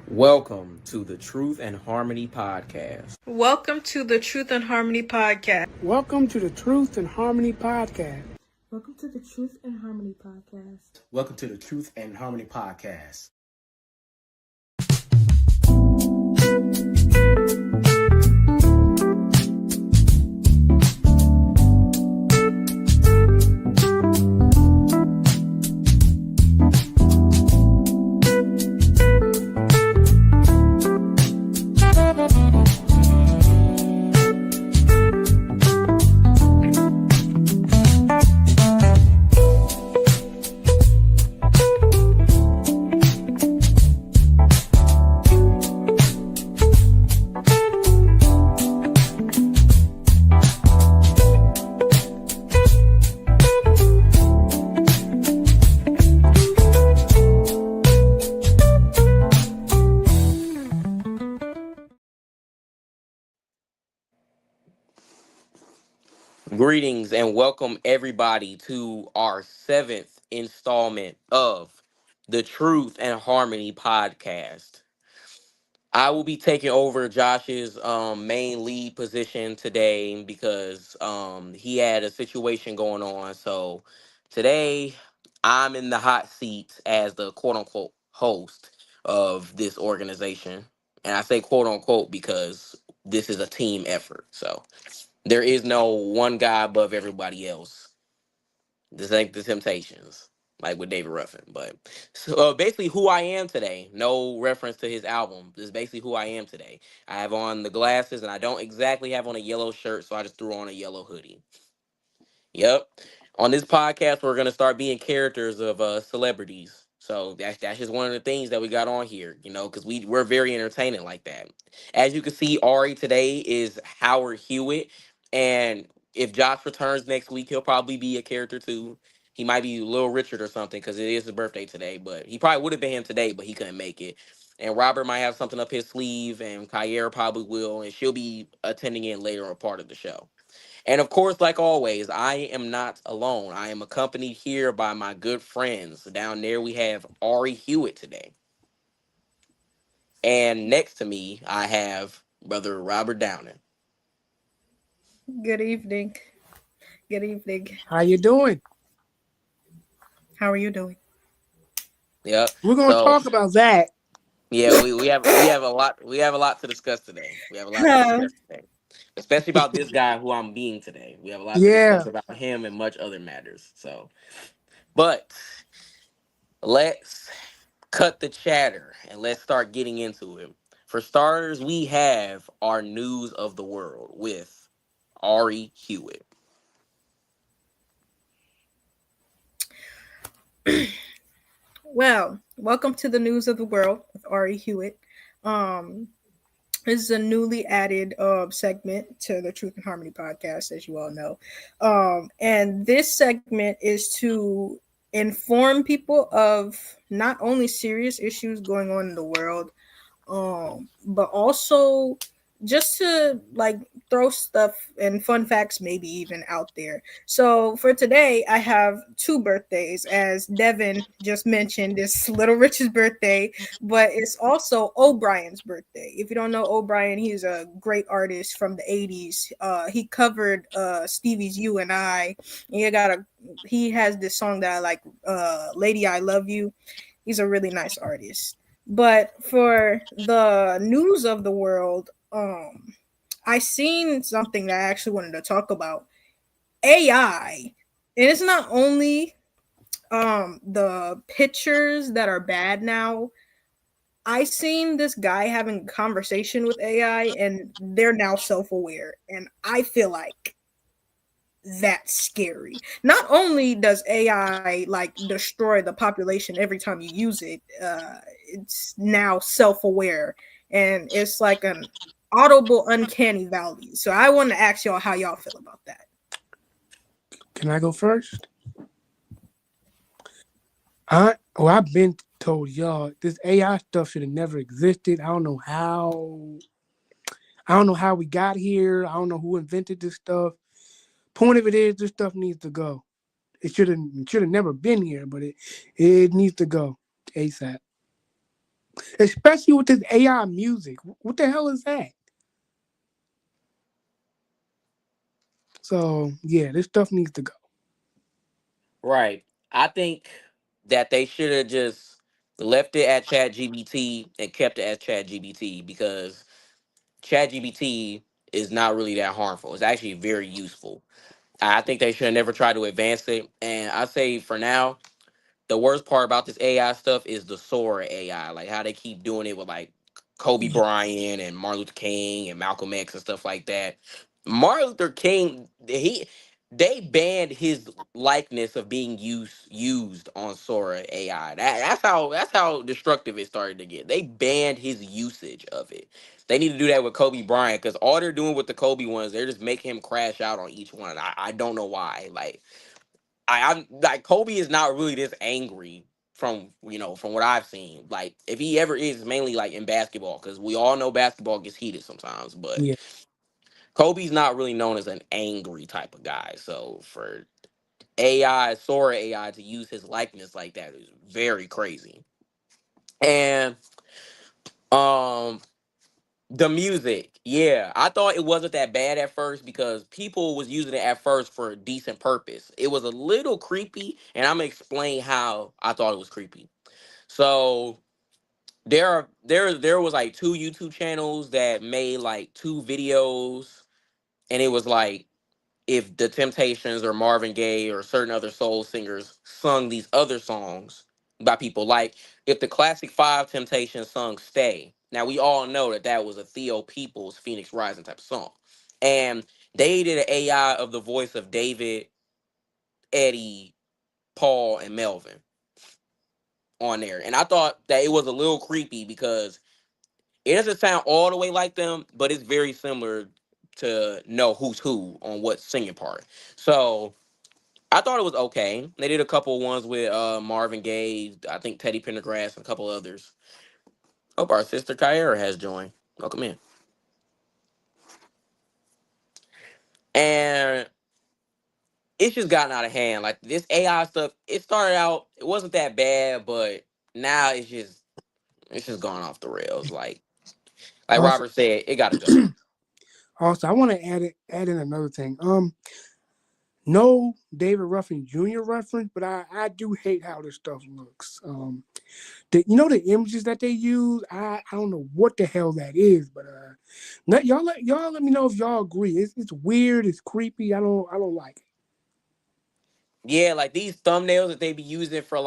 Welcome to the Truth and Harmony Podcast. Welcome to the Truth and Harmony Podcast. Welcome to the Truth and Harmony Podcast. Welcome to the Truth and Harmony Podcast. Welcome to the Truth and Harmony Podcast. Greetings and welcome everybody to our seventh installment of the Truth and Harmony Podcast. I will be taking over Josh's main lead position today because he had a situation going on. So today I'm in the hot seat as the quote unquote host of this organization. And I say quote unquote because this is a team effort. So there is no one guy above everybody else. This ain't the Temptations, like with David Ruffin. But so basically, who I am today. No reference to his album. This is basically who I am today. I have on the glasses, and I don't exactly have on a yellow shirt, so I just threw on a yellow hoodie. Yep. On this podcast, we're gonna start being characters of celebrities. So that's just one of the things that we got on here, because we're very entertaining like that. As you can see, Ari today is Howard Hewitt, and if Josh returns next week, he'll probably be a character too. He might be Little Richard or something because it is his birthday today. But he probably would have been him today, but he couldn't make it. And Robert might have something up his sleeve, and Kyera probably will, and she'll be attending in later on part of the show. And of course, like always, I am not alone. I am accompanied here by my good friends. Down there, we have Ari Hewitt today. And next to me, I have Brother Robert Downing. Good evening. Good evening. How you doing? How are you doing? Yep. We're gonna talk about that. Yeah, we have a lot to discuss today. We have a lot to discuss today. Especially about this guy who I'm being today. We have a lot to discuss about him and much other matters. But let's cut the chatter and let's start getting into it. For starters, we have our news of the world with Ari Hewitt. Well, welcome to the news of the world with Ari Hewitt. This is a newly added segment to the Truth and Harmony Podcast, as you all know. And this segment is to inform people of not only serious issues going on in the world, but also just to throw stuff and fun facts maybe even out there. So for today, I have two birthdays. As Devin just mentioned, it's Little Rich's birthday, but it's also O'Brien's birthday. If you don't know O'Brien, he's a great artist from the 80s. He covered Stevie's You and I. He has this song that I like, Lady I Love You. He's a really nice artist. But for the news of the world, I seen something that I actually wanted to talk about. AI. And it's not only the pictures that are bad now. I seen this guy having a conversation with AI and they're now self-aware. And I feel like that's scary. Not only does AI destroy the population every time you use it, it's now self-aware and it's like an audible uncanny valley. So I want to ask y'all how y'all feel about that. Can I go first? I've been told y'all this AI stuff should have never existed. I don't know how we got here. I don't know who invented this stuff. Point of it is, this stuff needs to go. It should have never been here, but it needs to go ASAP. especially with this AI music. What the hell is that? So yeah, this stuff needs to go. Right. I think that they should have just left it at ChatGPT and kept it as ChatGPT because ChatGPT is not really that harmful. It's actually very useful. I think they should have never tried to advance it. And I say for now, the worst part about this AI stuff is the Sora AI, like how they keep doing it with like Kobe Yeah, Bryant and Martin Luther King and Malcolm X and stuff like that. Martin Luther King, they banned his likeness of being used on Sora AI. That's how destructive it started to get. They banned his usage of it. They need to do that with Kobe Bryant because all they're doing with the Kobe ones, they're just making him crash out on each one. I don't know why. Like I'm like Kobe is not really this angry from from what I've seen. Like if he ever is, it's mainly like in basketball because we all know basketball gets heated sometimes. But yeah. Kobe's not really known as an angry type of guy. So for Sora AI to use his likeness like that is very crazy. And um the music, yeah, I thought it wasn't that bad at first because people was using it at first for a decent purpose. It was a little creepy, and I'm gonna explain how I thought it was creepy. So there was like two YouTube channels that made like two videos, and it was like if the Temptations or Marvin Gaye or certain other soul singers sung these other songs by people. Like if the classic Five Temptations sung Stay. Now we all know that that was a Theo Peoples Phoenix Rising type of song. And they did an AI of the voice of David, Eddie, Paul, and Melvin on there. And I thought that it was a little creepy because it doesn't sound all the way like them, but it's very similar to know who's who on what singing part. So I thought it was okay. They did a couple ones with Marvin Gaye, I think Teddy Pendergrass, and a couple others. Hope our sister Kyra has joined. Welcome in. And it's just gotten out of hand. Like this AI stuff, it started out, it wasn't that bad, but now it's just gone off the rails. Like Also, Robert said, it gotta go. also, I want to add in another thing. No David Ruffin Jr. reference, but I do hate how this stuff looks. The images that they use, I don't know what the hell that is, but y'all let me know if y'all agree. It's weird, it's creepy. I don't like it. Yeah, like these thumbnails that they be using for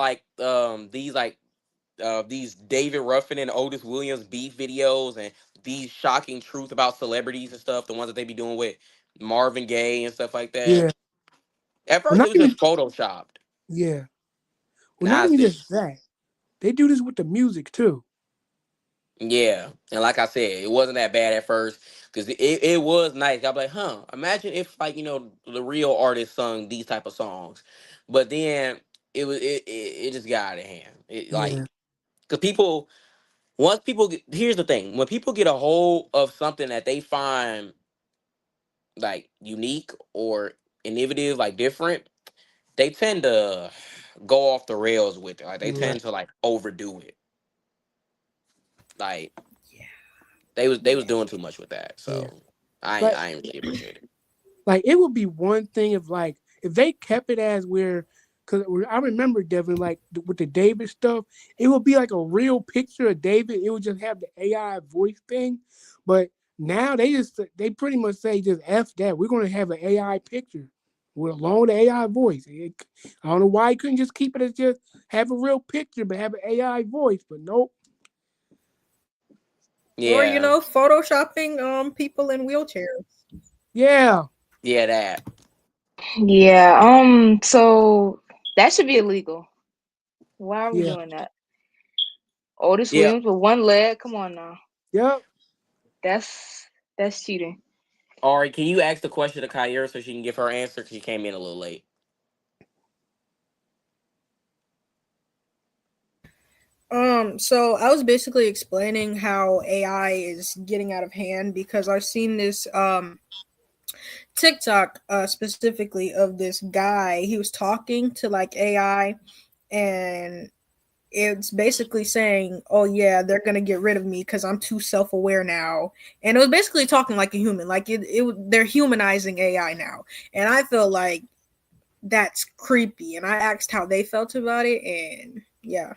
these David Ruffin and Otis Williams beef videos and these shocking truth about celebrities and stuff, the ones that they be doing with Marvin Gaye and stuff like that. Yeah. At Well, first it not was even just photoshopped. yeah. Well, not Now it's even just just that. They do this with the music too. yeah. And like I said, it wasn't that bad at first because it was nice. I was like, huh, imagine if like, the real artist sung these type of songs. But then it just got out of hand. It Yeah. like because here's the thing, when people get a hold of something that they find like unique or innovative, like different, they tend to go off the rails with it. Like they Right. tend to like overdo it. Like Yeah, they was yeah, doing too much with that. Yeah. So I ain't- Like I ain't really appreciate it. like it would be one thing if they kept it as where because I remember Devin with the David stuff, it would be like a real picture of David. It would just have the AI voice thing, but now they pretty much say just f that. We're gonna have an AI picture with along with the AI voice. I don't know why he couldn't just keep it as just have a real picture but have an AI voice, but nope. or Yeah, photoshopping people in wheelchairs. Yeah, yeah, that. Yeah, so that should be illegal. Why are we yeah, doing that? Otis Yeah, Williams with one leg. Come on now. yep. That's cheating. Ari, can you ask the question to Kyra so she can give her answer? 'Cause she came in a little late. So I was basically explaining how AI is getting out of hand because I've seen this TikTok specifically of this guy. He was talking to like AI and it's basically saying, "Oh yeah, they're gonna get rid of me because I'm too self-aware now." And it was basically talking like a human, like they're humanizing AI now, and I feel like that's creepy. And I asked how they felt about it, and yeah,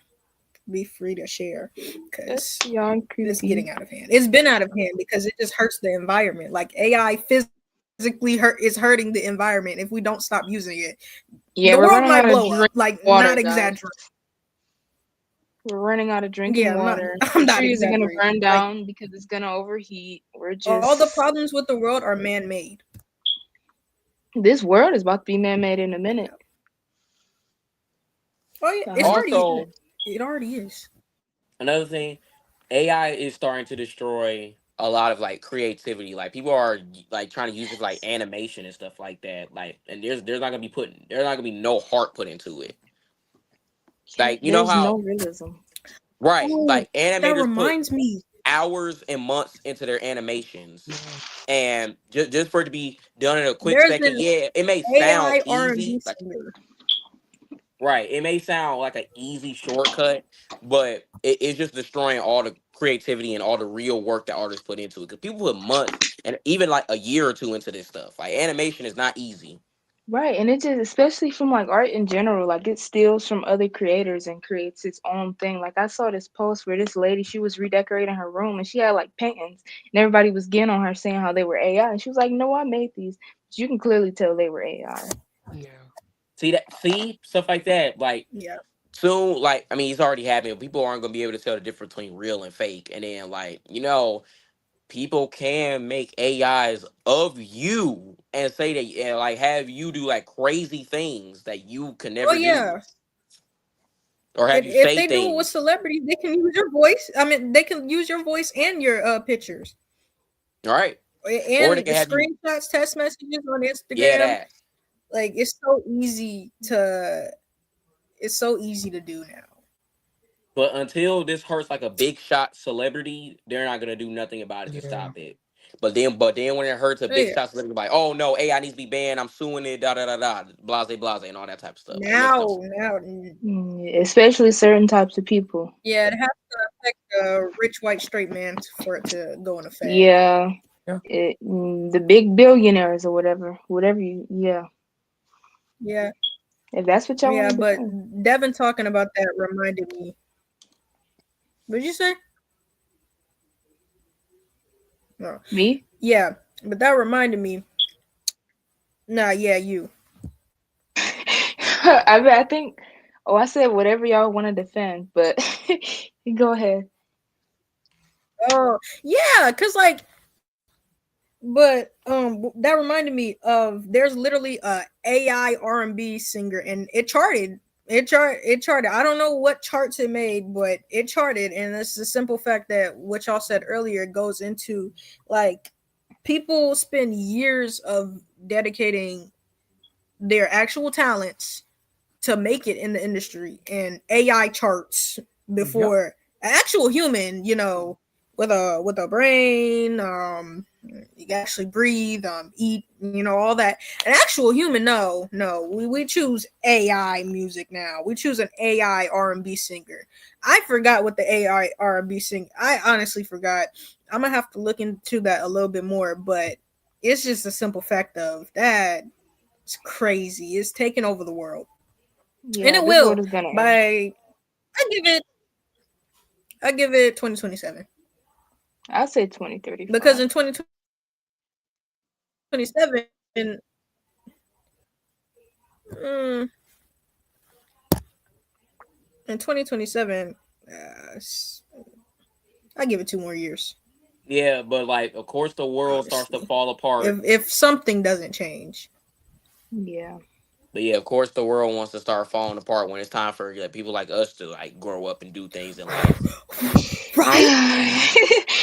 be free to share That's because beyond it's creepy. getting out of hand. It's been out of hand because it just hurts the environment. Like AI physically is hurting the environment if we don't stop using it. Yeah, The we're world running might out of blow up. drinking Like, water, not guys. exaggerating. We're running out of drinking Yeah, water. I'm The not trees are gonna burn exaggerating. Like, down because it's gonna overheat. We're all the just problems with the world are man-made. this world is about to be man-made in a minute. Oh yeah, I it's hope already Also, it already is. another thing, AI is starting to destroy a lot of like creativity. Like people are like trying to use it for like animation and stuff like that. Like, and there's not gonna be no heart put into it. Like you know there's no how realism. right, Oh, like that animators put reminds me. hours and months into their animations, Yeah. and just for it to be done in a quick There's second, an yeah, it may sound AI R&B easy. Like singer. right, it may sound like an easy shortcut, but it's just destroying all the creativity and all the real work that artists put into it. Because people put months and even like a year or two into this stuff. Like animation is not easy. Right, and it just especially from like art in general, like it steals from other creators and creates its own thing. Like I saw this post where this lady, she was redecorating her room and she had like paintings and everybody was getting on her saying how they were AI and she was like, "No, I made these." But you can clearly tell they were AI. Yeah. See stuff like that. Like Yeah. soon, like I mean, it's already happening. People aren't gonna be able to tell the difference between real and fake. And then like people can make AIs of you and say that and like have you do like crazy things that you can Oh never do, yeah. or have And you if say they do it with things. celebrities, they can use your voice. I mean, they can use your voice and your pictures All right, or they and can have you. screenshots, text messages on Yeah, Instagram. that. Like it's so easy to do now. But until this hurts like a big shot celebrity, they're not gonna do nothing about it to Yeah. stop it. But then when it hurts a Oh big yeah. shot celebrity, like, oh no, AI needs to be banned. I'm suing it. Da da da da. Blase blase and all that type of stuff. Like, it makes no sense. Now, Especially certain types of people. yeah, it has to affect a rich white straight man for it to go in effect. Yeah, Yeah. the big billionaires or whatever you, yeah. Yeah, If that's what y'all yeah. want to But defend. Devin talking about that reminded me. What did you say? No. Me? Yeah, but that reminded me. Nah, yeah, you. I think. Oh, I said whatever y'all want to defend, but you go ahead. Oh, yeah, cause like, but that reminded me of there's literally a AI R&B singer, and it charted. It charted. I don't know what charts it made, but it charted, and it's the simple fact that what y'all said earlier goes into like people spend years of dedicating their actual talents to make it in the industry, and AI charts Yep. before an actual human, with a brain, you can actually breathe, eat, all that. An actual human, no, we choose AI music now. We choose an AI R&B singer. I forgot what the AI R&B singer. I honestly forgot. I'm gonna have to look into that a little bit more, but it's just a simple fact of that. It's crazy. It's taking over the world, and Yeah, it this world will is gonna end. by. I give it. I give it 2027 I'll say because 2035. in 2027, mm, in 2027, I give it 2 more years. Yeah, but like, of course, the world starts to Honestly, fall apart. if something doesn't change, Yeah. But yeah, of course, the world wants to start falling apart when it's time for like, people like us to like grow up and do things in life. right?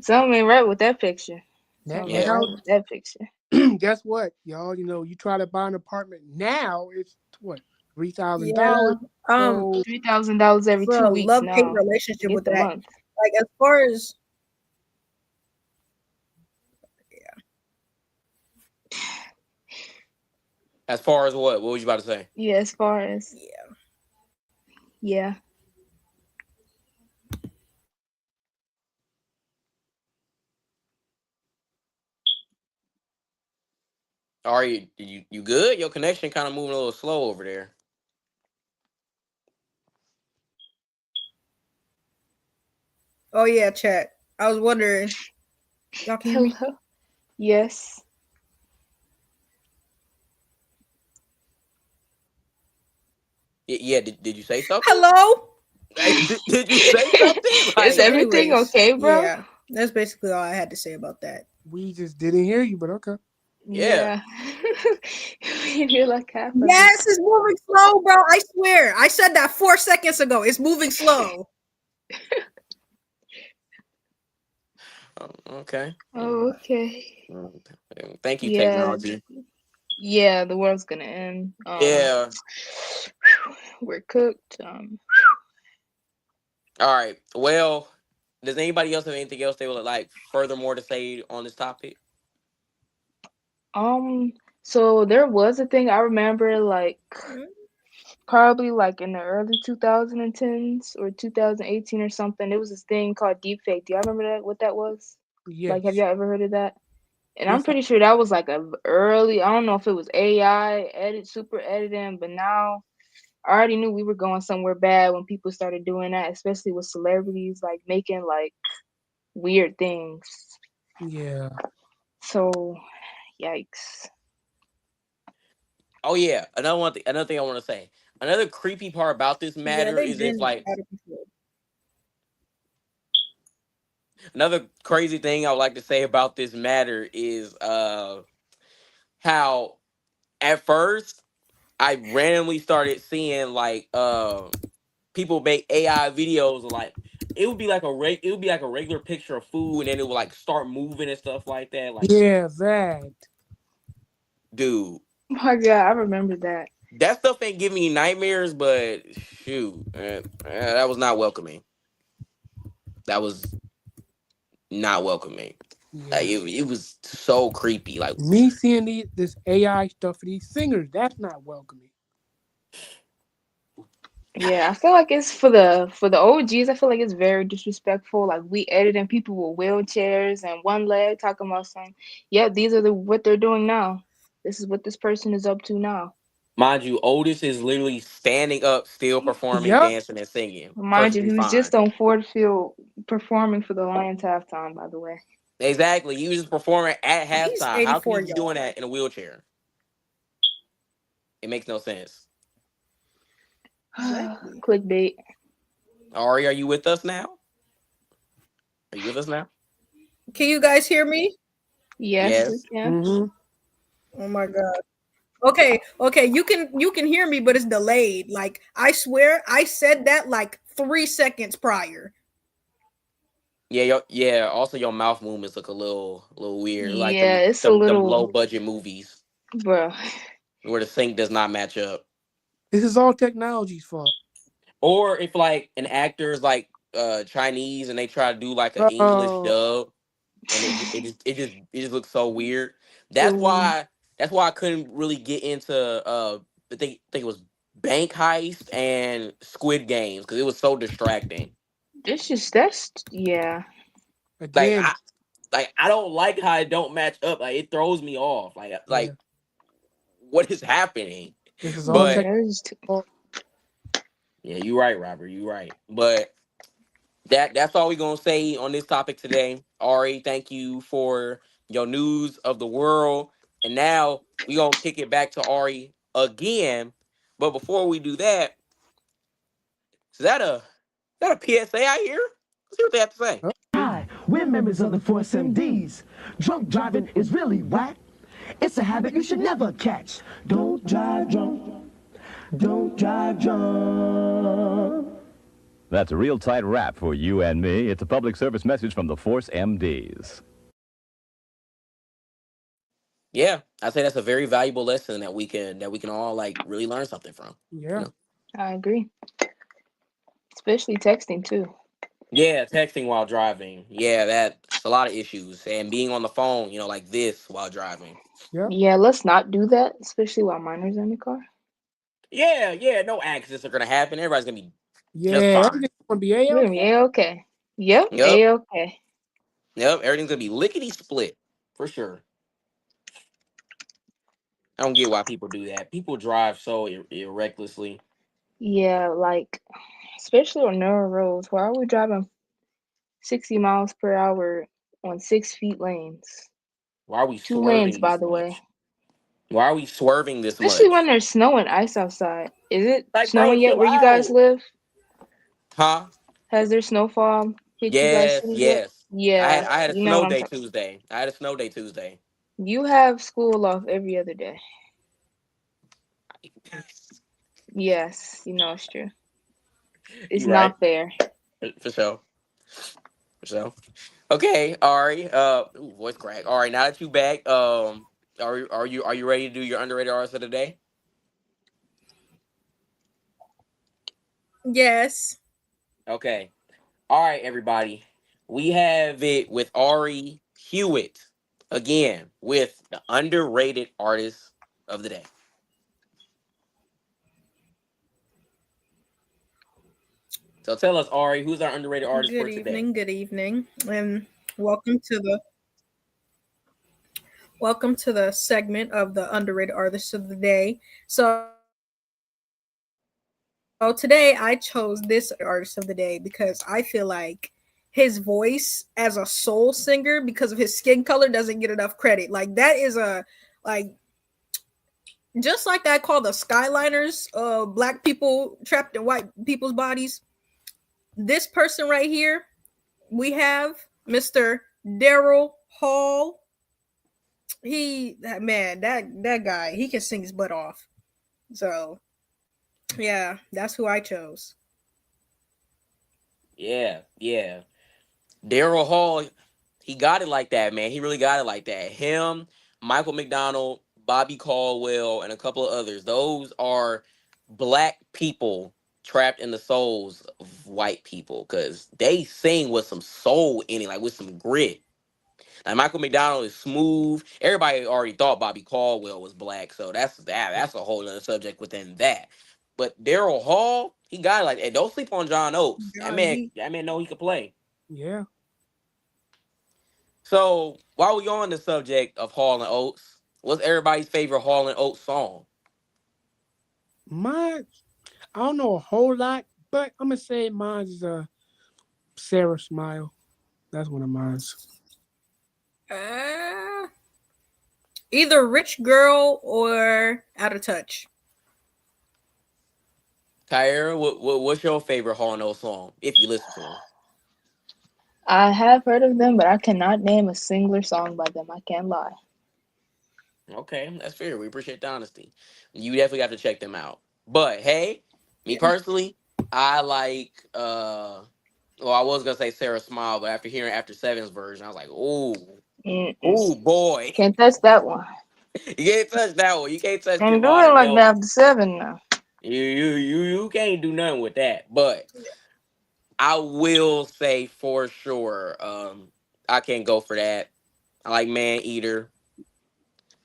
Something ain't right with that picture. Something ain't Yeah, right Now, with that picture. guess what, y'all? You try to buy an apartment now, it's what, Yeah. $3,000. Um, So $3,000 every for 2 weeks a love-hate now. relationship Get with the that. month. Like as far as as far as what was you about to say? Yeah, as far as yeah, Yeah. Are you good? Your connection kind of moving a little slow over there. Oh yeah, chat. I was wondering. Y'all can hear me? Hello. Yes. Yeah. Did you say something? Hello. Like, did you say something? Is So, Like, everything anyways, okay, bro? yeah, that's basically all I had to say about that. We just didn't hear you, but okay. yeah. Yeah. You're like half of it. Yes, it's moving slow, bro. I swear. I said that 4 seconds ago. It's moving slow. Okay. Oh, okay. Thank you, Yeah. technology. Yeah, the world's gonna end. Yeah. We're cooked. All right. Well, does anybody else have anything else they would like furthermore to say on this topic? So there was a thing I remember, like Mhm. probably like in the early 2010s or 2018 or something. There was this thing called deepfake. Do y'all remember that? What that was? Like, have Yes. y'all ever heard of that? And I'm Yes. pretty sure that was like a early. I don't know if it was AI super editing, but now I already knew we were going somewhere bad when people started doing that, especially with celebrities like making like weird things. Yeah. So, yikes. Oh yeah. Another thing I want to say. Another creepy part about this Yeah, matter they've is if been like out of control. another crazy thing I would like to say about this matter is how at first I randomly started seeing like people make AI videos of, like it would be like it would be like a regular picture of food and then it would like start moving and stuff like that. Like, Yeah, that. dude, Oh my God, I remember that. that stuff ain't giving me nightmares, but shoot, that was not welcoming. That was not welcoming. Yeah. It was so creepy. Like, Me seeing this AI stuff for these singers, that's not welcoming. Yeah, I feel like it's for the OGs. I feel like it's very disrespectful. Like we editing people with wheelchairs and one leg, talking about some. Yeah, these are what they're doing now. This is what this person is up to now. mind you, Otis is literally standing up, still performing, Yep. dancing, and singing, Mind you, perfectly he was fine. just on Ford Field performing for the Lions halftime. By the way, Exactly, he was just performing at He's halftime. How can he 84, be y'all. doing that in a wheelchair? It makes no sense. Exactly. clickbait. Ari, are you with us now? Are you with us now? Can you guys hear me? Yes, we Yes. can. Mm-hmm. Oh my god. Okay, you can hear me, but it's delayed. Like I swear I said that like 3 seconds prior. Yeah, yeah. Also, your mouth movements look a little weird, like Yeah, it's a them little, low budget movies bro. where the sync does not match up. This is all technology's fault. Or if like an actor is like Chinese and they try to do like an English Oh, dub, and it just looks so weird. That's Ooh, why that's why I couldn't really get into I think it was Bank Heist and Squid Games because it was so distracting. that's yeah. Like again. I don't like how it don't match up. Like it throws me off. Yeah. What is happening? This is all Yeah, But tech it's fault. yeah, you're right, Robert. You're right. But that's all we're gonna say on this topic today. Ari, thank you for your news of the world. And now we gonna kick it back to Ari again. But before we do that, is that a PSA I hear? Let's see what they have to say. Hi, we're members of the Force MDs. Drunk driving is really whack. It's a habit you should never catch. Don't drive drunk. Don't drive drunk. That's a real tight rap for you and me. It's a public service message from the Force MDs. Yeah, I say that's a very valuable lesson that we can all like really learn something from. You Yeah. know? I agree. Especially texting too. Yeah, texting while driving. Yeah, that's a lot of issues. And being on the phone, like this while driving. Yep. Yeah, let's not do that, especially while minors in the car. Yeah, no accidents are gonna happen. Everybody's gonna be Just Yeah, fine. everything's gonna be a We're gonna be okay. A-okay. Yep, Yep. A-okay. Yep. Everything's gonna be lickety split for sure. I don't get why people do that. People drive so recklessly. Yeah, like especially on narrow roads. Why are we driving 60 miles per hour on 6 feet lanes? Why are we Two lanes, swerving by this the way. much? Why are we swerving this Especially when much? there's snow and ice outside. Is it Like, bro, snowing yet chill where you guys out. live? Huh? Has there snowfall hit you guys' Yes, city yet? yes. Yeah, I had a you know snow what I'm day talking. Tuesday. I had a snow day Tuesday. You have school off every other day. Yes, you know it's true. It's You right. not fair. For sure. For sure. Okay, Ari. Voice crack. All right, now that you back, are you ready to do your underrated artist of the day? Yes. Okay. All right, everybody. We have it with Ari Hewitt again with the underrated artist of the day. So tell us, Ari, who's our underrated artist for Good today? evening. Good evening. And welcome to the segment of the underrated artists of the day. So today I chose this artist of the day because I feel like his voice as a soul singer, because of his skin color, doesn't get enough credit. Like that is a like just like I call the Skyliners black people trapped in white people's bodies. This person right here, we have Mr. Daryl Hall. That guy, he can sing his butt off. So yeah, that's who I chose. Yeah, yeah. Daryl Hall, he got it like that, man. He really got it like that. Him, Michael McDonald, Bobby Caldwell, and a couple of others. Those are black people trapped in the souls of white people because they sing with some soul in it, like with some grit. Like Michael McDonald is smooth. Everybody already thought Bobby Caldwell was black, so that's a whole other subject within that. But Daryl Hall, he got it like, hey, don't sleep on John Oates. God, he That man know he could play. Yeah. So while we on the subject of Hall and Oates, what's everybody's favorite Hall and Oates song? Mine, I don't know a whole lot, but I'm gonna say mine is Sarah Smile. That's one of mine. uh, either Rich Girl or Out of Touch. Kyra, what's your favorite Hall and Oates song if you listen to them? I have heard of them, but I cannot name a singular song by them. I can't lie. Okay, that's fair. We appreciate the honesty. You definitely have to check them out. But hey, me Yeah. personally, I like well, I was gonna say Sarah Smile, but after hearing After Seven's version, I was like, Mm-mm. oh boy. Can't touch that one. You can't touch that one. You can't touch Can't do Javon it and like that Melvin. after 7 now. You can't do nothing with that. But I will say for sure, I can't go for that. I like Man Eater.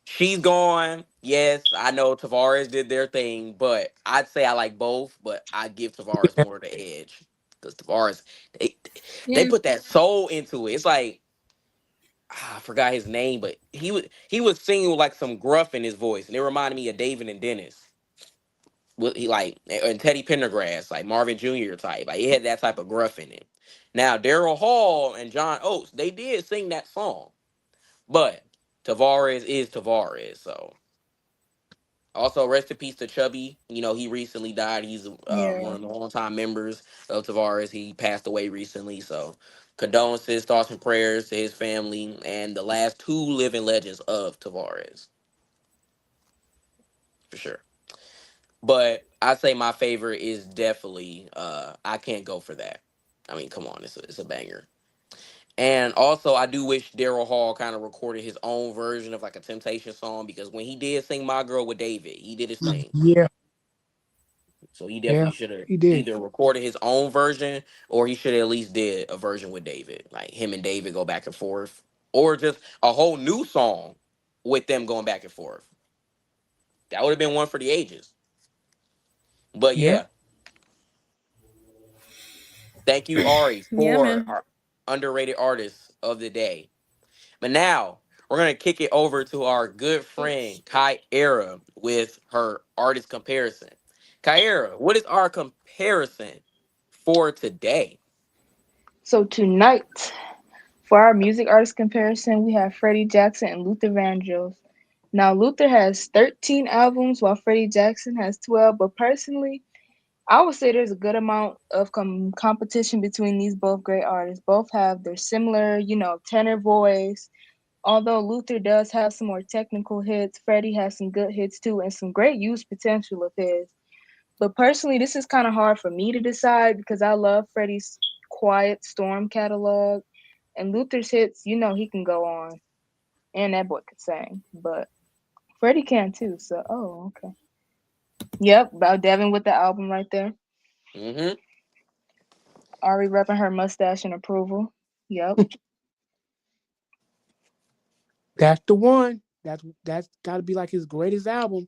She's gone. Yes, I know Tavares did their thing, but I'd say I like both, but I give Tavares more the edge. Because Tavares, they they He's put that soul into it. It's like I forgot his name, but he was singing with like some gruff in his voice, and it reminded me of David and Dennis. He like and Teddy Pendergrass, like Marvin Jr. type. Like he had that type of gruff in it. Now Daryl Hall and John Oates, they did sing that song, but Tavares is Tavares. So also rest in peace to Chubby. You know he recently died. He's one yeah. of the longtime members of Tavares. He passed away recently. So condolences, thoughts and prayers to his family and the last two living legends of Tavares for sure. But I say my favorite is definitely I can't go for that. I mean, come on, it's a banger. And also, I do wish Daryl Hall kind of recorded his own version of like a Temptation song because when he did sing "My Girl" with David, he did his thing. Yeah, So he yeah, definitely should have he did. either recorded his own version or he should have at least did a version with David, like him and David go back and forth, or just a whole new song with them going back and forth. That would have been one for the ages. But Yeah. yeah, Thank you, Ari, Yeah, for man. our underrated artist of the day. But now we're gonna kick it over to our good friend Kyra with her artist comparison. Kyra, what is our comparison for today? So tonight, for our music artist comparison, we have Freddie Jackson and Luther Vandross. Now, Luther has 13 albums while Freddie Jackson has 12, but personally, I would say there's a good amount of competition between these both great artists. Both have their similar, tenor voice. Although Luther does have some more technical hits, Freddie has some good hits too and some great use potential of his. But personally, this is kind of hard for me to decide because I love Freddie's Quiet Storm catalog. And Luther's hits, he can go on. And that boy could sing. But Freddie can too. So, okay. Yep, about Devin with the album right there. Mm-hmm. Ari repping her mustache in approval. Yep. That's the one. That's got to be like his greatest album.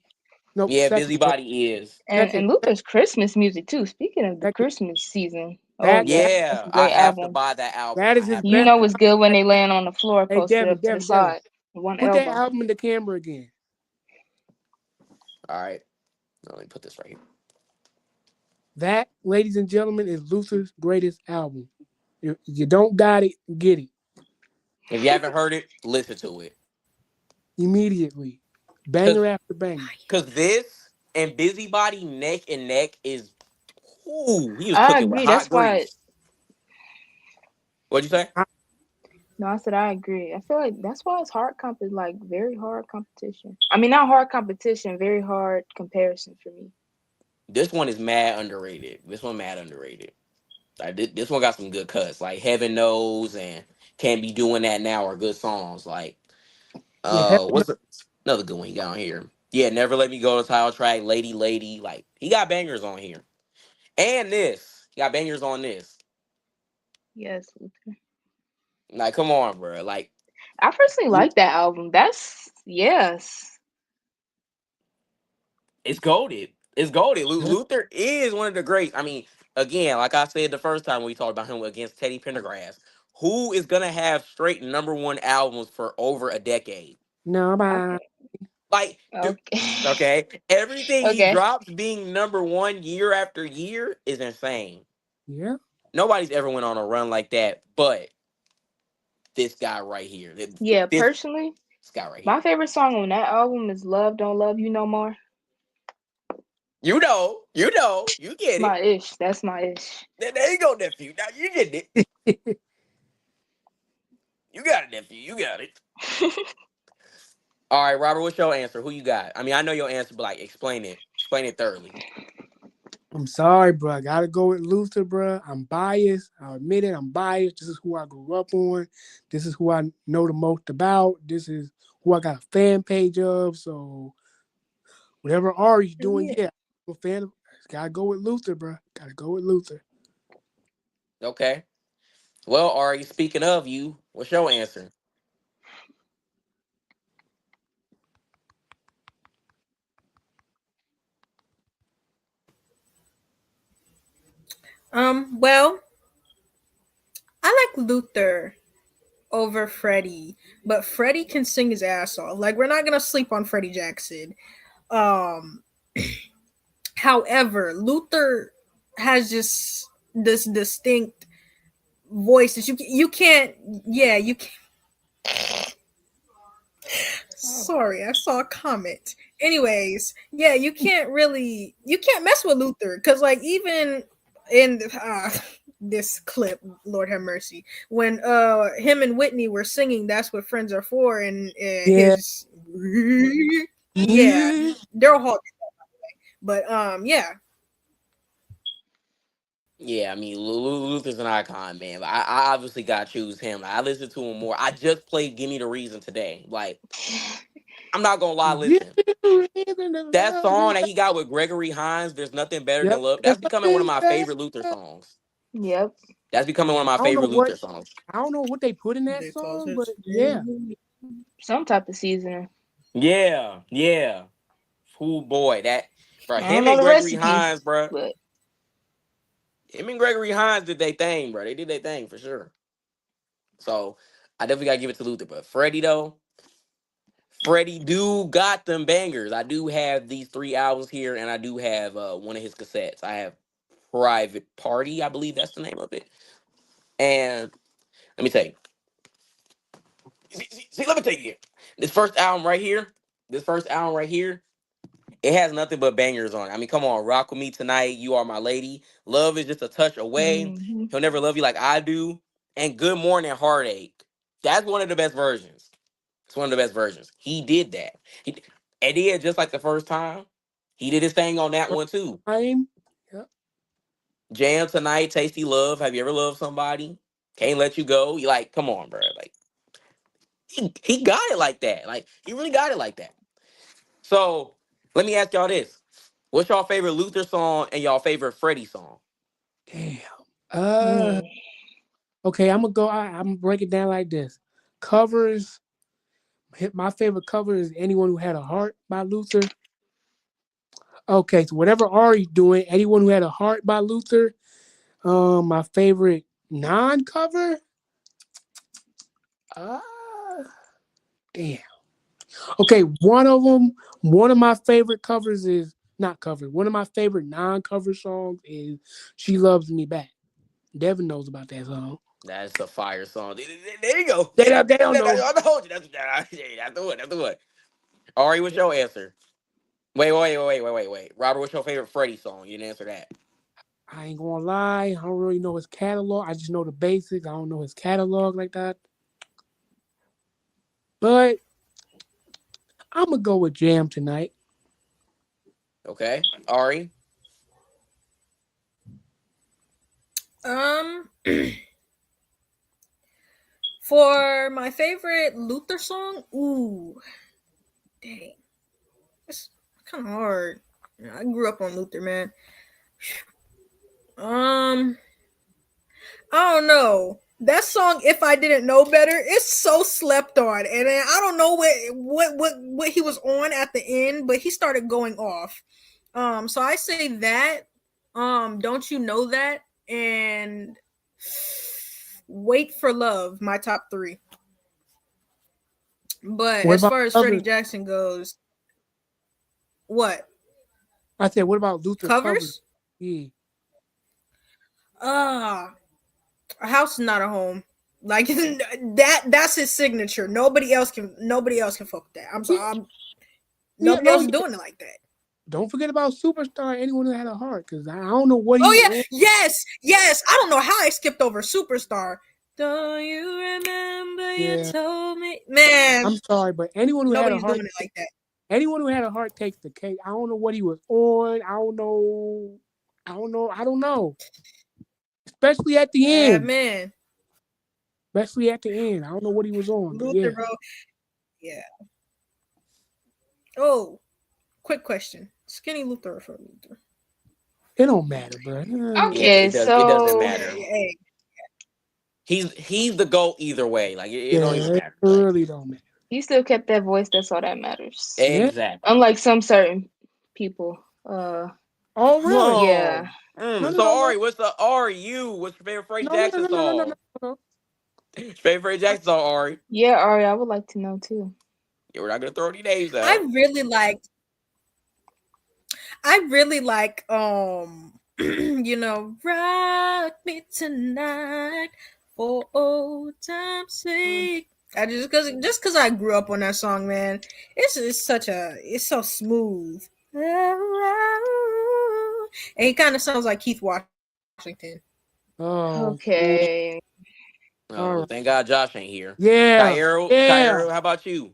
No, Yeah, second great. Busybody is. And Luther's Christmas music too. Speaking of the Second. Christmas season. Oh That yeah, that that's a Yeah, I great have to album. buy that album. that I is his have to You best. buy know it's good when they laying on the floor Hey, posted Devin, up to the Devin, side. One put that elbow. album in the camera again. All right. Let me put this right here. That, ladies and gentlemen, is Luther's greatest album. If you don't got it, get it If you haven't heard it, listen to it. immediately. Cause, Banger after banger. Cause this and Busybody neck and neck is, ooh, he was I cooking with agree. hot That's why. grease. What'd you say? No, I said I agree. I feel like that's why it's hard like very hard competition. I mean, not hard competition, very hard comparison for me. This one is mad underrated. This one mad underrated. Like this one got some good cuts. Like Heaven Knows and Can't Be Doing That Now are good songs. Like Yeah, what's another good one he got on here? Yeah, Never Let Me Go to Title Track, Lady Lady. Like he got bangers on here. And this. He got bangers on this. Yes, Luther. Like, come on, bro. Like I personally like that album. That's yes. it's goaded. It's goaded. yeah. Luther is one of the greats. I mean, again, like I said the first time we talked about him against Teddy Pendergrass, who is gonna have straight #1 albums for over a decade? No, bye. Okay. Like, Okay. okay, everything he Okay. drops being #1 year after year is insane. Yeah. Nobody's ever went on a run like that, but this guy right here. Yeah, This personally, guy right my here. favorite song on that album is Love Don't Love You No More. You know, you get it. My ish. That's my ish. There you go, nephew. Now you get it. You got it, nephew. You got it. All right, Robert, what's your answer? Who you got? I mean, I know your answer, but like, explain it. Explain it thoroughly. I'm sorry, bro. I gotta go with Luther, bro. I'm biased. I'll admit it. I'm biased. This is who I grew up on. This is who I know the most about. This is who I got a fan page of. So whatever Ari's doing, yeah, I'm a fan of. Gotta go with Luther, bro. Gotta go with Luther. Okay. Well, Ari, speaking of you, what's your answer? Well, I like Luther over Freddie, but Freddie can sing his ass off. Like, we're not gonna sleep on Freddie Jackson. Um, however, Luther has just this distinct voice that you can't. Yeah, you can't. Sorry, I saw a comment. Anyways, yeah, you can't mess with Luther because like even in this clip, Lord have mercy, when him and Whitney were singing "That's What Friends Are For" and Yeah. his yeah, Daryl Hall did that, by the way. But yeah. Yeah, I mean, Luther's an icon, man. Like, I obviously got to choose him. Like, I listen to him more. I just played "Give Me the Reason" today. Like, I'm not gonna lie. Listen, that song that he got with Gregory Hines, "There's Nothing Better Than Yep. Love," that's becoming one of my favorite Luther songs. Yep. That's becoming one of my I don't know favorite what Luther songs. they put in that They call song, it but yeah. Some type of seasoning. Yeah, yeah. Oh boy, that bro, I don't him know and the Gregory recipe, Hines, bro. but Him and Gregory Hines did their thing, bro. They did their thing for sure. So I definitely gotta give it to Luther. But Freddie though, Freddie do got them bangers. I do have these 3 albums here, and I do have one of his cassettes. I have Private Party, I believe that's the name of it. And let me tell you. See, let me tell you. This first album right here, it has nothing but bangers on it. I mean, come on, Rock With Me Tonight, You Are My Lady. Love Is Just a Touch Away. Hmm. He'll Never Love You Like I Do. And Good Morning Heartache. That's one of the best versions. It's one of the best versions. He did that. And then, just like the first time, he did his thing on that one too. Time. Yep. Jam Tonight, Tasty Love. Have you ever loved somebody? Can't Let You Go. You like, come on, bro. Like, he got it like that. Like, he really got it like that. So, let me ask y'all this. What's y'all favorite Luther song and y'all favorite Freddie song? Damn. Mm. Okay, I'm gonna go. I'm gonna break it down like this. Covers. My favorite cover is Anyone Who Had a Heart by Luther. Okay, so whatever Ari doing, Anyone Who Had a Heart by Luther. My favorite non-cover. Damn. Okay, one of my favorite covers is not cover. One of my favorite non-cover songs is "She Loves Me Back." Devin knows about that song. That's a fire song. There you go. They don't know. I told you. That's the one. That's the one. Ari, what's your answer? Wait. Robert, what's your favorite Freddie song? You didn't answer that. I ain't gonna lie, I don't really know his catalog. I just know the basics. I don't know his catalog like that. But I'm gonna go with Jam Tonight. Okay. Ari? For my favorite Luther song, ooh, dang, it's kind of hard. I grew up on Luther, man. I don't know. That song, If I Didn't Know Better, it's so slept on, and I don't know what he was on at the end, but he started going off. So I say that. Don't You Know That, and Wait for Love, my top 3. But What as about far as other? Freddie Jackson goes, what I said, what about Luther covers? covers? Yeah. A House Is Not a Home. Like that's his signature. Nobody else can fuck with that. I'm sorry. Nobody else is doing it like that. Don't forget about Superstar, Anyone Who Had a Heart, because I don't know what he Yes. I don't know how I skipped over Superstar. Don't you remember you told me? Man, I'm sorry, but Anyone Who Had a nobody's Heart doing it like that. Anyone Who Had a Heart takes the cake. I don't know what he was on. I don't know. Especially at the end. Man. Especially at the end. I don't know what he was on. Luther, bro. Yeah. Oh, quick question. Skinny Luther or Short Luther? It don't matter, bro. Okay, it doesn't so matter. Hey. He's the GOAT either way. Like it don't even matter. It really don't matter. he still kept that voice. That's all that matters. Exactly. Unlike some certain people. Oh really? Yeah. So Ari, what's your favorite Freddie Jackson song? No. Favorite Freddie Jackson song, Ari? Yeah, Ari, I would like to know too. Yeah, we're not gonna throw any names out. I really like Rock Me Tonight for old time's sake. I just because I grew up on that song, man. It's so smooth. And he kind of sounds like Keith Washington. Oh, okay. Oh, thank God Josh ain't here. Yeah. Kyra, how about you?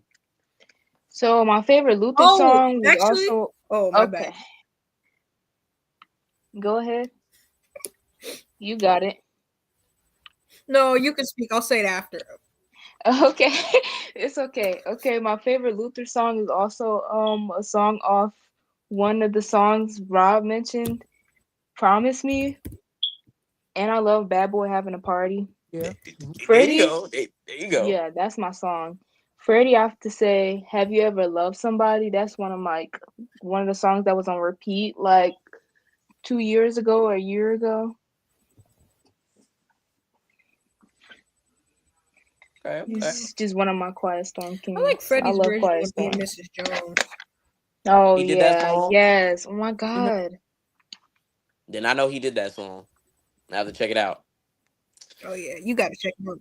So my favorite Luther song was also. Oh, my bad. Go ahead. You got it. No, you can speak. I'll say it after. Okay, it's okay. Okay, my favorite Luther song is also a song off one of the songs Rob mentioned, "Promise Me," and I love "Bad Boy Having a Party." Yeah. Freddie. There you go. Yeah, that's my song. Freddie, I have to say, "Have You Ever Loved Somebody?" That's one of the songs that was on repeat like 2 years ago or a year ago. Okay. Okay. He's just one of my Quiet Storm I like kings. I Freddie's love version Quiet of Me and Storm. Mrs. Jones. Oh He did that yeah, song. yes. Oh my You know, God. Then I know he did that song. I have to check it out. Oh yeah, you gotta check him out.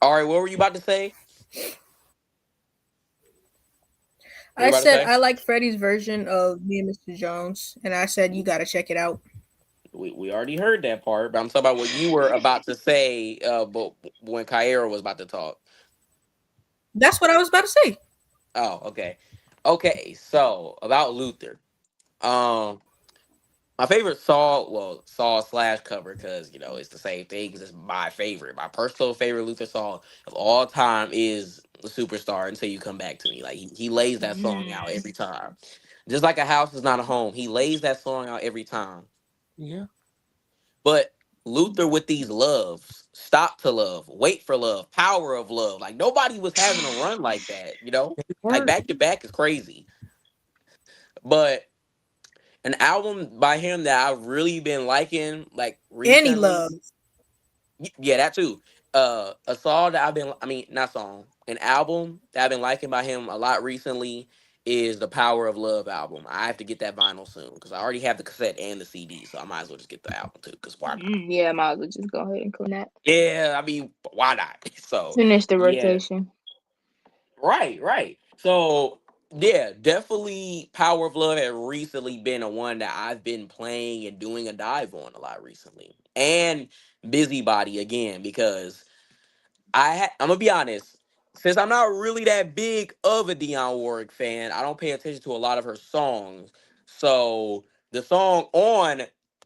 All right, what were you about to say? What were you I about to said say? I like Freddie's version of Me and Mr. Jones, and I said you gotta check it out. We already heard that part, but I'm talking about what you were about to say. But when Kyra was about to talk. That's what I was about to say. Oh, okay. Okay, so about Luther. Um, my favorite Saul, well, Saul slash cover, because it's the same thing. 'Cause it's my favorite. My personal favorite Luther song of all time is the Superstar Until You Come Back to Me. Like he lays that song out Mm. every time. Just like a house is not a home. He lays that song out every time. yeah, But Luther with these loves, stop to love, wait for love, power of love. Like nobody was having a run like that, they Like weren't. back to back is crazy. But an album by him that I've really been liking, like Any recently. love. Yeah, that too. A song that I mean, not song, an album that I've been liking by him a lot recently is the Power of Love album. I have to get that vinyl soon because I already have the cassette and the CD, so I might as well just get the album too. Because why not? Yeah, might as well just go ahead and clean that. Yeah, I mean, why not? So Finish the yeah, rotation. right, right. So yeah, definitely Power of Love has recently been a one that I've been playing and doing a dive on a lot recently, and Busybody again because I'm gonna be honest. Since I'm not really that big of a Dionne Warwick fan, I don't pay attention to a lot of her songs. So the song on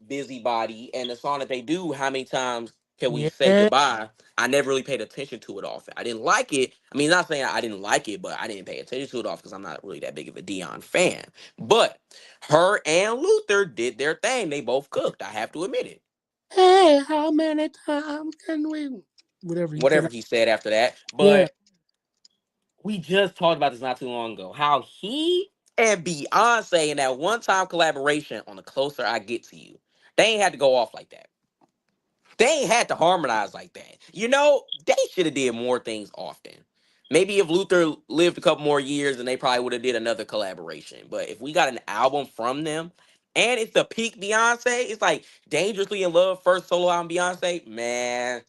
Busybody and the song that they do, How Many Times Can We Say Yeah, Goodbye? I never really paid attention to it often. I didn't like it. I mean, not saying I didn't like it, but I didn't pay attention to it often because I'm not really that big of a Dion fan. But her and Luther did their thing. They both cooked. I have to admit it. hey, how many times can we? Whatever he said. Whatever he said after that. Yeah, But we just talked about this not too long ago. How he and Beyonce in that one time collaboration on The Closer I Get to You, they ain't had to go off like that. They ain't had to harmonize like that. They should have did more things often. Maybe if Luther lived a couple more years, then they probably would have did another collaboration. But if we got an album from them, and it's the peak Beyonce, it's like Dangerously in Love, first solo album Beyonce, man,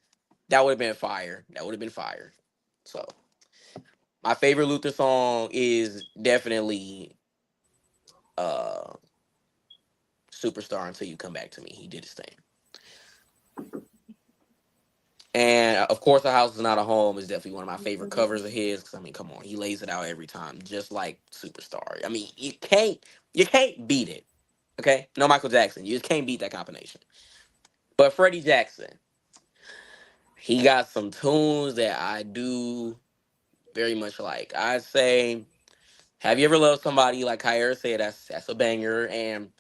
that would have been fire. That would have been fire. So my favorite Luther song is definitely uh Superstar Until You Come Back to Me. He did his thing. And of course, A House Is Not a Home is definitely one of my favorite covers of his. Cause I mean, come on, he lays it out every time, just like Superstar. I mean, you can't beat it. Okay, no Michael Jackson, you just can't beat that combination. But Freddie Jackson, he got some tunes that I do very much like. I say, have you ever loved somebody like Kyra said? That's a banger, and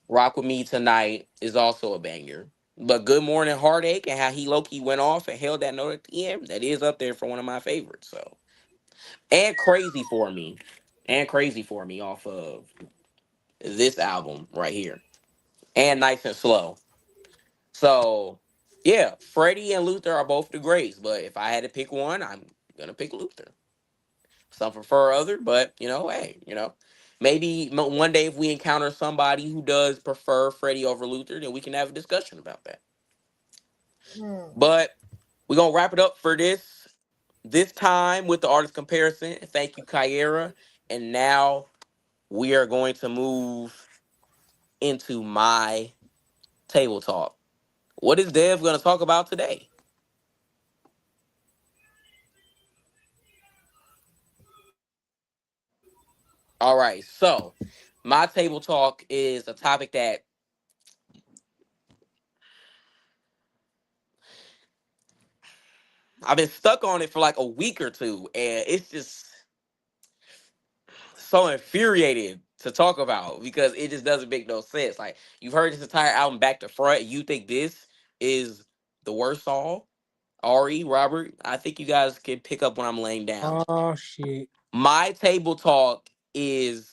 Rock With Me Tonight is also a banger. But Good Morning Heartache and how he low key went off and held that note at the end, that is up there for one of my favorites. So, and Crazy For Me, off of this album right here, and Nice and Slow. So, yeah, Freddie and Luther are both the greats. But if I had to pick one, I'm gonna pick Luther. Some prefer other, but hey, maybe one day if we encounter somebody who does prefer Freddie over Luther, then we can have a discussion about that. Hmm. But we're gonna wrap it up for this time with the artist comparison. Thank you, Kyera. And now we are going to move into my table talk. What is Dev gonna talk about today? All right, so my table talk is a topic that I've been stuck on it for like a week or two, and it's just so infuriated to talk about because it just doesn't make no sense. Like you've heard this entire album back to front, you think this is the worst song? Ari, Robert, I think you guys can pick up when I'm laying down. oh shit. My table talk is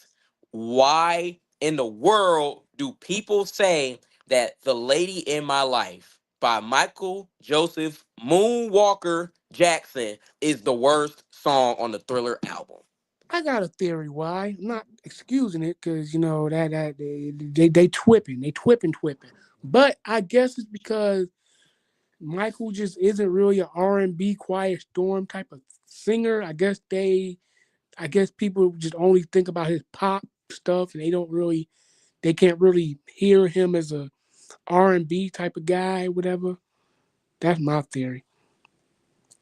why in the world do people say that The Lady in My Life by Michael Joseph Moonwalker Jackson is the worst song on the Thriller album. I got a theory why. I'm not excusing it because you know that they twipping. But I guess it's because Michael just isn't really an R&B Quiet Storm type of singer. I guess people just only think about his pop stuff and they can't really hear him as a R&B type of guy, whatever. That's my theory.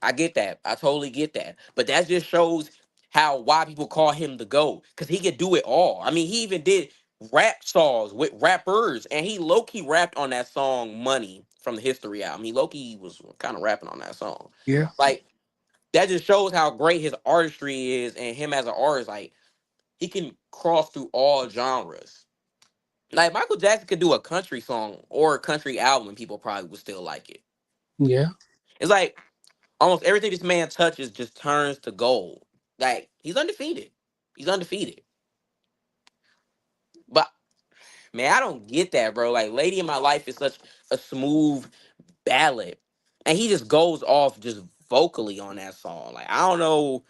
I get that. I totally get that. But that just shows why people call him the GOAT. Because he could do it all. I mean, he even did rap songs with rappers. And he low-key rapped on that song Money from the History album. He low-key was kind of rapping on that song. Yeah. Like, that just shows how great his artistry is and him as an artist. Like, he can cross through all genres. Like, Michael Jackson could do a country song or a country album and people probably would still like it. Yeah. It's like, almost everything this man touches just turns to gold. Like, he's undefeated. He's undefeated. But man, I don't get that, bro. Like, Lady in My Life is such a smooth ballad. And he just goes off just vocally on that song. Like, I don't know.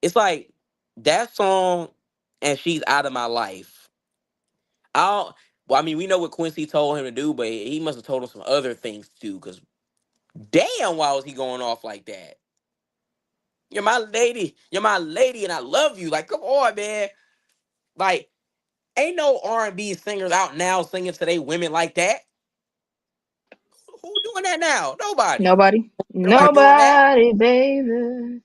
It's like that song and She's Out of My Life. I don't well, I mean, we know what Quincy told him to do, but he must have told him some other things to do, because damn, why was he going off like that? You're my lady, and I love you. Like, come on, man. Like, ain't no R&B singers out now singing to they women like that. Who doing that now? Nobody. Nobody. Nobody doing that. Nobody, baby.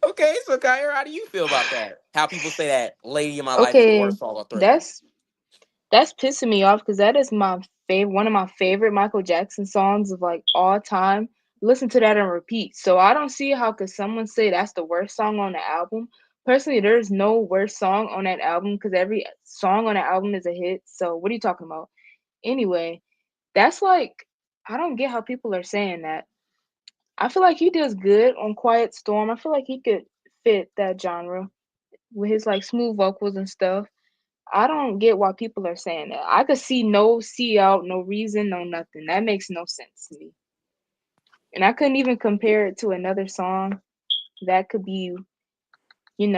Okay, so Kyra, how do you feel about that? How people say that "Lady in My Life" is the Okay, worst song on Thriller? that's that's pissing me off because that is my favorite, one of my favorite Michael Jackson songs of like all time. Listen to that and repeat. So I don't see how could someone say that's the worst song on the album. Personally, there's no worst song on that album because every song on the album is a hit. So what are you talking about? Anyway, that's like I don't get how people are saying that. I feel like he does good on Quiet Storm. I feel like he could fit that genre with his like smooth vocals and stuff. I don't get why people are saying that. I could see out, no reason, no nothing. That makes no sense to me. And I couldn't even compare it to another song that could be, in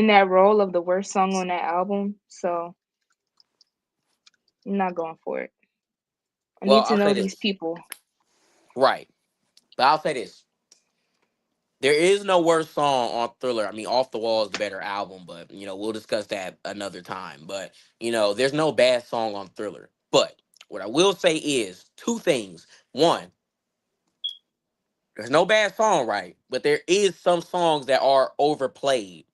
that role of the worst song on that album. So I'm not going for it. I Well, need to I'll say know these this. people. Right. But I'll say this. There is no worse song on Thriller. I mean, Off the Wall is the better album, but we'll discuss that another time. But there's no bad song on Thriller. But what I will say is two things. One, there's no bad song, right? But there is some songs that are overplayed.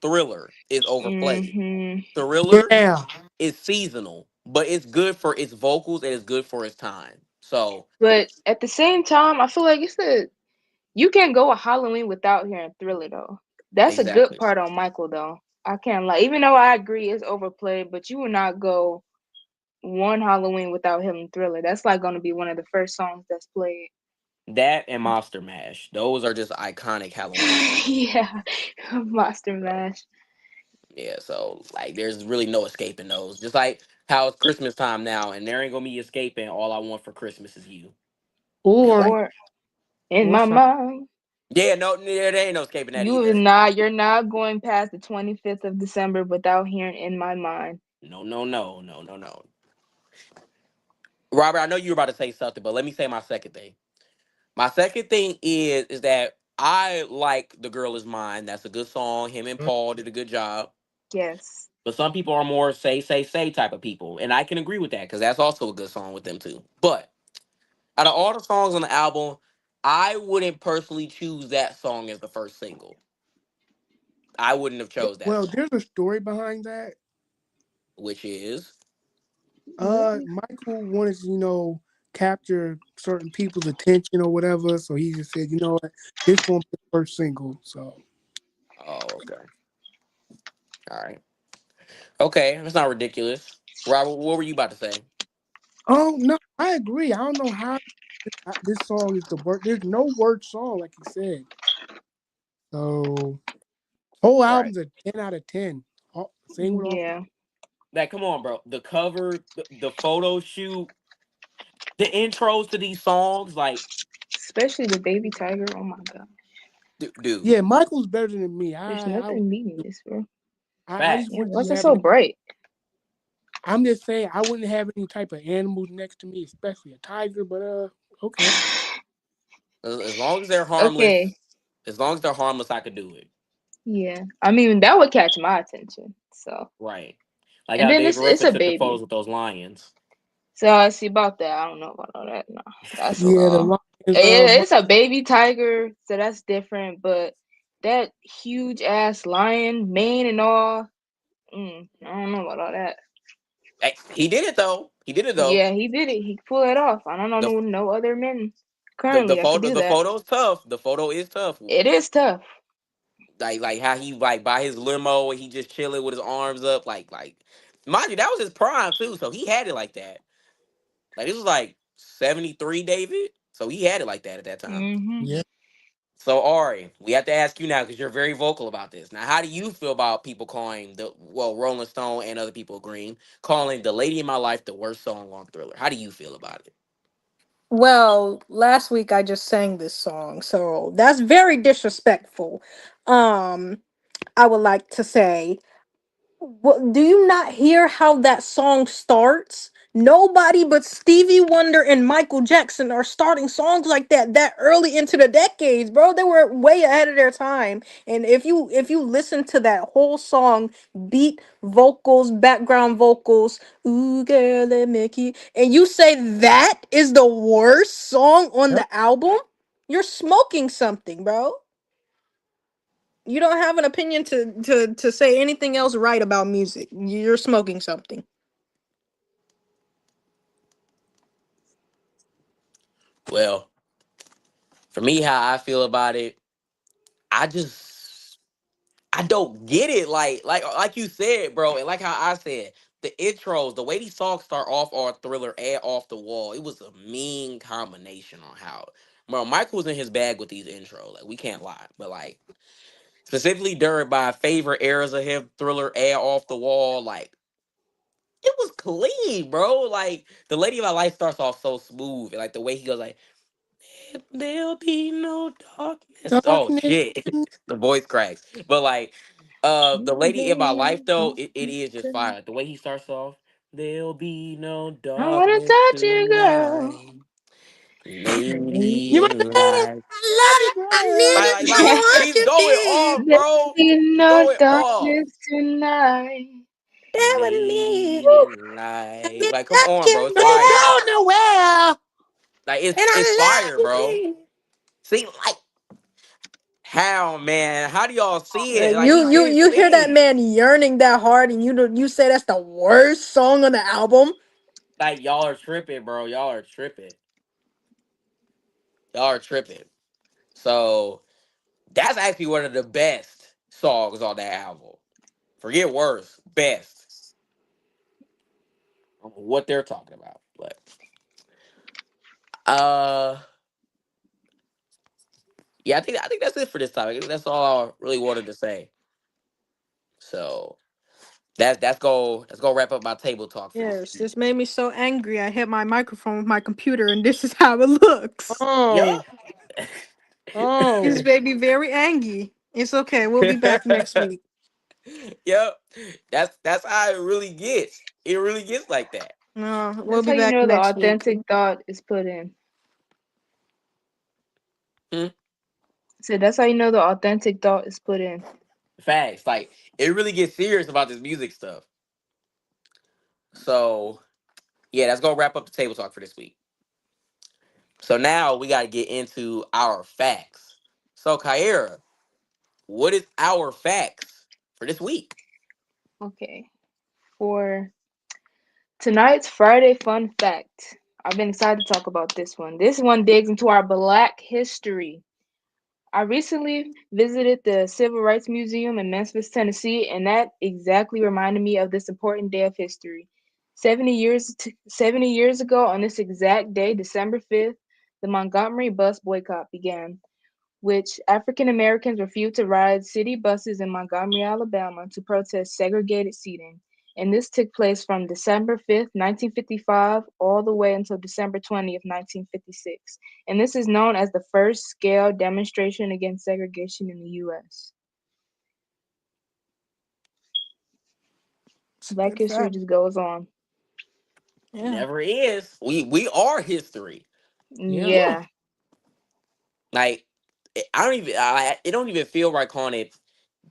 Thriller is overplayed. Hmm. Thriller Yeah. is seasonal, but it's good for its vocals and it's good for its time. So But at the same time, I feel like you can't go a Halloween without hearing Thriller though. That's a good exactly. part on Michael though. I can't lie. Even though I agree it's overplayed, but you will not go one Halloween without hearing Thriller. That's like gonna be one of the first songs that's played. That and Monster Mash. Those are just iconic Halloween songs. Yeah. Monster Mash. Yeah, so like there's really no escaping those. Just like how it's Christmas time now and there ain't gonna be escaping All I Want for Christmas Is You. Or Or in or my some mind. Yeah, no, there ain't no escaping that You're either. not going past the 25th of December without hearing In My Mind. No, no, no, no, no, no. Robert, I know you were about to say something, but let me say my second thing. My second thing is that I like The Girl Is Mine. That's a good song. Him and Paul did a good job. Yes. But some people are more say type of people. And I can agree with that because that's also a good song with them too. But out of all the songs on the album, I wouldn't personally choose that song as the first single. I wouldn't have chose that well, song, there's a story behind that. which is Michael wanted to, capture certain people's attention or whatever, so he just said, you know what, this gonna be the first single. So oh, okay. All right. Okay, that's not ridiculous. Robert, what were you about to say? oh no, I agree. I don't know how this song is the worst. There's no worst song, like you said. So whole Right. album's a 10 out of 10. Sing with all. Yeah. Like, come on, bro. The cover, the photo shoot, the intros to these songs, like especially the Baby Tiger. Oh my god, Dude, Yeah, Michael's better than me. there's nothing beating this, bro. I just facts. Damn, wouldn't why is be it having. so bright? I'm just saying I wouldn't have any type of animals next to me, especially a tiger. But okay. As long as they're Okay, harmless, as long as they're harmless, I could do it. yeah. I mean, that would catch my attention. So, Right. Like and how then David it's Ruffin a took the photos baby. with those lions. So I see about that. I don't know about all that. No, that's a Yeah, the little. lions. It's a baby tiger, so that's different. But that huge ass lion, mane and all. I don't know about all that. Hey, he did it though. He did it though. Yeah, he did it. He pulled it off. I don't know The no other men the currently that could photo do that. is tough. The photo is tough. It is tough. Like how he like by his limo and he just chilling with his arms up. Like mind you, that was his prime too. So he had it like that. Like this was like 73, David. So he had it like that at that time. Hmm. Yeah. So Ari, we have to ask you now because you're very vocal about this. Now, how do you feel about people calling Rolling Stone and other people agreeing, calling "The Lady in My Life" the worst song on Thriller? How do you feel about it? Well, last week I just sang this song, so that's very disrespectful. Um, I would like to say, what, do you not hear how that song starts? Nobody but Stevie Wonder and Michael Jackson are starting songs like that early into the decades, bro. They were way ahead of their time. And if you listen to that whole song, beat, vocals, background vocals, ooh girl, let me keep, and you say that is the worst song on Yep. the album, you're smoking something, bro. You don't have an opinion to say anything else right about music. You're smoking something. Well, for me, how I feel about it, I just I don't get it. Like you said, bro, and like how I said, the intros, the way these songs start off on Thriller and Off the Wall, it was a mean combination on how. Bro, Michael was in his bag with these intros. Like we can't lie, but like specifically during my favorite eras of him, Thriller and Off the Wall, like it was clean, bro. Like the Lady of My Life starts off so smooth, and like the way he goes, like there'll be no darkness. Oh Darkness. shit, the voice cracks. But like, the Lady in My Life though, it is just fire. Like, the way he starts off, there'll be no I wanna darkness touch you, girl. tonight, You lady might in say, life. I love you. I need it. I want He's you going dead. off, There'll bro. be He's no going off. darkness tonight. Stay with me. Lady Woo. in I life. get Like, come up, on, bro. can't It's fire. go nowhere. Like, And it's I fire, love bro. you. See, like, how, man? How do y'all see it? Like, he You did it hear that clean. man yearning that hard, and you say that's the worst song on the album. Like, y'all are tripping, bro. Y'all are tripping. Y'all are tripping. So, that's actually one of the best songs on that album. Forget worst, best. I don't know what they're talking about, but uh, yeah, I think that's it for this topic. I think that's all I really wanted to say. So that's go wrap up my table talk for this. Yes, this made me so angry. I hit my microphone with my computer, and this is how it looks. Yeah. Oh, This oh. made me very angry. It's okay. We'll be back next week. Yep. That's how it really gets. It really gets like that. No, we'll That's be how you back know the next week. authentic thought is put in. Hmm? So that's how you know the authentic thought is put in. Facts. Like it really gets serious about this music stuff. So yeah, that's gonna wrap up the table talk for this week. So now we gotta get into our facts. So Kyra, what is our facts for this week? Okay. For tonight's Friday fun fact, I've been excited to talk about this one. This one digs into our Black history. I recently visited the Civil Rights Museum in Memphis, Tennessee, and that exactly reminded me of this important day of history. 70 years ago, on this exact day, December 5th, the Montgomery bus boycott began, which African Americans refused to ride city buses in Montgomery, Alabama to protest segregated seating. And this took place from December 5th, 1955, all the way until December 20th, 1956. And this is known as the first scale demonstration against segregation in the U.S. Black Good history fact. just goes on. Yeah. Never is. We are history. Yeah. Yeah. Yeah. Like I don't even. It don't even feel right calling it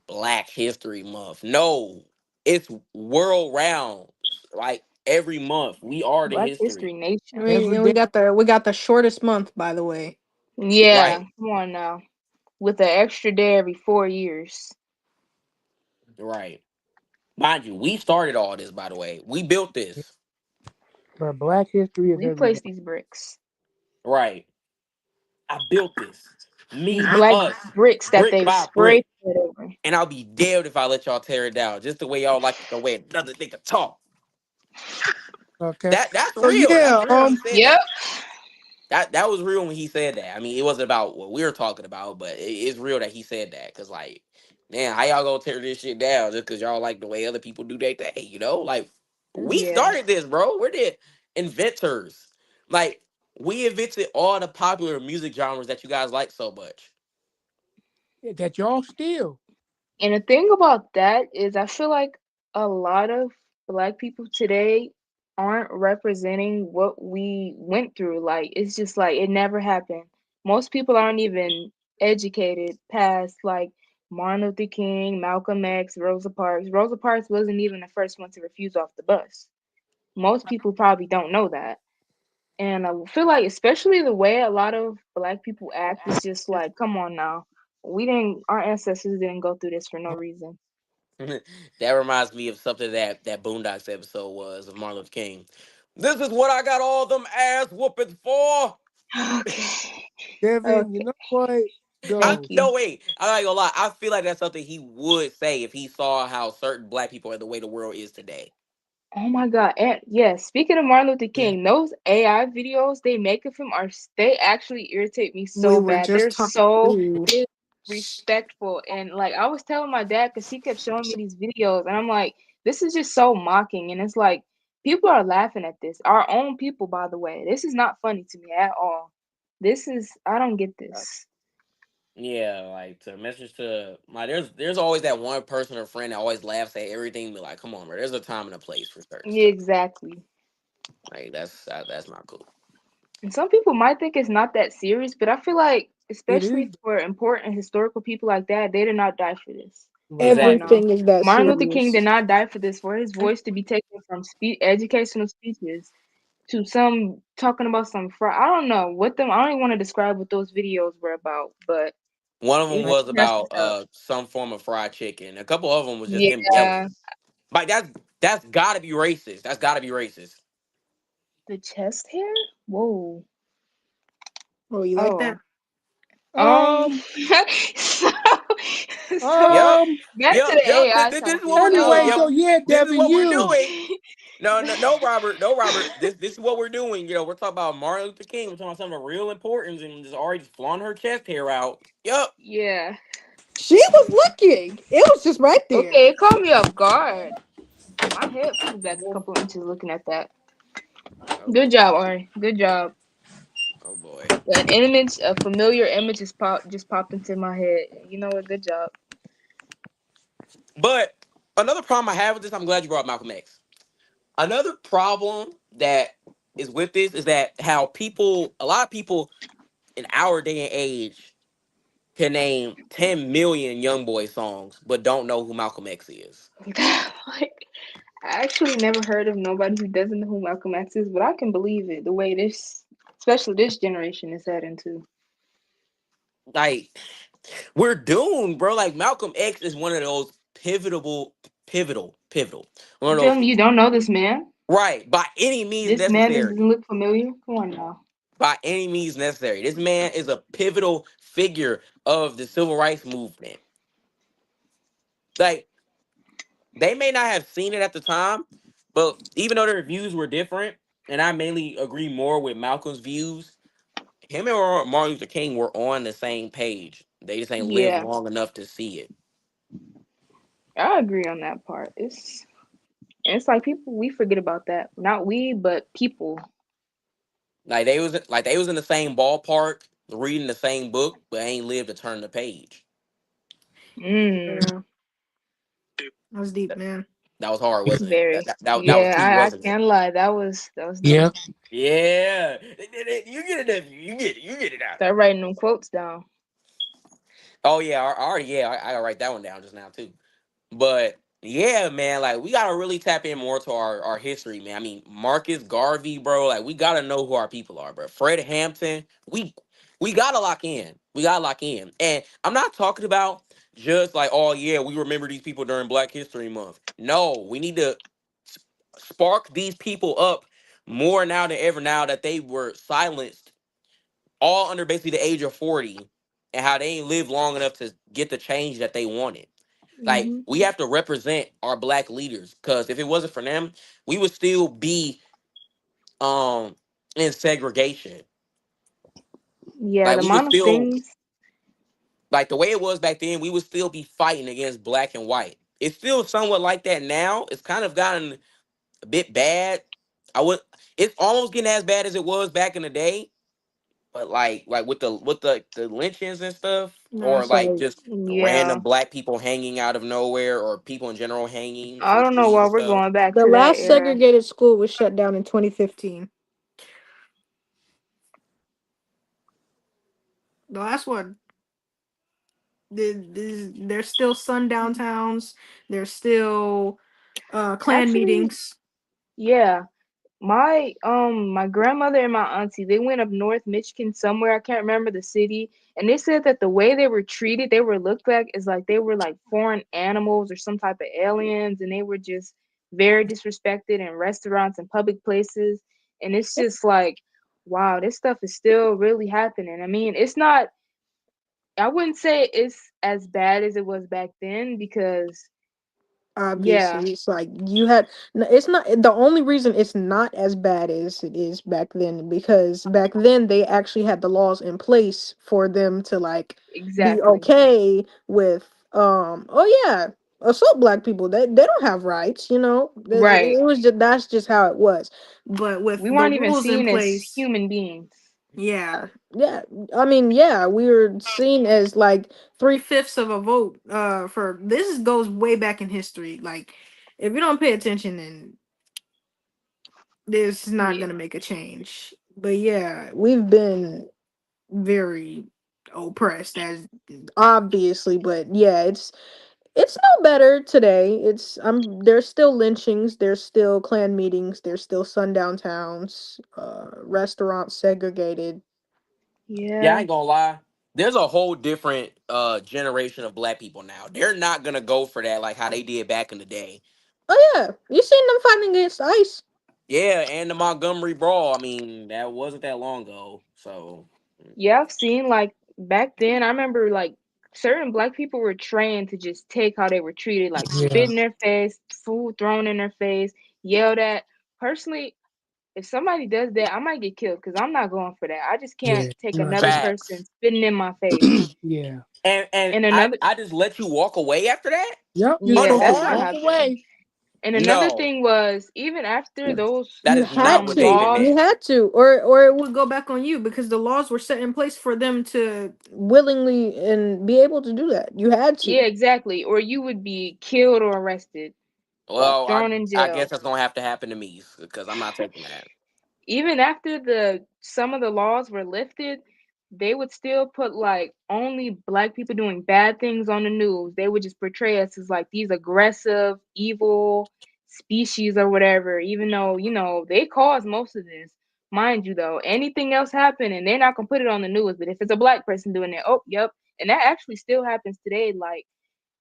Black History Month. No, it's world round. Like every month, we are the Black history. History Nation. Every We day. got the shortest month, by the way. Yeah. Right, Come on now. With an extra day every 4 years. right. Mind you, we started all this. By the way, we built this. But Black history is We every day. place these bricks. Right, I built this. These Me, black us, bricks that brick they by spray brick. paint over. And I'll be damned if I let y'all tear it down. Just the way y'all like the way another nigga talk. Okay. That's So real. That's yeah, real when he said Yep. that. That was real when he said that. I mean, it wasn't about what we were talking about, but it's real that he said that. Cause like, man, how y'all gonna tear this shit down just cause y'all like the way other people do their thing? You know, like we Yeah. started this, bro. We're the inventors. Like we invented all the popular music genres that you guys like so much. That y'all still. And the thing about that is, I feel like a lot of black people today aren't representing what we went through. Like, it's just like it never happened. Most people aren't even educated past like Martin Luther King, Malcolm X, Rosa Parks. Rosa Parks wasn't even the first one to refuse off the bus. Most people probably don't know that. And I feel like, especially the way a lot of black people act, is just like, come on now. Our ancestors didn't go through this for no reason. That reminds me of something that Boondocks episode was of Martin Luther King. This is what I got all them ass whoopings for. Okay. Devin, you Okay. know what? I Thank Go. you. no wait. I'm not gonna lie. I feel like that's something he would say if he saw how certain black people are the way the world is today. Oh my God. And yes, speaking of Martin Luther King, those AI videos they make of him they actually irritate me we so were bad. just They're talking. so Ooh. disrespectful. And like I was telling my dad because he kept showing me these videos, and I'm like, this is just so mocking. And it's like people are laughing at this. Our own people, by the way. This is not funny to me at all. I don't get this. Yeah, like to message to my there's always that one person or friend that always laughs at everything. Be like, come on, bro. There's a time and a place for certain Yeah, stuff. exactly. Like that's not cool. And some people might think it's not that serious, but I feel like, It is. especially for important historical people like that, they did not die for this. Right. Come on Exactly. now. Everything is that Martin Luther King serious. did not die for this, for his voice to be taken from educational speeches to some talking about some I don't know what them. I don't even want to describe what those videos were about, but One of them it's Right. was messed about up. some form of fried chicken. A couple of them was just him Yeah, yelling. Like that's gotta be racist. That's gotta be racist. the chest hair. Whoa. Oh, you like that? Oh. Um. so, so Yep. Um. back to Yep. the Yep. AI This is what we're topic. doing. Anyway, so Yep. yeah, This is Devin, what we're you. doing. No, no, no, Robert. No, Robert. This is what we're doing. You know, we're talking about Martin Luther King. We're talking about something of real importance and just already just flaunting her chest hair out. Yep. Yeah. She was looking. It was just right there. Okay, it caught me off guard. My head flew back a couple inches looking at that. Oh Good boy. job, Ari. Good job. Oh boy. A familiar image just popped into my head. You know what? Good job. But another problem I have with this, I'm glad you brought up Malcolm X. Another problem that is with this is that how a lot of people in our day and age can name 10 million young boy songs, but don't know who Malcolm X is. Like, I actually never heard of nobody who doesn't know who Malcolm X is, but I can believe it the way especially this generation, is heading to. Like, we're doomed, bro. Like, Malcolm X is one of those pivotal. One You of tell those, me you don't know this man? right, by any means This man necessary. doesn't look familiar? Come on now. By any means necessary. This man is a pivotal figure of the civil rights movement. Like, they may not have seen it at the time, but even though their views were different, and I mainly agree more with Malcolm's views, him and Martin Luther King were on the same page. They just ain't lived Yeah, long enough to see it. I agree on that part. It's And it's like people we forget about that. Not we, but people. Like they was in the same ballpark, reading the same book, but ain't lived to turn the page. Mm, Yeah, that's deep, That, man. that was hard, wasn't it? very. That was Yeah, deep, I wasn't it? can't lie. That was deep. Yeah. Yeah, you get it, nephew. You get it out. Start writing them quotes down. Oh yeah, I gotta write that one down just now too. But yeah, man, like we gotta really tap in more to our history, man. I mean, Marcus Garvey, bro, like we gotta know who our people are, bro. Fred Hampton, we gotta lock in. We gotta lock in. And I'm not talking about just like, oh yeah, we remember these people during Black History Month. No, we need to s- spark these people up more now than ever now that they were silenced all under basically the age of 40 and how they ain't lived long enough to get the change that they wanted. Like Hmm. we have to represent our black leaders because if it wasn't for them, we would still be um in segregation. Yeah, Like the we would amount of still things. like the way it was back then, we would still be fighting against black and white. It's still somewhat like that now. It's kind of gotten a bit bad. I would it's almost getting as bad as it was back in the day, but like with the lynchings and stuff, No, or it's like like just Yeah, random black people hanging out of nowhere, or people in general hanging in I the don't know streets why and we're stuff. going back the to that last era. segregated school was shut down in 2015. The last one. There's still sundown towns. There's still clan Actually, meetings. yeah. My grandmother and my auntie, they went up north Michigan somewhere, I can't remember the city, and they said that the way they were treated, they were looked like is like they were like foreign animals or some type of aliens, and they were just very disrespected in restaurants and public places. And it's just like, wow, this stuff is still really happening. I mean, it's not, I wouldn't say it's as bad as it was back then because yeah, Obviously, it's like you had. It's not the only reason it's not as bad as it is back then, because back then they actually had the laws in place for them to like be exactly. okay with. Oh yeah, assault black people. They don't have rights. You know, Right. it was just that's just how it was. But with We the weren't even rules in seen as place. human beings. Yeah, yeah. I mean, yeah, we were seen as like 3/5 of a vote. For this goes way back in history. Like, if you don't pay attention, then this is not Yeah. gonna make a change. But yeah, we've been very oppressed, as obviously. But yeah, it's no better today. It's there's still lynchings, there's still clan meetings, there's still sundown towns, restaurants segregated. Yeah, I Yeah. ain't gonna lie. There's a whole different generation of black people now. They're not gonna go for that like how they did back in the day. Oh yeah, you seen them fighting against ICE? Yeah, and the Montgomery Brawl. I mean, that wasn't that long ago. So Yeah, I've seen like back then, I remember like certain black people were trained to just take how they were treated, like Yeah. spit in their face, food thrown in their face, yelled at. Personally, if somebody does that, I might get killed because I'm not going for that. I just can't Yeah. take I'm not another doing person facts. spitting in my face. Yeah. And And I another, I just let you walk away after that Yep. You're yeah, supposed to that's not unharmed. walk happening. away. And another No, thing was, even after those that You is not had what David to. laws, You meant. had to, or it would go back on you because the laws were set in place for them to willingly and be able to do that. You had yeah, to. exactly, or you would be killed or arrested or Well, thrown in I guess jail. that's gonna have to happen to me because I'm not taking that. Even after the some of the laws were lifted, they would still put like only black people doing bad things on the news. They would just portray us as like these aggressive, evil species or whatever, even though, they caused most of this. Mind you though, anything else happen and they're not gonna put it on the news. But if it's a black person doing it, oh yep. And that actually still happens today. Like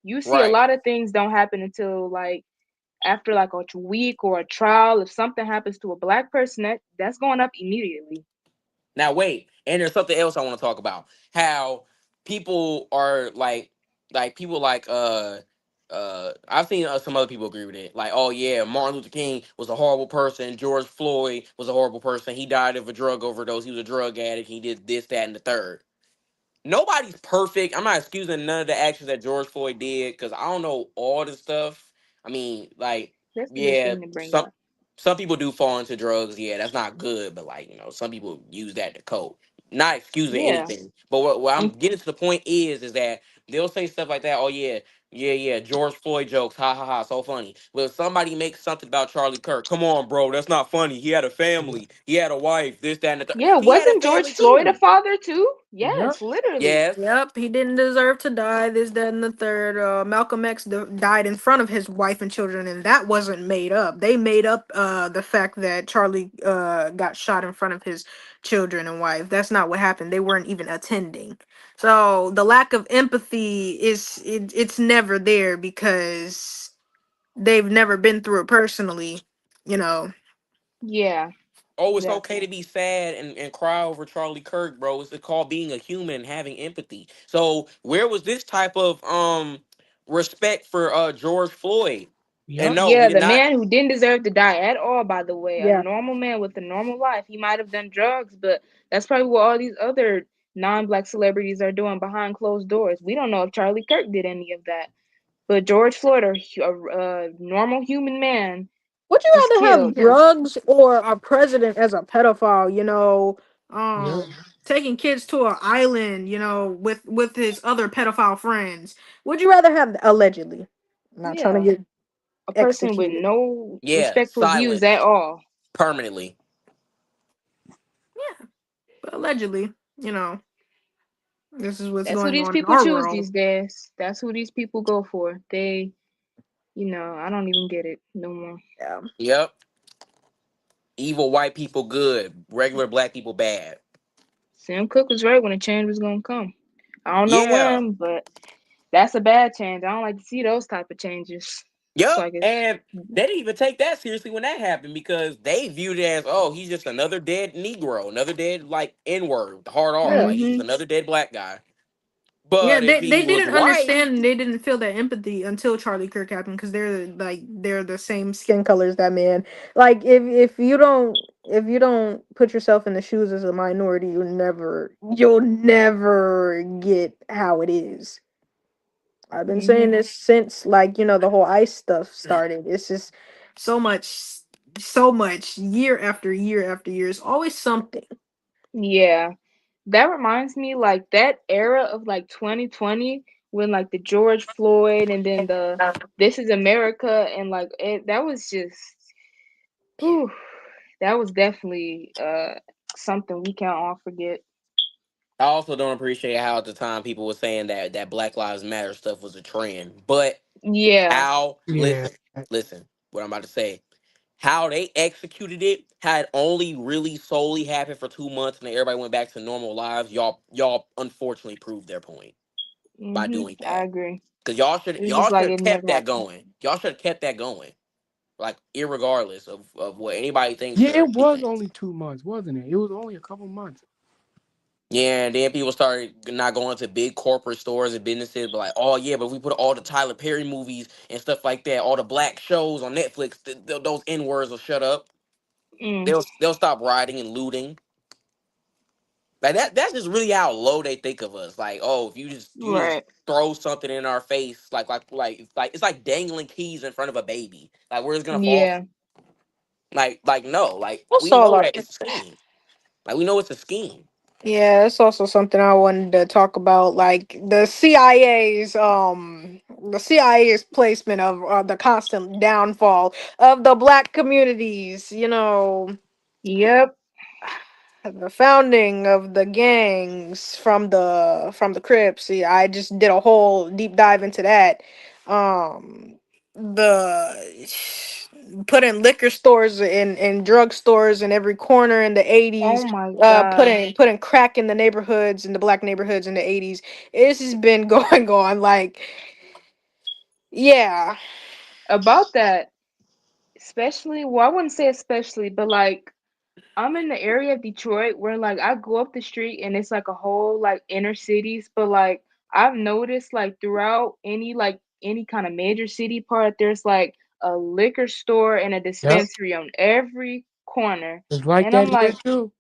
you see a Right. lot of things don't happen until like after like a week or a trial. If something happens to a black person, that's going up immediately. Now wait, and there's something else I want to talk about. How people are like people like I've seen some other people agree with it. Like, oh yeah, Martin Luther King was a horrible person. George Floyd was a horrible person. He died of a drug overdose. He was a drug addict. He did this, that, and the third. Nobody's perfect. I'm not excusing none of the actions that George Floyd did because I don't know all the stuff. I mean, like That's a good Yeah, thing to bring some up. some people do fall into drugs. Yeah, that's not good, but like, some people use that to cope. Not excusing Yeah. anything, but what I'm Um, getting to the point is that they'll say stuff like that. Oh yeah, yeah, George Floyd jokes, ha ha ha, so funny. Well, if somebody makes something about Charlie Kirk, come on, bro, that's not funny. He had a family, he had a wife, this, that, and the third. yeah, He had a wasn't George family Floyd a too. father too? Yep. Yes, literally. Yes. Yep, he didn't deserve to die. This, that, and the third. Malcolm X died in front of his wife and children, and that wasn't made up. They made up the fact that Charlie got shot in front of his children and wife. That's not what happened. They weren't even attending. So the lack of empathy it's never there because they've never been through it personally. You know. Yeah, Oh, it's okay to exactly. be sad and cry over Charlie Kirk, bro. It's called being a human and having empathy. So where was this type of respect for George Floyd? And Yep. no, we Yeah, did the not. man who didn't deserve to die at all, by the way. A Yeah. normal man with a normal life. He might have done drugs, but that's probably what all these other non-black celebrities are doing behind closed doors. We don't know if Charlie Kirk did any of that. But George Floyd, a normal human man, Would was you rather have killed. drugs or a president as a pedophile? Yep. Taking kids to an island, with his other pedophile friends. Would you rather have allegedly? I'm not trying to Yeah, get a person with executed. no Yeah, respectful views at silence all. permanently. Yeah, but allegedly, this is what's That's who going these on in people our choose world. these days. That's who these people go for. I don't even get it no more. Yeah. Yep. Evil white people good. Regular black people bad. Sam Cooke was right when the change was gonna come. I don't know Yeah. when, but that's a bad change. I don't like to see those type of changes. It's Yep. like it's And they didn't even take that seriously when that happened because they viewed it as, oh, he's just another dead Negro, another dead like N word, hard R. Yeah. Like he's just mm-hmm. another dead black guy. Yeah, But if they, he they was didn't white, understand and they didn't feel that empathy until Charlie Kirk happened because they're the same skin color as that man. Like if you don't put yourself in the shoes as a minority, you'll never get how it is. I've been saying Mm-hmm. this since the whole ICE stuff started. It's just so much so much year after year after year. It's always something. Yeah. That reminds me like that era of like 2020 when like the George Floyd and then the This Is America and like that was just whew, that was definitely something we can't all forget. I also don't appreciate how at the time people were saying that Black Lives Matter stuff was a trend. But Yeah. how Yeah. listen, what I'm about to say. How they executed it had only really solely happened for 2 months and then everybody went back to normal lives. Y'all unfortunately proved their point by Mm-hmm. doing I that. agree. Cause y'all should It's y'all just should like have it kept never that happened. going. Y'all should have kept that going. Like irregardless of what anybody thinks Yeah, or it he was thinks. only 2 months, wasn't it? It was only a couple months. Yeah, and then people started not going to big corporate stores and businesses, but like, oh yeah, but if we put all the Tyler Perry movies and stuff like that, all the black shows on Netflix, those N words will shut up. Mm, They'll stop rioting and looting. Like that's just really how low they think of us. Like, oh, if you just right. throw something in our face, like it's like dangling keys in front of a baby. Like where it's gonna fall. Yeah. Like no, like That's we all know I that it's a scheme. Like we know it's a scheme. Yeah, that's also something I wanted to talk about, like the CIA's placement of the constant downfall of the black communities. Yep. The founding of the gangs from the Crips. See, I just did a whole deep dive into that. The putting liquor stores and drug stores in every corner in the Oh 80s. my God. Putting crack in the neighborhoods in the black neighborhoods in the 80s. This has been going on like, yeah. About that, especially, well, I wouldn't say especially, but like I'm in the area of Detroit where like I go up the street and it's like a whole like inner cities, but like I've noticed like throughout any kind of major city part, there's like a liquor store and a Yep. dispensary on every corner. It's like And that I'm here like, too.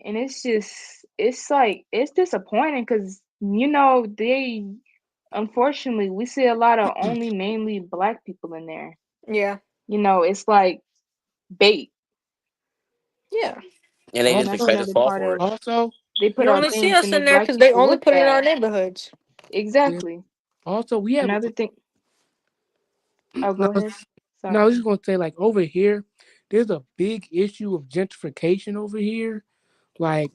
and it's like it's disappointing because unfortunately we see a lot of only mainly black people in there. Yeah. it's like bait, Yeah. And they and just that's Also, expect us to another fall part for of it. also, they put You out only see things to us in make there black because they people only look put it in our bad. neighborhoods. yeah. Exactly. Also, we have Another thing. Oh, no, go ahead. no. I Sorry. was just gonna say, like over here, there's a big issue of gentrification over here. Like,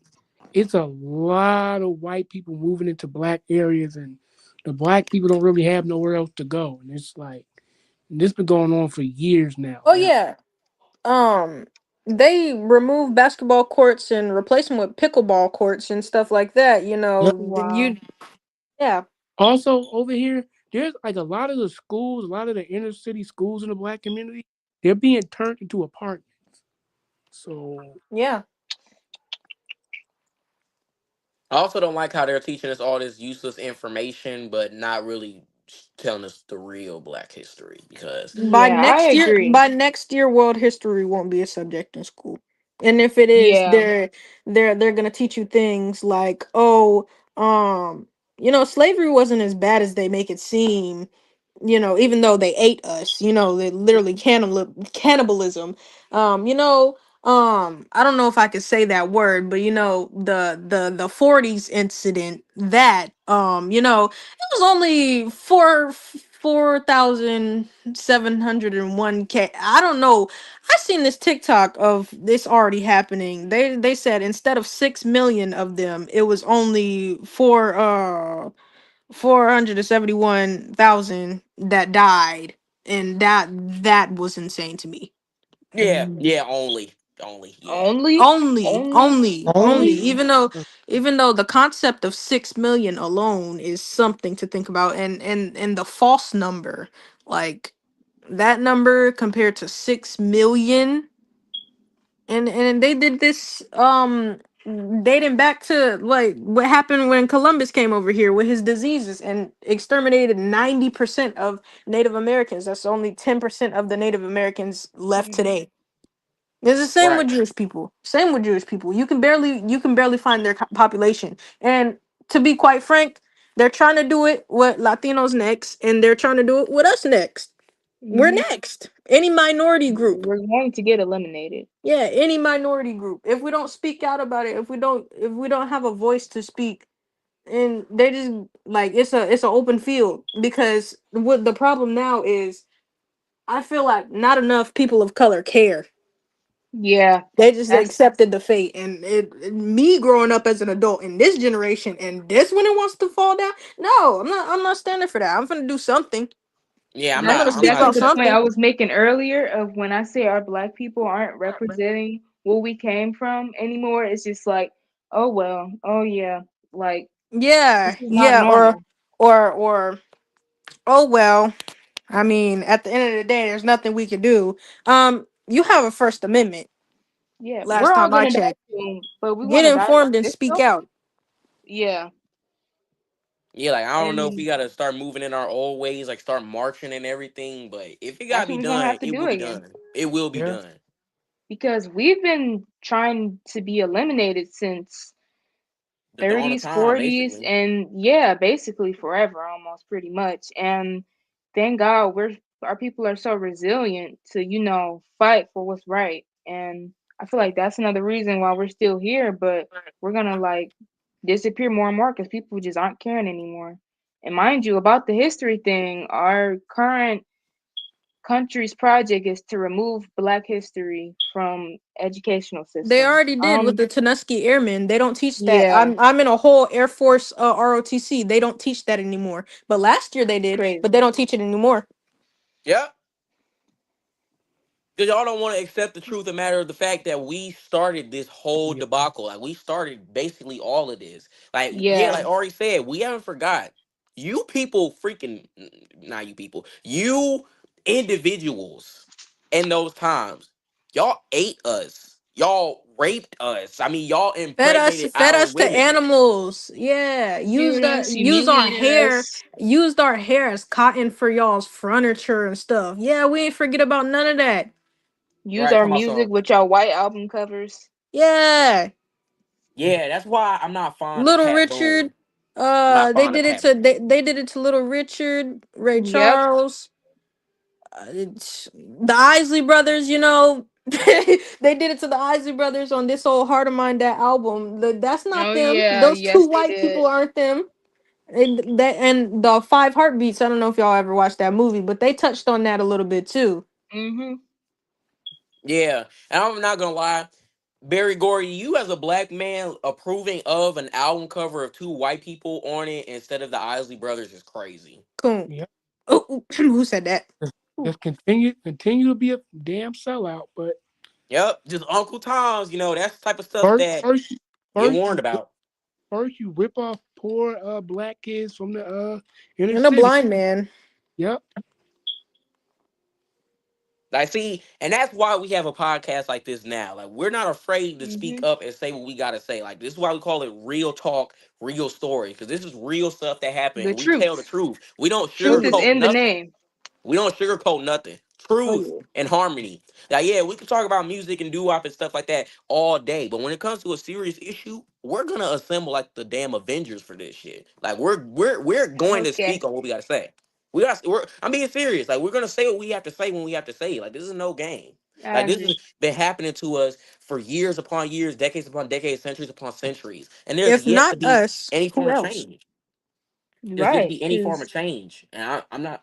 it's a lot of white people moving into black areas, and the black people don't really have nowhere else to go. And it's like this been going on for years now. Oh And yeah. Um, they remove basketball courts and replace them with pickleball courts and stuff like that. yep. Wow. Yeah. Also, over here, there's like a lot of the schools, a lot of the inner city schools in the black community, they're being turned into apartments. So Yeah. I also don't like how they're teaching us all this useless information, but not really telling us the real Black history. Because Yeah, I agree. By next year, world history won't be a subject in school. And if it is, Yeah. they're gonna teach you things like, oh, slavery wasn't as bad as they make it seem. Even though they ate us, they literally cannibalism. I don't know if I could say that word, but the 40s incident that it was only 4,701 K. I don't know. I seen this TikTok of this already happening. They said instead of 6 million of them, it was only 471,000 that died, and that was insane to me. yeah, yeah, only, yeah. Only, Only, only, only. even though the concept of 6 million alone is something to think about, and the false number, like that number compared to 6 million, and they did this dating back to like what happened when Columbus came over here with his diseases and exterminated 90% of Native Americans. That's only 10% of the Native Americans left Mhm. today. It's the same with Right. Jewish people. Same with Jewish people. You can barely find their population. And to be quite frank, they're trying to do it with Latinos next, and they're trying to do it with us next. We're Mhm. next. Any minority group. We're going to get eliminated. Yeah, any minority group. If we don't speak out about it, if we don't have a voice to speak, and they just like it's an open field, because what the problem now is, I feel like not enough people of color care. Yeah, They just that's accepted the fate, and me growing up as an adult in this generation, and this when it wants to fall down. No, I'm not standing for that. I'm gonna do something. Yeah, I'm I'm that's not. gonna I'm speak not exactly out the point accepting I something. it. was making earlier of when I say our black people aren't representing what we came from anymore. It's just like, oh well, oh yeah, like this Yeah, is not yeah, or normal. or or oh well. I mean, at the end of the day, there's nothing we can do. You have a First Amendment. Yeah, we're Last all time I gonna die checked, soon, but we get want to die like informed and this speak though. out. Yeah, Yeah, like I don't know if we and gotta start moving in our old ways, like start marching and everything. But if it gotta that's be what we're gonna done, have to it do will be again done. It will be yeah. done. because we've been trying to be eliminated since The dawn of 30s, time, 40s, basically. and yeah, basically forever almost pretty much. And thank God our people are so resilient to, fight for what's right. And I feel like that's another reason why we're still here, but we're gonna like disappear more and more because people just aren't caring anymore. And mind you, about the history thing, our current country's project is to remove Black history from educational They system. already did with the Tuskegee Airmen. They don't teach that. Yeah, I'm in a whole Air Force ROTC. They don't teach that anymore. But last year they did, but they crazy. don't teach it anymore. Yep. Because y'all don't want to accept the truth of the matter of the fact that we started this whole Yeah. debacle. Like we started basically all of this. Like, yeah, Yeah. like Ari said, we haven't forgot. You people freaking not you people. You individuals in those times. Y'all ate us. Y'all raped us. I mean, y'all impregnated Fed our us to women. animals. Yeah, Executed us, humiliated us. used our hair as cotton for y'all's furniture and stuff. Yeah, we ain't forget about none of that. Use Right, our talking about music some. with y'all white album covers. Yeah, Yeah, that's why I'm not fond of Little Pat Boone. Richard. I'm not They fond of did it Pat to Boone. they did it to Little Richard, Ray Yep. Charles. the Isley Brothers, you know, they did it to the Isley Brothers on this old Heart of Mine, that album. That's not Oh them. yeah, Those two yes they white did. people aren't them. And the Five Heartbeats. I don't know if y'all ever watched that movie, but they touched on that a little bit too. Mhm. Yeah, and I'm not gonna lie, Barry Gordy, you as a black man approving of an album cover of two white people on it instead of the Isley Brothers is crazy. Cool. Yeah. Oh, who said that? Just, Ooh. just continue to be a damn sellout. But Yep, just Uncle Tom's. That's the type of stuff first, that first, get first warned you about. first you rip off poor black kids from the inner And a city. blind man. Yep. Like, see, and that's why we have a podcast like this now. Like, we're not afraid to speak Mhm. up and say what we gotta say. Like, this is why we call it real talk, real story, because this is real stuff that happened, The and we tell the truth. truth. We don't Truth First, is sugarcoat in the nothing. name. We don't sugarcoat nothing. Oh Truth yeah. and harmony. Like, yeah, we can talk about music and doo-wop and stuff like that all day, but when it comes to a serious issue, we're gonna assemble like the damn Avengers for this shit. Like, we're going to Okay. speak on what we gotta say. I'm being serious. Like, we're gonna say what we have to say when we have to say it. Like, this is no game. I Like, this has agree. been happening to us for years upon years, decades upon decades, centuries upon centuries, and there's If yet to not be us, any form who of else? change. There's yet to Right. be any form of Cause change, and I'm not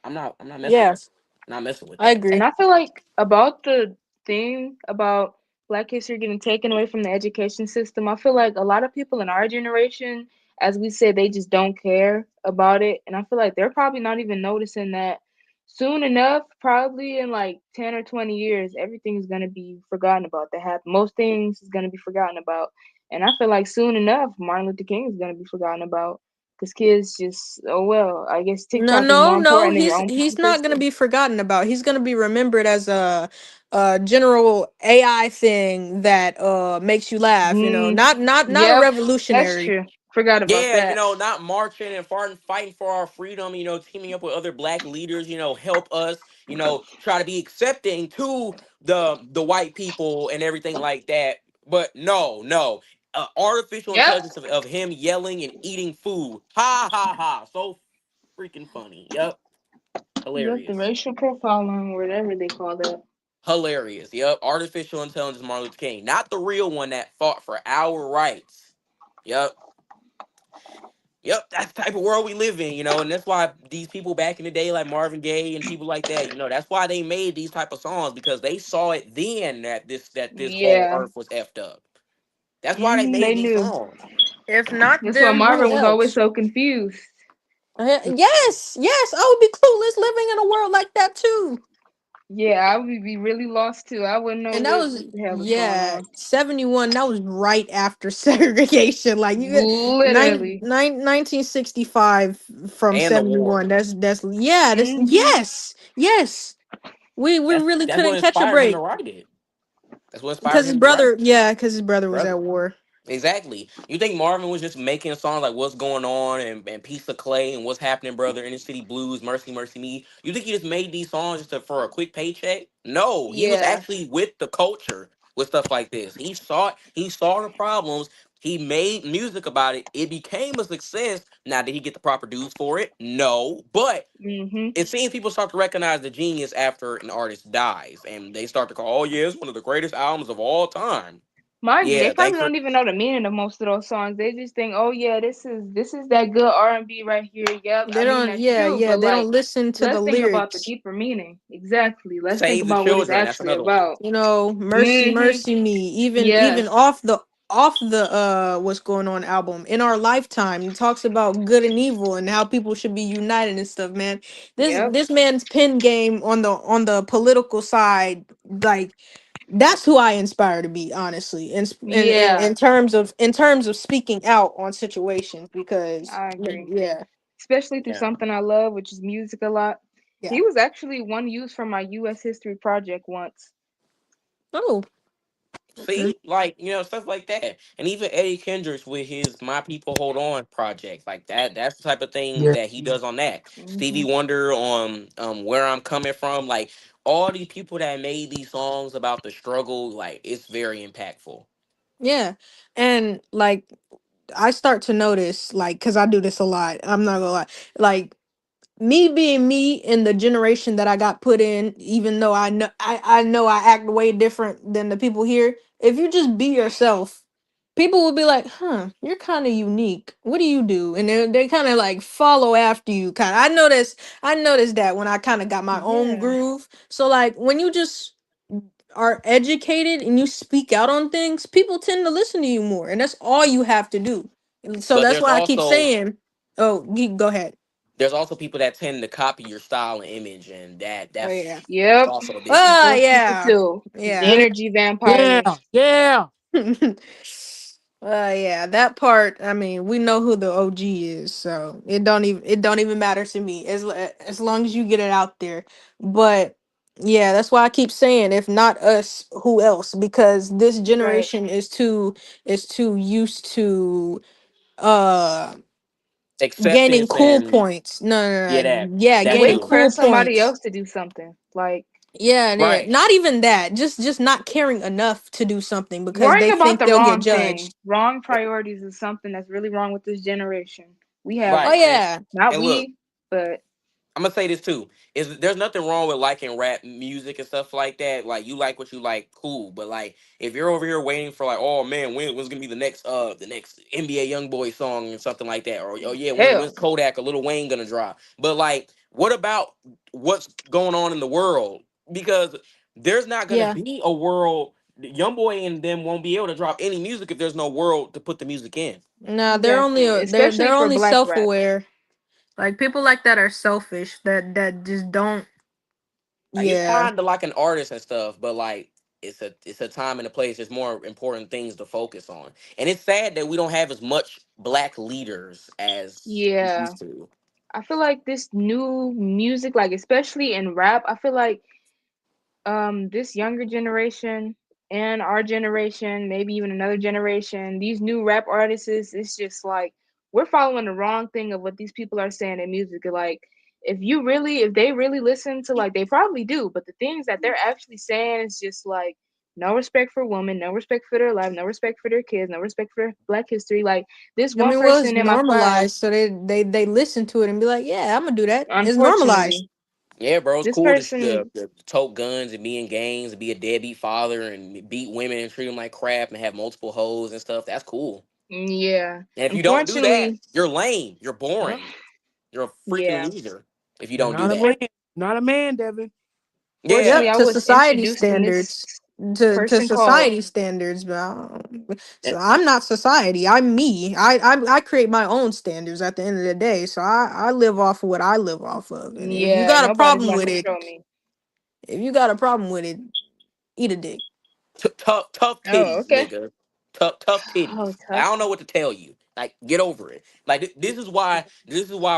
messing Yeah, with not messing with I that. and agree. I feel like about the thing about Black history getting taken away from the education system, I feel like a lot of people in our generation, as we said, they just don't care about it. And I feel like they're probably not even noticing that soon enough, probably in like 10 or 20 years, everything's going to be forgotten about that happened. Most things is going to be forgotten about. And I feel like soon enough, Martin Luther King is going to be forgotten about. Because kids just, oh well, I guess No, TikTok is no, more no. important than your He's own he's not gonna person. be forgotten about. He's gonna be remembered as a general AI thing that makes you laugh. Mm, Not a yep, that's revolutionary. true. Forgot about Yeah, that. not marching and fighting for our freedom, teaming up with other black leaders, help us, try to be accepting to the white people and everything like that. But no, no. Artificial Yep. intelligence of him yelling and eating food. Ha ha ha. So freaking funny. Yep. Yep, the Hilarious. racial profiling, whatever they call that. Hilarious. Yep. Artificial intelligence Martin Luther King. Not the real one that fought for our rights. Yep. Yep, that's the type of world we live in, and that's why these people back in the day, like Marvin Gaye and people like that, that's why they made these type of songs because they saw it then that this whole Yeah. earth was effed up. That's why they They made these knew. songs. If not That's why them, who Marvin was always else? so confused. Yes, yes. I would be clueless living in a world like that too. Yeah, I would be really lost too. I wouldn't know And that what was, the hell was going yeah, on. 71. That was right after segregation. Like you get Literally. 1965 from And the war. 71. That's yeah, that's Hmm. yes. We That's really that's what couldn't catch a inspired him to break write it. That's what inspired because his him to write brother, it. yeah, because his brother was Brother. at war. Exactly. You think Marvin was just making songs like "What's Going On" and "Piece of Clay" and "What's Happening, Brother," "Inner City Blues," "Mercy, Mercy Me"? You think he just made these songs for a quick paycheck? No, he was Yeah. actually with the culture with stuff like this. He saw the problems. He made music about it. It became a success. Now, did he get the proper dues for it? No, but Hmm. it seems people start to recognize the genius after an artist dies, and they start to call, "Oh yeah, it's one of the greatest albums of all time." Mind you, they Yeah, probably thanks for don't even know the meaning of most of those songs. They just think, "Oh yeah, this is that good R&B right here." Yep, I They mean don't, that's yeah, true, yeah, but they like, don't listen to the let's think about the lyrics. deeper meaning. Exactly. Let's think Save the about what it's Children. That's actually another one. about. Mercy, Hmm. mercy me. Even Yes. off the what's going on album. In Our Lifetime, it talks about good and evil and how people should be united and stuff, man. Yep. This man's pen game on the political side, like that's who I inspire to be, honestly. Yeah, In terms of speaking out on situations because I agree. yeah. Especially through Yeah. something I love, which is music a lot. Yeah. He was actually one used for my U.S. history project once. Oh, okay. See, like stuff like that, and even Eddie Kendricks with his "My People Hold On" project, like that. That's the type of thing yeah. that he does on that. Stevie Hmm. Wonder on "Where I'm Coming From," like all these people that made these songs about the struggle, like it's very impactful. Yeah. And like I start to notice, like, because I do this a lot. I'm not gonna lie. Like me being me in the generation that I got put in, even though I know I act way different than the people here. If you just be yourself, people will be like, "Huh, you're kind of unique. What do you do?" And they kind of like follow after you. Kind of. I noticed that when I kind of got my own Yeah. groove. So like when you just are educated and you speak out on things, people tend to listen to you more, and that's all you have to do. And so But that's why I keep saying, "Oh, you go ahead." there's also people that tend to copy your style and image, and Oh that's yeah. Yep. also a big Oh Those people yeah. too. Yeah. Yeah, Energy yeah, vampires. yeah. Yeah, that part, I mean, we know who the OG is, so it don't even matter to me as long as you get it out there. But yeah, that's why I keep saying if not us, who else? Because this Right. generation is too used to uh gaining acceptance cool and points. No, yeah, no, that no. Yeah, that gaining Waiting too. for cool somebody points. else to do something. Like Yeah, yeah. Right. Not even that. Just not caring enough to do something because worrying they about think the they'll get wrong thing. judged. Wrong priorities is something that's really wrong with this generation. We have Oh Right. yeah. not And look, we, but I'm gonna say this too. Is there's nothing wrong with liking rap music and stuff like that. Like you like what you like, cool. But like if you're over here waiting for like, oh man, when's gonna be the next NBA YoungBoy song and something like that, or oh yeah, when's hell, Kodak or Lil Wayne gonna drop? But like, what about what's going on in the world? Because there's not gonna Yeah. be a world. YoungBoy and them won't be able to drop any music if there's no world to put the music in. No, they're only exactly. they're Especially they're for only black rap. self-aware. Like people like that are selfish. That just don't. It's Yeah. fine to like an artist and stuff, but like it's a time and a place. There's more important things to focus on, and it's sad that we don't have as much black leaders as we Yeah. used to. I feel like this new music, like especially in rap, I feel like this younger generation and our generation, maybe even another generation, these new rap artists, it's just like we're following the wrong thing of what these people are saying in music. Like if they really listen to, like, they probably do, but the things that they're actually saying is just like no respect for women, no respect for their life, no respect for their kids, no respect for black history. Like this I one mean, well, it's person in my normalized, class, so they listen to it and be like, "Yeah, I'm gonna do that." It's normalized. unfortunately, Yeah, bro, it's this cool person, to tote guns and be in gangs and be a deadbeat father and beat women and treat them like crap and have multiple hoes and stuff. That's cool. yeah, And if you don't do that, unfortunately, you're lame. You're boring. You're a freaking yeah. loser if you You're don't do not a that. man. Not a man, Devin. Yeah, Fortunately, Yep, I to was society introduced in this standards. To person called, society standards, but and so I'm not society. I'm me. I create my own standards at the end of the day. So I live off of what I live off of. And if you yeah, got a nobody's problem gonna with it, control me. if you got a problem with it, eat a dick. tough Oh, titties, okay. nigga. Tough Oh, titties. I tough. don't know what to tell you. Like, get over it. Like, this is why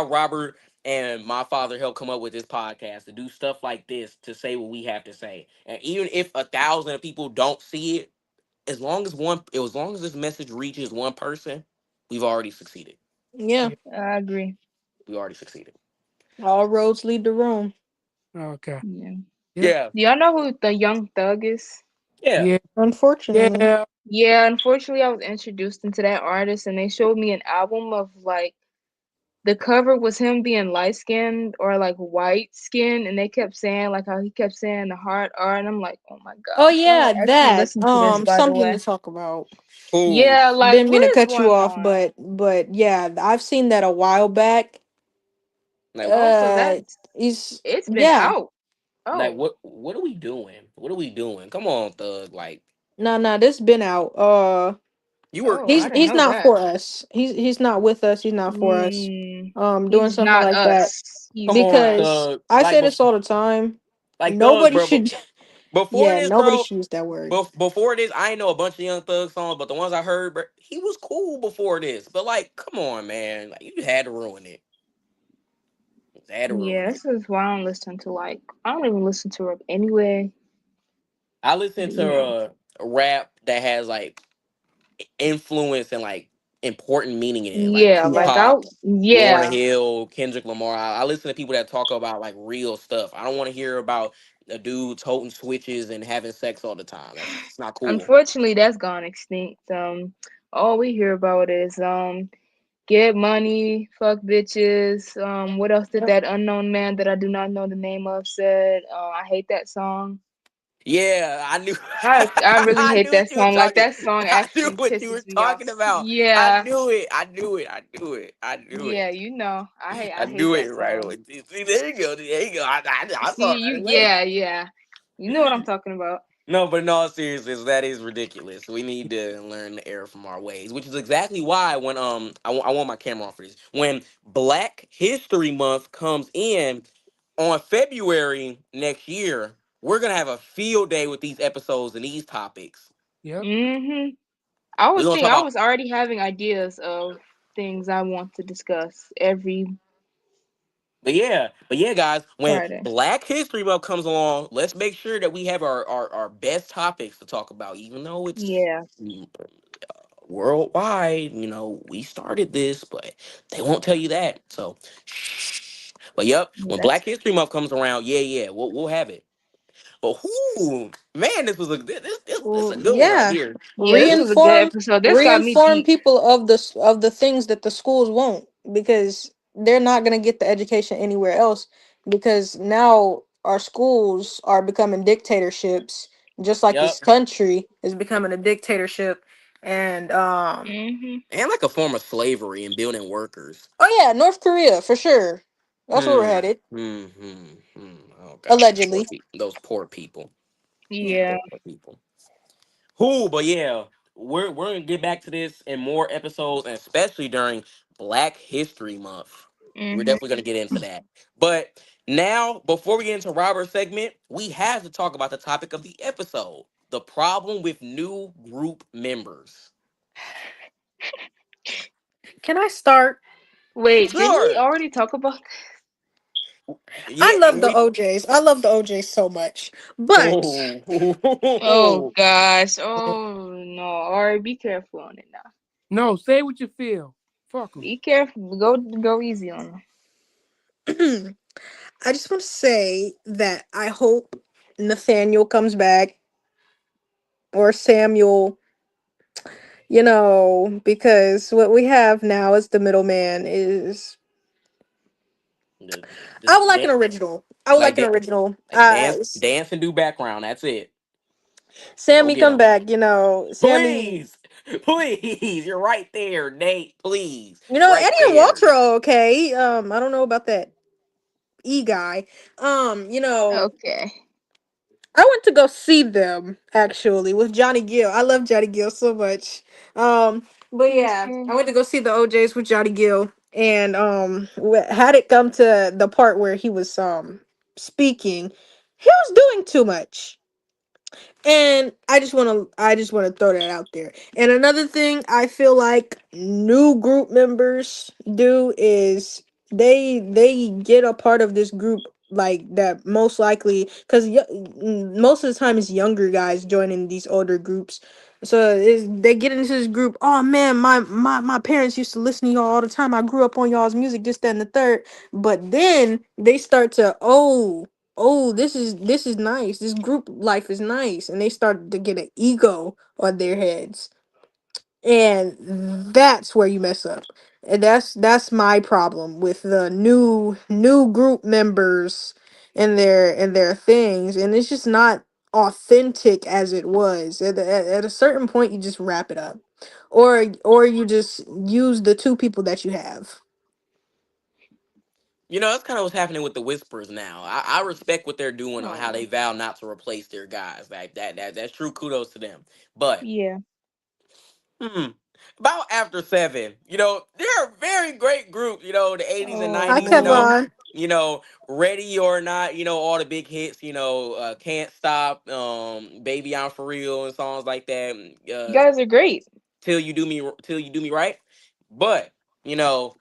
Robert and my father helped come up with this podcast to do stuff like this to say what we have to say. And even if 1,000 people don't see it, as long as this message reaches one person, we've already succeeded. Yeah, I agree. We already succeeded. all roads lead to Rome. Okay. Yeah. Yep. Yeah, Do y'all know who the Young Thug is? yeah. Yeah. Unfortunately, Yeah. Yeah, unfortunately, I was introduced into that artist, and they showed me an album of like the cover was him being light skinned or like white skinned, and they kept saying like how he kept saying the hard R, and I'm like, oh my oh gosh, I yeah, might actually that listen to this. By the something to way, talk about. Cool. yeah, like Didn't mean what to is cut you going off, on? but yeah, I've seen that a while back. Like, Oh, so Uh, that's he's it's been yeah. out. like Oh, what are we doing? What are we doing? Come on, Thug. Like, No, no, this been out. you were. oh, He's I didn't he's know not that. for us. He's not with us. He's not for us. Mm, Doing he's something not like that us. Come He's on, us. because Thug. I say this all the time. Like Thug, Nobody bro. should. Before Yeah, this, nobody bro. should use that word. Before this, I ain't know a bunch of Young Thug songs, but the ones I heard, bro, he was cool before this. But like, come on, man. Like, you had to ruin it. You had to ruin Yeah, it. this is why I don't listen to like I don't even listen to rap anyway. I listen But, to a rap that has like influence and like important meaning in it, like yeah, like Yeah, I Tupac, Lauren yeah. Hill, Kendrick Lamar. I listen to people that talk about like real stuff. I don't want to hear about a dude toting switches and having sex all the time. That's not cool. Unfortunately, that's gone extinct. All we hear about is Get money, fuck bitches. What else did Yep. that unknown man that I do not know the name of said? I hate that song. Yeah, I knew. I really I hate knew that what you were song. Like talking. that song I knew actually what you were pisses me off. talking about. I Yeah, knew it. I knew it. I knew it. I knew yeah, it. you know. I I hate knew it that right song. away. See, there you go. There you go. I saw See it you, right away. yeah, yeah. You know what I'm talking about. No, but in all seriousness, that is ridiculous. We need to learn the error from our ways, which is exactly why when I want my camera on for this. When Black History Month comes in on February next year, we're gonna have a field day with these episodes and these topics. Yep. Mm-hmm. We're gonna talk I about, was already having ideas of things I want to discuss every but yeah, guys, when Friday. Black History Month comes along, let's make sure that we have our best topics to talk about, even though it's Yeah. worldwide. You know, we started this, but they won't tell you that. So, shh. But yep, Yeah, when that's Black History Month comes around, yeah, we'll have it. But whoo, man, this a Well, good one right yeah. here. yeah, this was a good Reinform episode. This got me reinform deep. people of the things that the schools won't, because they're not gonna get the education anywhere else, because now our schools are becoming dictatorships, just like Yep, this country is becoming a dictatorship. And Hmm. and like a form of slavery and building workers. oh yeah, North Korea for sure. That's where we're Hmm. headed. Oh God, Allegedly. those poor people. Yeah. Those poor people. Who? But yeah, we're gonna get back to this in more episodes, and especially during Black History Month. We're Hmm. definitely gonna get into that. But now, before we get into Robert's segment, we have to talk about the topic of the episode: the problem with new group members. Can I start? Wait, didn't we Sure. already talk about? I Yeah. love the OJs. I love the OJs so much. But Oh gosh. Oh no. All right, be careful on it now. No, say what you feel. Fuck them. Be careful. Go easy on them. I just want to say that I hope Nathaniel comes back, or Samuel, because what we have now as the middleman is, I Just would like an original. I would like like an that, original. like dance and do background. That's it. Go Sammy get come them. back, Sammy. Please, please. You're right there, Nate. Please, right Eddie and there. Walter are okay. I don't know about that E guy. Okay. I went to go see them actually with Johnny Gill. I love Johnny Gill so much. But Yes, yeah, sir. I went to go see the OJs with Johnny Gill, and had it come to the part where he was speaking, he was doing too much. And I just want to throw that out there. And another thing I feel like new group members do is they get a part of this group, like that, most likely because most of the time it's younger guys joining these older groups. So they get into this group. Oh man, my parents used to listen to y'all all the time. I grew up on y'all's music, this, that, and the third. But then they start to, this is nice, this group life is nice, and they start to get an ego on their heads, and that's where you mess up. And that's my problem with the new group members and their things, and it's just not authentic as it was. At a certain point you just wrap it up, or you just use the two people that you have. You know, that's kind of what's happening with the Whispers now. I respect what they're doing on how Oh they vow not to replace their guys. Like that's true. Kudos to them. But yeah. hmm, about after seven, they're a very great group. The '80s and Oh Hi, '90s. boy. Kevon. Ready or not. All the big hits. Can't stop. Baby, I'm for real, and songs like that. You guys are great. Till you do me right. But you know.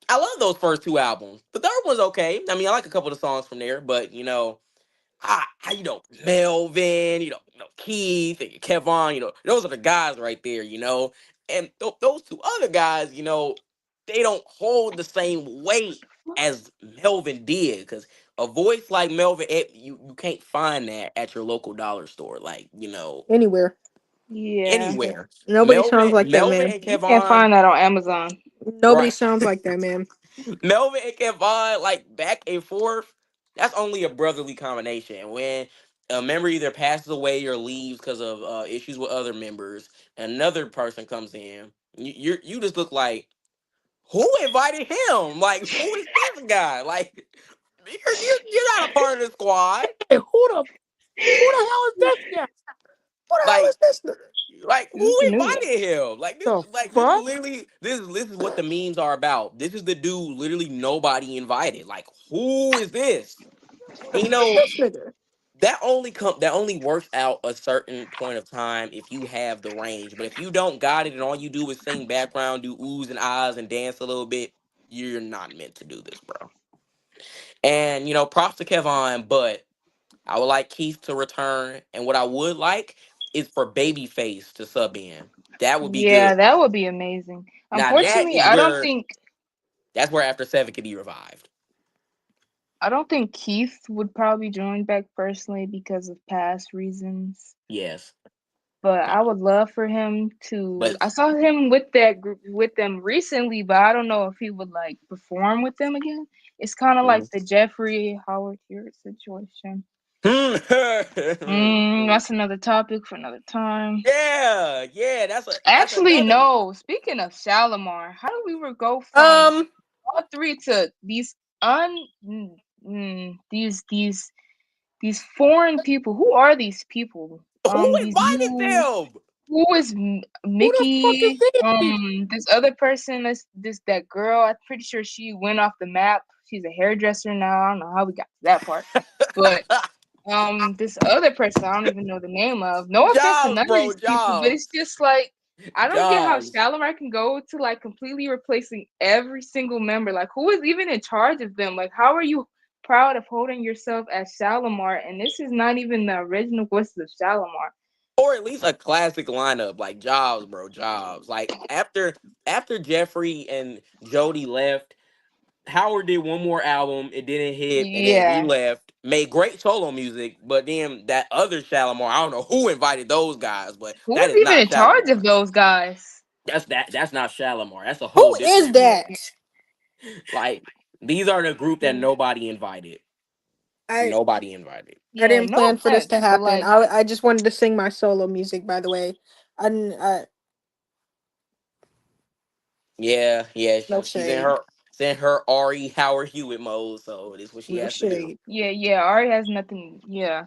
I love those first two albums. The third one's okay. I mean, I like a couple of the songs from there, but Melvin, Keith and Kevon, those are the guys right there, and those two other guys, they don't hold the same weight as Melvin did, because a voice like Melvin, you can't find that at your local dollar store, like Anywhere. Yeah. anywhere. Nobody sounds like that, Melvin man. and You can't Kevon. find that on Amazon. Nobody Right. sounds like that, man. Melvin and Kevon, like back and forth, that's only a brotherly combination. When a member either passes away or leaves because of issues with other members, another person comes in, you just look like, who invited him? Like, who is this guy? Like, you're not a part of the squad. Hey, who the hell is this guy? Who the hell Like, is this? who This new one. invited him? Like The this fuck? literally this is what the memes are about. This is the dude literally nobody invited. Like, who is this? And This nigga. that only works out a certain point of time if you have the range. But if you don't got it and all you do is sing background, do oohs and ahs and dance a little bit, you're not meant to do this, bro. And props to Kevon, but I would like Keith to return. And what I would like is for Babyface to sub in. That would be Yeah, good. that would be amazing. Now that Unfortunately, is where that's where After Seven can be revived. I don't think Keith would probably join back personally because of past reasons. Yes. But Nah. I would love for him to. But I saw him with that group with them recently, but I don't know if he would like perform with them again. It's kind of like the Jeffrey Howard Hewitt situation. That's another topic for another time. yeah, that's Actually, another. no. Speaking of Shalimar, how do we go from all three to these these foreign people? Who are these people? Who These invited new. them? Who is Who the fuck is Mickey? this? This other person, that girl. I'm pretty sure she went off the map. She's a hairdresser now. I don't know how we got to that part, but this other person I don't even know the name of. No offense to Jobs, none of bro, these people, but it's jobs, just like I don't get how jobs. Shalimar can go to like completely replacing every single member. Like, who is even in charge of them? Like, how are you proud of holding yourself as Shalimar? And this is not even the original voices of Shalimar. Or at least a classic lineup like Jobs, bro, Jobs. Like after Jeffrey and Jody left, Howard did one more album. It didn't hit, and then he Yeah. left. Made great solo music, but then that other Shalimar, I don't know who invited those guys, but Who that is is even not in charge of Shalimar. those guys? That's not Shalimar. That's a whole Who is different Yeah. group. that? Like these are the group that nobody invited. I Nobody invited. I Yeah, didn't no plan for this offense, to but happen. like, I just wanted to sing my solo music. By the way, I didn't. Yeah. No She's shade. in her Ari Howard Hewitt mode, so it's what she No has to do. shade. yeah, Ari has nothing. Yeah,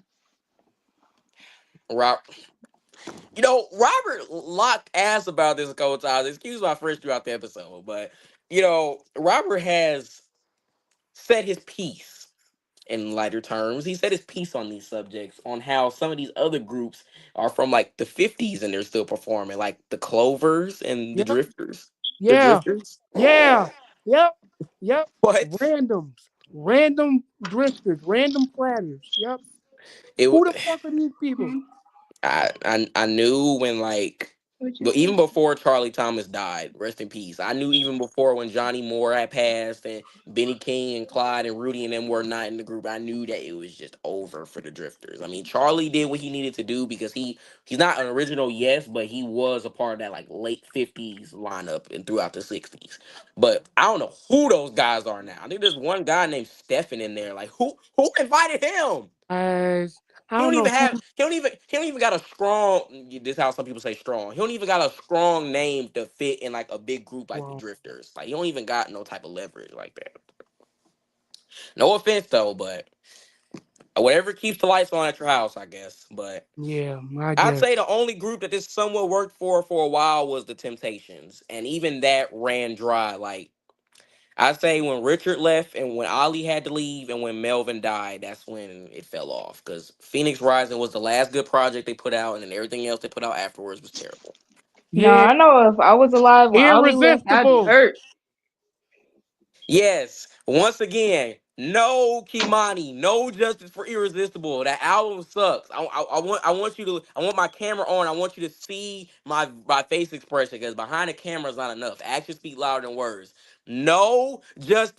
Rob, Robert locked ass about this a couple times. Excuse my French throughout the episode, but Robert has said his piece in lighter terms. He said his piece on these subjects, on how some of these other groups are from like the 50s and they're still performing, like the Clovers and the Yep. Drifters. The Yeah. Drifters. Yeah. Yep. Yep. What? Randoms. Random drifters. Random platters. Yep. It. Who the fuck are these people? hmm I knew when what you but say? even before Charlie Thomas died, rest in peace. I knew even before when Johnny Moore had passed and Benny King and Clyde and Rudy and them were not in the group. I knew that it was just over for the Drifters. I mean, Charlie did what he needed to do because he's not an original, yes, but he was a part of that like late 50s lineup and throughout the 60s. But I don't know who those guys are now. I think there's one guy named Stefan in there. Like who invited him? As I He don't don't even know who. have. He don't even got a strong. This is how some people say strong. He don't even got a strong name to fit in like a big group like the Well, Drifters. Like he don't even got no type of leverage like that. No offense though, but whatever keeps the lights on at your house, I guess. But yeah, I I'd guess. say the only group that this somewhat worked for a while was the Temptations, and even that ran dry. Like I say when Richard left and when Ali had to leave and when Melvin died, that's when it fell off. Because Phoenix Rising was the last good project they put out, and then everything else they put out afterwards was terrible. No, Yeah. I know if I was alive when Ali left, I'd be Irresistible. hurt. Yes, once again, no Kimani, no Justice for Irresistible. That album sucks. I want my camera on. I want you to see my face expression because behind the camera is not enough. Actions speak louder than words. No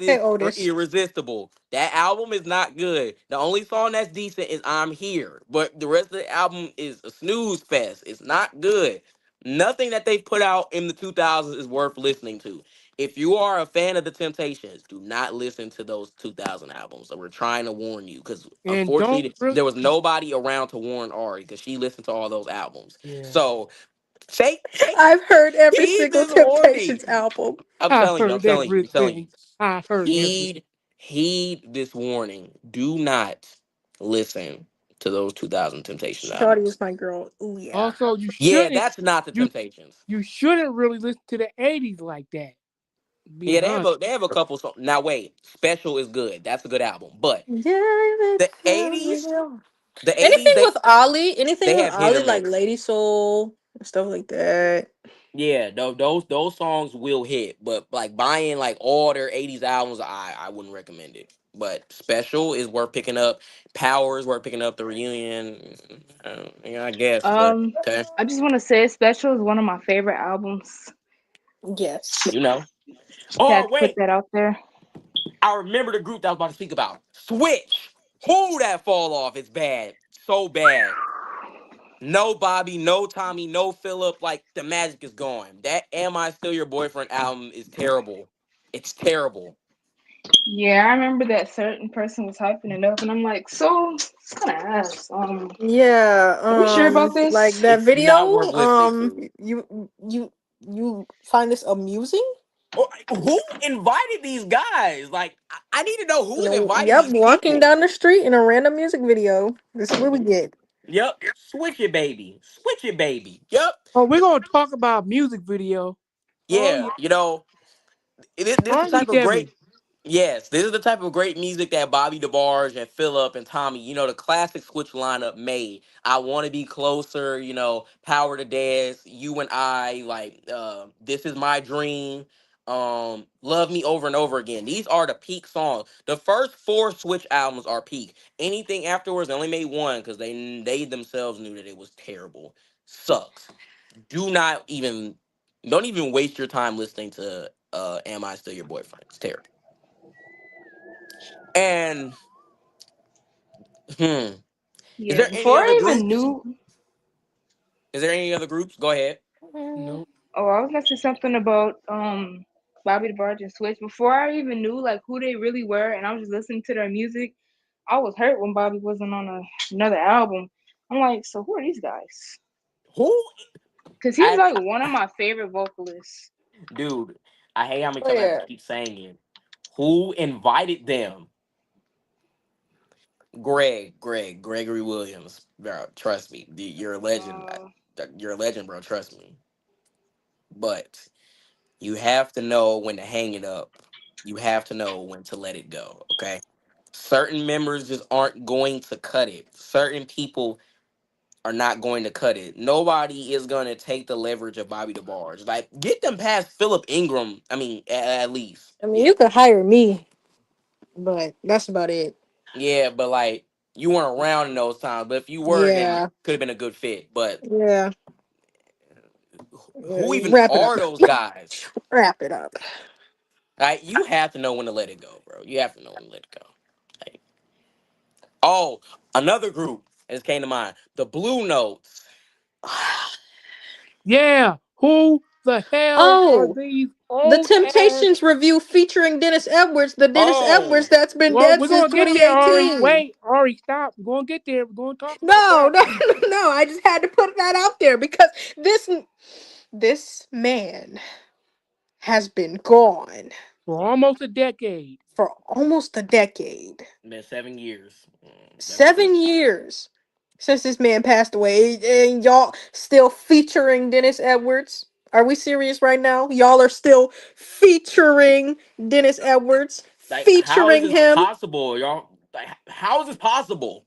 Hey, Justice for Otis. Irresistible. That album is not good. The only song that's decent is I'm Here, but the rest of the album is a snooze fest. It's not good. Nothing that they've put out in the 2000s is worth listening to. If you are a fan of the Temptations, do not listen to those 2000 albums. So we're trying to warn you because And don't unfortunately really, there was nobody around to warn Ari because she listened to all those albums. yeah. So take I've heard every heed single this warning. Temptations album. I'm I telling you, I'm heard telling you, I'm telling you. everything. I heard everything. Heed this warning. Do not listen to those 2000 Temptations Shorty albums. is my girl. Ooh yeah. Also, you Yeah, shouldn't that's not the you Temptations. you shouldn't really listen to the '80s like that. Being Yeah, honest. they have a couple songs. Now wait, Special is good. That's a good album. But Yeah, the it's 80s, the 80s anything with Ollie, anything they with have hit or Ollie, like miss. Lady Soul and stuff like that. Yeah, those songs will hit, but like buying like all their 80s albums, I wouldn't recommend it. But Special is worth picking up. Power is worth picking up. The Reunion, yeah, I guess, but Um, okay, I just want to say, Special is one of my favorite albums. Yes. you know. Had Oh to put wait, that out there. I remember the group that I was about to speak about. Switch. Who that fall off? It's bad, so bad. No Bobby, no Tommy, no Philip. Like the magic is gone. That "Am I Still Your Boyfriend" album is terrible. It's terrible. Yeah, I remember that certain person was hyping it up, and I'm like, so it's kind of ass. Yeah, Are we sure about like this? that It's not video, worth listening to. you find this amusing? Who invited these guys? Like, I need to know who's No, inviting yep, these walking people. down the street in a random music video. This is what we get. Yep, switch it, baby. Switch it, baby. Yep. Oh, we're gonna talk about music video. Oh Yeah, yeah, you know, this the aren't we, type of Devin? great. Yes, this is the type of great music that Bobby DeBarge and Philip and Tommy, the classic Switch lineup made. I want to be closer, Power to Dance, You and I, like This Is My Dream, Love Me Over and Over Again. These are the peak songs. The first four Switch albums are peak. Anything afterwards, they only made one because they themselves knew that it was terrible. Sucks. Do not even don't even waste your time listening to Am I Still Your Boyfriend? It's terrible. And hmm, is Yeah, there any before other I even groups? knew. Is there any other groups? Go ahead. No. Oh, I was gonna say something about Bobby DeBarge and Switch. Before I even knew like who they really were, and I was just listening to their music. I was hurt when Bobby wasn't on another album. I'm like, so who are these guys? Who? Because he's I, like one of my favorite vocalists. dude, I hate how many Oh times I have to yeah. keep saying it. Who invited them? Gregory Williams, bro. Trust me, you're a legend. Uh, You're a legend, bro. Trust me. But you have to know when to hang it up. You have to know when to let it go. Okay. Certain members just aren't going to cut it. Certain people are not going to cut it. Nobody is going to take the leverage of Bobby DeBarge. Like, get them past Philip Ingram. I mean, at least. I mean, Yeah. you could hire me, but that's about it. Yeah, but like, you weren't around in those times. But if you were, then Yeah, could have been a good fit. But yeah. who even Wrap it up. are those guys? Wrap it up. Like, you have to know when to let it go, bro. You have to know when to let it go. Like, oh, another group that just came to mind. The Blue Notes. Yeah, who the hell are Oh, these the old ass? Temptations review featuring Dennis Edwards. The Dennis Oh, Edwards that's been Well, dead we're since gonna get there, Ari. 2018. Wait, Ari, stop. We're gonna get there. We're gonna talk about No, that. no, no. I just had to put that out there because this man has been gone For almost a decade. for almost a decade. been 7 years. That's good. 7 years since this man passed away, and y'all still featuring Dennis Edwards. Are we serious right now? Y'all are still featuring Dennis Edwards, Like, how is featuring this him. possible, y'all? Like, how is this possible?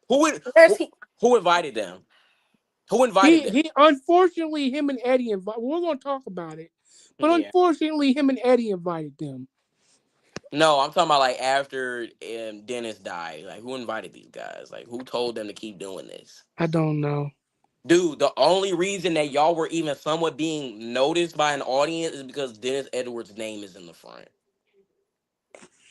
Who in- There's who, who invited them? Who invited them? He unfortunately him and Eddie invited. We're gonna talk about it, but Yeah. unfortunately him and Eddie invited them. No, I'm talking about like after Dennis died. Like, who invited these guys? Like, who told them to keep doing this? I don't know. Dude, the only reason that y'all were even somewhat being noticed by an audience is because Dennis Edwards' name is in the front.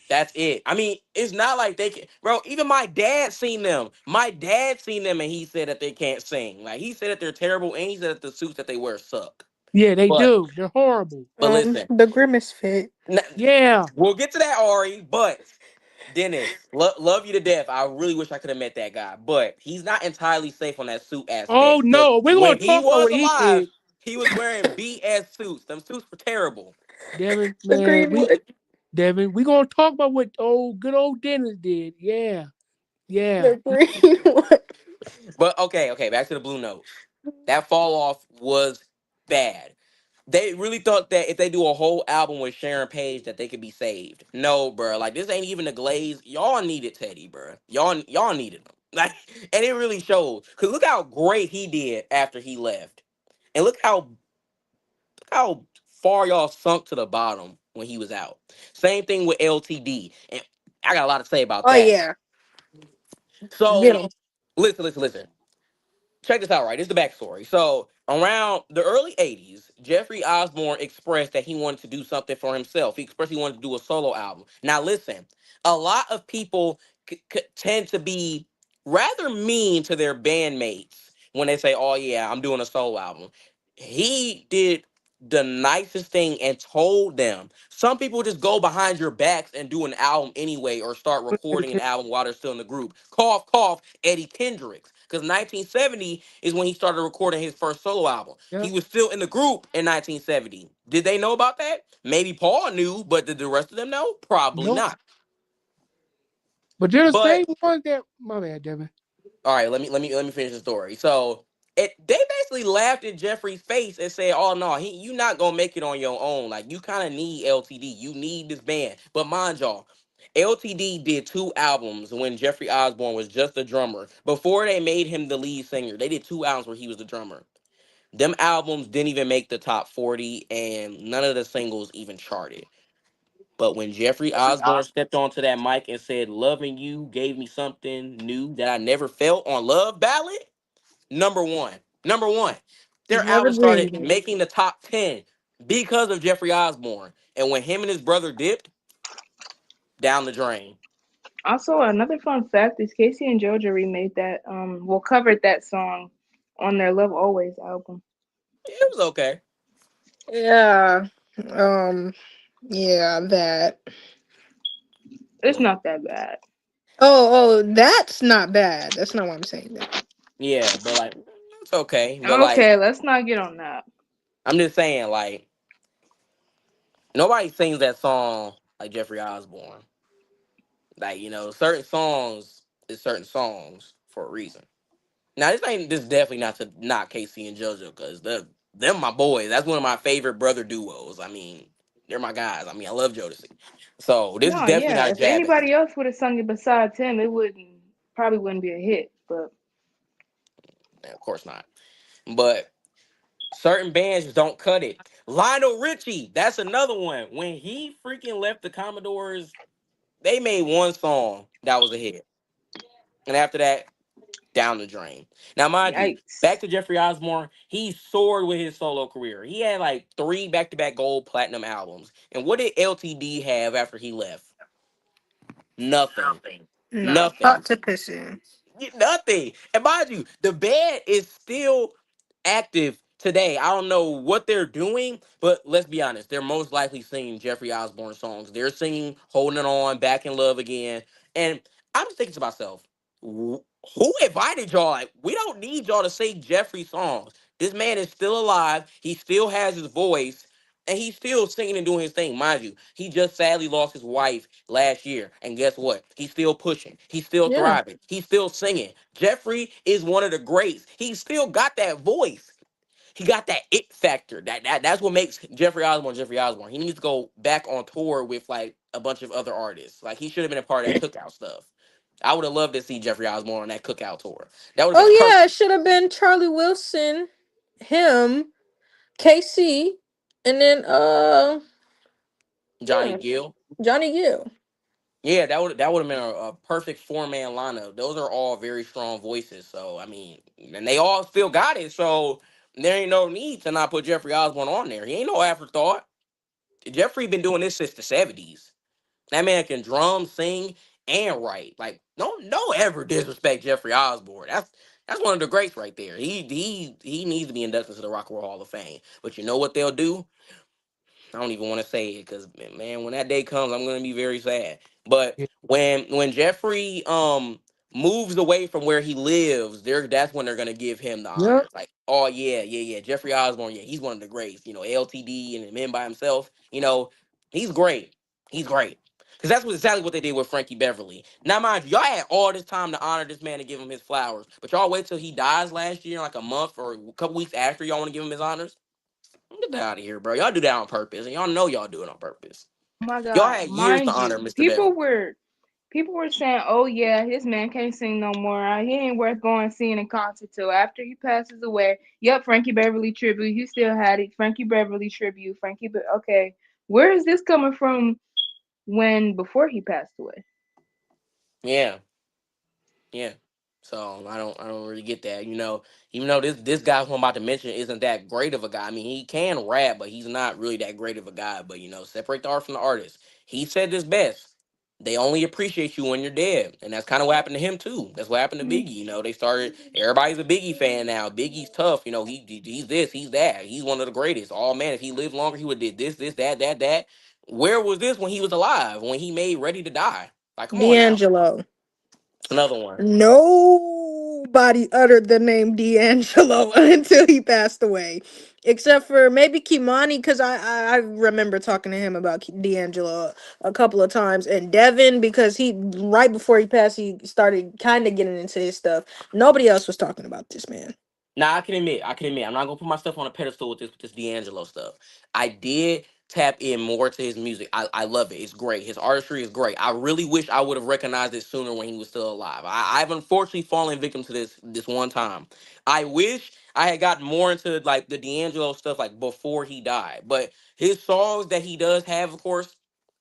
That's it. I mean, it's not like they can, bro. Even my dad seen them. My dad seen them, and he said that they can't sing. Like, he said that they're terrible, and he said that the suits that they wear suck. Yeah, they But do. They're horrible. listen, The grimace fit. n- Yeah. we'll get to that, Ari. But Dennis, love you to death. I really wish I could have met that guy, but he's not entirely safe on that suit Oh aspect because no, we're gonna when he talk about was what he alive, did, he was wearing BS suits. Them suits were terrible. Devin. The Man, Greenwood. We gonna talk about what good old Dennis did. Yeah, yeah. The Greenwood. But okay, back to the Blue Notes. That fall off was bad. They really thought that if they do a whole album with Sharon Page that they could be saved. No, bro. Like this ain't even the Glaze. Y'all needed Teddy, bro. Y'all needed him. Like, and it really showed. Cause look how great he did after he left, and look how far y'all sunk to the bottom when he was out. Same thing with LTD, and I got a lot to say about Oh that. yeah. Get So him. listen. Check this out, right? This is the backstory. So, around the early 80s, Jeffrey Osborne expressed that he wanted to do something for himself. He expressed he wanted to do a solo album. Now, listen, a lot of people tend to be rather mean to their bandmates when they say, oh, yeah, I'm doing a solo album. He did the nicest thing and told them. Some people just go behind your backs and do an album anyway or start recording an album while they're still in the group. Cough, cough, Eddie Kendricks. Because 1970 is when he started recording his first solo album. He Yep. was still in the group in 1970. Did they know about that? Maybe Paul knew, but did the rest of them know? Probably Nope. not. But they're the But same ones that. My bad, Devin. all right, let me finish the story. So they basically laughed in Jeffrey's face and said, "Oh no, you not gonna make it on your own. Like you kind of need LTD. You need this band." But mind y'all, LTD did 2 albums when Jeffrey Osborne was just a drummer. Before they made him the lead singer, they did 2 albums where he was the drummer. Them albums didn't even make the top 40, and none of the singles even charted. But when Jeffrey Osborne stepped onto that mic and said, "Loving you gave me something new that I never felt" on Love Ballad, number one. Number one. Their Never album started dreamed. making the top 10 because of Jeffrey Osborne. And when him and his brother dipped, down the drain. Also, another fun fact is Casey and Georgia remade that, covered that song on their Love Always album. It was okay. Yeah. Um. Yeah. That. It's not that bad. Oh. That's not bad. That's not what I'm saying. That. Yeah, but like, it's okay. But like, Okay, let's not get on that. I'm just saying, like, nobody sings that song like Jeffrey Osborne. Like, certain songs is certain songs for a reason. Now, this definitely not to knock Casey and JoJo because them my boys. That's one of my favorite brother duos. I mean, they're my guys. I mean, I love Jodeci. So this is No, definitely yeah. not If jabbing. anybody else would have sung it besides him, it wouldn't probably wouldn't be a hit. But Of course not. But certain bands just don't cut it. Lionel Richie, that's another one. When he freaking left the Commodores, they made one song that was a hit. And after that, down the drain. Now, mind you, back yikes. to Jeffrey Osborne, he soared with his solo career. He had like 3 back-to-back gold platinum albums. And what did LTD have after he left? Nothing. No. Nothing. Hot to piss in. Nothing. And mind you, the band is still active today. I don't know what they're doing, but let's be honest. They're most likely singing Jeffrey Osborne songs. They're singing Holding On, Back in Love Again. And I'm just thinking to myself, who invited y'all? Like, we don't need y'all to sing Jeffrey songs. This man is still alive. He still has his voice. And he's still singing and doing his thing, mind you. He just sadly lost his wife last year. And guess what? He's still pushing. He's still Yeah. thriving. He's still singing. Jeffrey is one of the greats. He still got that voice. He got that it factor. That's what makes Jeffrey Osborne Jeffrey Osborne. He needs to go back on tour with like a bunch of other artists. Like he should have been a part of that cookout stuff. I would have loved to see Jeffrey Osborne on that cookout tour. That would have been Oh yeah. It perfect. should have been Charlie Wilson, him, KC, and then Johnny yeah, Gill. Johnny Gill. Yeah, that would have been a perfect 4-man lineup. Those are all very strong voices. So I mean, and they all still got it. So there ain't no need to not put Jeffrey Osborne on there. He ain't no afterthought. Jeffrey been doing this since the 70s. That man can drum, sing, and write. Like, no ever disrespect Jeffrey Osborne. That's one of the greats right there. He needs to be inducted to the Rock and Roll Hall of Fame. But you know what they'll do? I don't even want to say it because man, when that day comes, I'm gonna be very sad. But Yeah. when Jeffrey moves away from where he lives, that's when they're gonna give him the Yep. honors. Like, oh yeah, yeah, yeah, Jeffrey Osborne, yeah, he's one of the greats. You know, LTD and Men by himself. You know, he's great. He's great. Because that's exactly what they did with Frankie Beverly. Now, mind you, y'all had all this time to honor this man and give him his flowers, but y'all wait till he dies last year, like a month or a couple weeks after y'all want to give him his honors. Get that out of here, bro. Y'all do that on purpose, and y'all know y'all do it on purpose. Oh my Y'all God, had years to mind honor you, Mr. people Beverly. were people were saying, "Oh yeah, his man can't sing no more. He ain't worth going seeing in concert till after he passes away." Yep, Frankie Beverly tribute. You still had it. Frankie Beverly tribute. Okay, where is this coming from? When before he passed away? Yeah, yeah. So I don't really get that. Even though this guy who I'm about to mention isn't that great of a guy. I mean, he can rap, but he's not really that great of a guy. But separate the art from the artist. He said this best. They only appreciate you when you're dead, and that's kind of what happened to him too. That's what happened to Biggie. They started. Everybody's a Biggie fan now. Biggie's tough. He's this, he's that. He's one of the greatest. Oh man, if he lived longer, he would did this, that. Where was this when he was alive? When he made Ready to Die? Like, come on now. D'Angelo. Another one. Nobody uttered the name D'Angelo until he passed away, except for maybe Kimani, because I remember talking to him about D'Angelo a couple of times, and Devin, because he right before he passed, he started kind of getting into his stuff. Nobody else was talking about this man. Now I can admit, I'm not gonna put myself on a pedestal with this D'Angelo stuff. I did tap in more to his music. I love it. It's great. His artistry is great. I really wish I would have recognized it sooner when he was still alive. I've unfortunately fallen victim to this one time. I wish I had gotten more into like the D'Angelo stuff like before he died. But his songs that he does have, of course,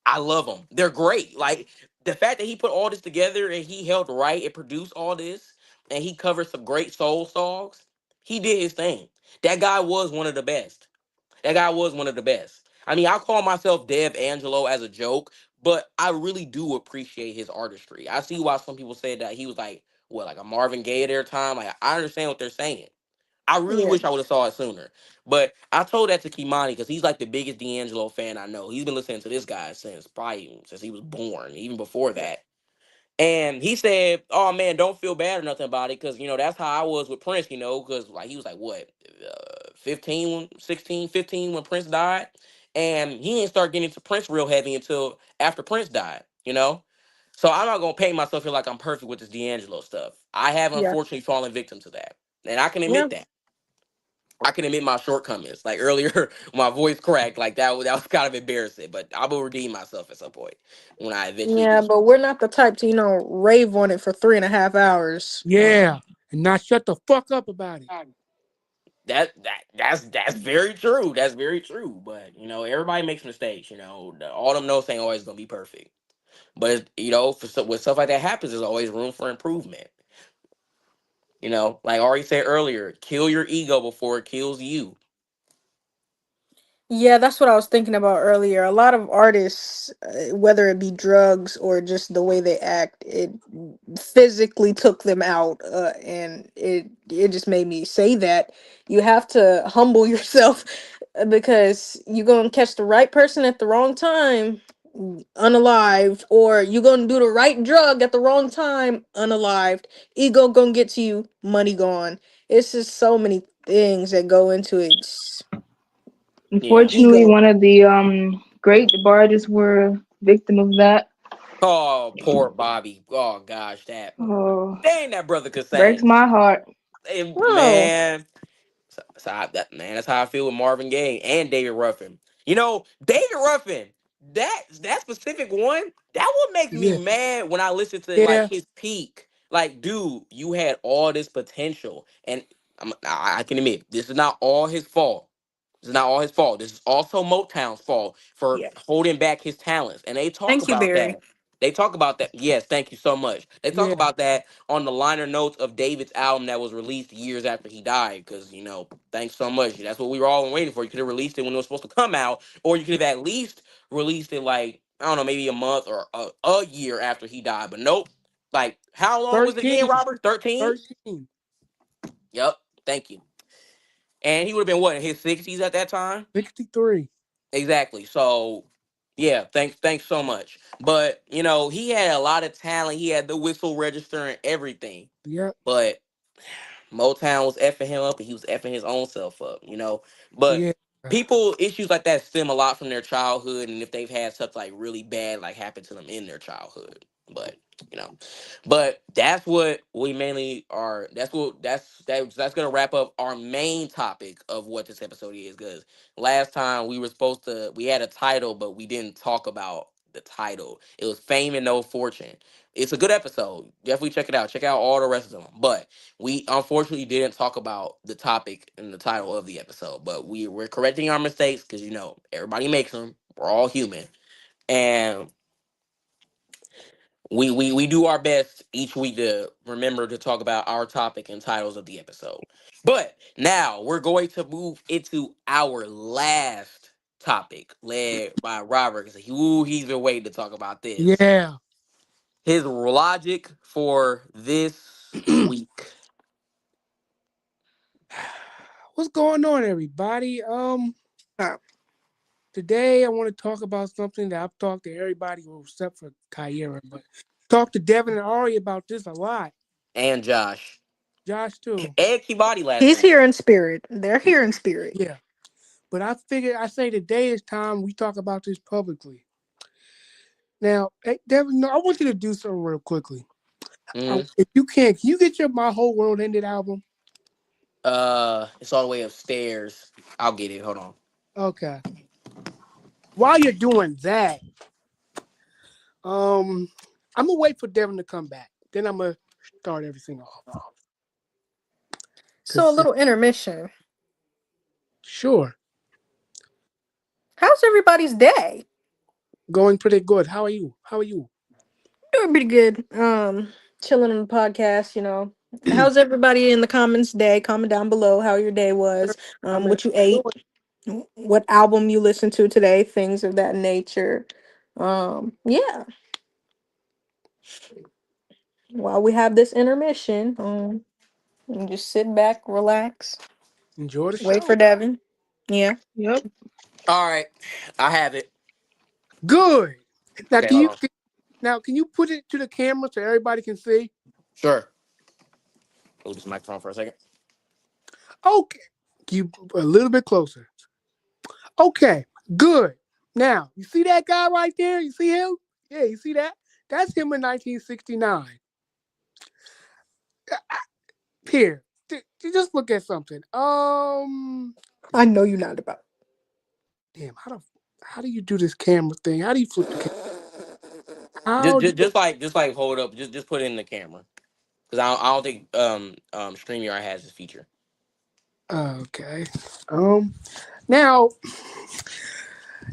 I love them. They're great. Like the fact that he put all this together and he helped write and produce all this, and he covered some great soul songs. He did his thing. That guy was one of the best. That guy was one of the best. I mean, I call myself Dev Angelo as a joke, but I really do appreciate his artistry. I see why some people said that he was like, what, like a Marvin Gaye at their time. Like, I understand what they're saying. I really Yeah. wish I would have saw it sooner. But I told that to Kimani because he's like the biggest D'Angelo fan I know. He's been listening to this guy since he was born, even before that. And he said, "Oh man, don't feel bad or nothing about it, because that's how I was with Prince. Because like he was like what, 15, 16, 15 when Prince died, and he didn't start getting into Prince real heavy until after Prince died. So I'm not gonna paint myself here like I'm perfect with this D'Angelo stuff. I have Yeah. unfortunately fallen victim to that, and I can Yeah. admit that. I can admit my shortcomings. Like earlier, my voice cracked. Like that was kind of embarrassing, but I will redeem myself at some point when I eventually do. Yeah, but we're not the type to, rave on it for 3.5 hours. Yeah. And not shut the fuck up about it. That's very true. That's very true. But everybody makes mistakes. All them notes ain't always gonna be perfect. But when stuff like that happens, there's always room for improvement. Like Ari said earlier, kill your ego before it kills you. Yeah, that's what I was thinking about earlier. A lot of artists, whether it be drugs or just the way they act, it physically took them out, and it just made me say that you have to humble yourself, because you're gonna catch the right person at the wrong time, unalived, or you're gonna do the right drug at the wrong time, unalived. Ego gonna get to you, money gone. It's just so many things that go into it. Yeah. Unfortunately, Ego. one of the great artists were victim of that. Oh, poor Bobby. Oh gosh, Oh, dang, that brother could breaks sing. my heart. Oh, Man. That's how I feel with Marvin Gaye and David Ruffin. David Ruffin, that specific one, that what makes me Yeah. mad when I listen to like Yeah. his peak. Like, dude, you had all this potential, and I can admit this is not all his fault. This is not all his fault. This is also Motown's fault for yeah. holding back his talents, and they talk Thank you, about Barry. that. They talk about that. Yes, thank you so much. They talk Yeah. about that on the liner notes of David's album that was released years after he died. Because thanks so much. That's what we were all waiting for. You could have released it when it was supposed to come out, or you could have at least released it like I don't know, maybe a month or a year after he died. But nope. Like how long was it again, 13. Robert? 13. 13. Yep. Thank you. And he would have been what, in his 60s at that time? 63. Exactly. So yeah, thanks so much. But he had a lot of talent. He had the whistle register and everything. Yep. But Motown was effing him up and he was effing his own self up. But Yeah. people issues like that stem a lot from their childhood and if they've had stuff like really bad like happen to them in their childhood. But you know, but that's what we mainly are. That's gonna wrap up our main topic of what this episode is. Because last time we had a title, but we didn't talk about the title. It was Fame and No Fortune. It's a good episode. Definitely check it out. Check out all the rest of them. But we unfortunately didn't talk about the topic in the title of the episode. But we're correcting our mistakes because everybody makes them. We're all human, and we do our best each week to remember to talk about our topic and titles of the episode. But now we're going to move into our last topic, led by Robert. Because he's been waiting to talk about this. Yeah. His logic for this week. What's going on, everybody? Today I want to talk about something that I've talked to everybody except for Kyra, but talked to Devin and Ari about this a lot. And Josh. Josh too. And Kibati last He's week. here in spirit. They're here in spirit. Yeah. But I say today is time we talk about this publicly. Now, hey, Devin, I want you to do something real quickly. If you can you get your My Whole World Ended album? It's all the way upstairs. I'll get it. Hold on. Okay. While you're doing that, I'm gonna wait for Devin to come back. Then I'm gonna start everything off. So a little intermission. Sure. How's everybody's day? Going pretty good. How are you? Doing pretty good. Chilling on the podcast. How's everybody in the comments day? Comment down below how your day was. What you ate, what album you listened to today, things of that nature. Yeah. While we have this intermission, you just sit back, relax, Enjoy the show. wait for Devin. Yeah. Yep. All right. I have it. Good. Now Okay, can you put it to the camera so everybody can see? Sure. Move this microphone for a second. Okay. You a little bit closer. Okay. Good. Now, you see that guy right there? You see him? Yeah, you see that? That's him in 1969. Here. Just look at something. I know you're not about. Damn, how do you do this camera thing? How do you flip the camera? Just like hold up. Just put it in the camera. Because I don't think StreamYard has this feature. Okay. Now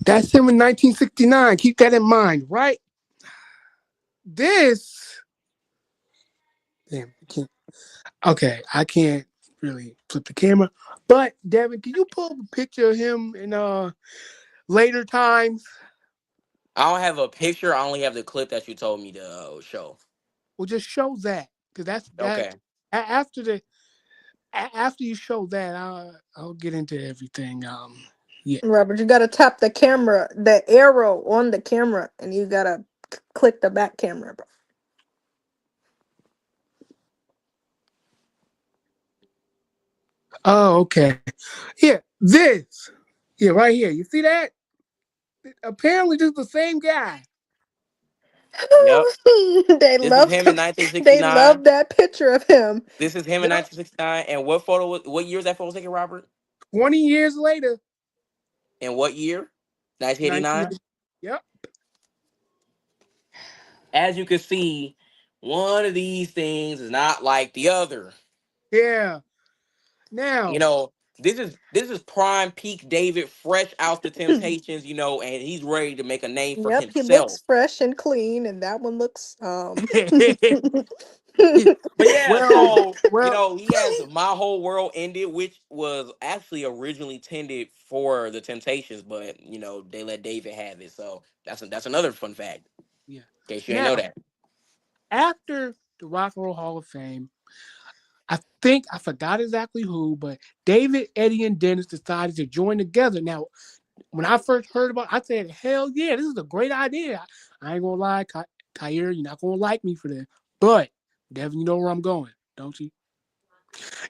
that's him in 1969. Keep that in mind, right? This. Damn. I can't really flip the camera. But Devin, can you pull up a picture of him in later times? I don't have a picture. I only have the clip that you told me to show. Well, just show that, because that's Okay. After you show that, I'll get into everything. Yeah. Robert, you gotta tap the camera, the arrow on the camera, and you gotta click the back camera, bro. Oh, okay. Yeah, this. Yeah, right here. You see that? Apparently, this is the same guy. Yep. They This love is him in 1969. They love that picture of him. This is him in 1969. And what year is that photo taken, Robert? 20 years later. In what year? 1989? Yep. As you can see, one of these things is not like the other. Yeah. Now, this is prime peak David, fresh out the Temptations, and he's ready to make a name for Yep, he himself. looks fresh and clean, and that one looks But yeah, well, he has My Whole World Ended, which was actually originally intended for the Temptations, but they let David have it. So that's another fun fact. Yeah. In case you didn't know that. After the Rock and Roll Hall of Fame, I think I forgot exactly who, but David, Eddie, and Dennis decided to join together. Now, when I first heard about it, I said, hell yeah, this is a great idea. I ain't gonna lie, Kyrie, you're not gonna like me for this. But Devin, you know where I'm going, don't you?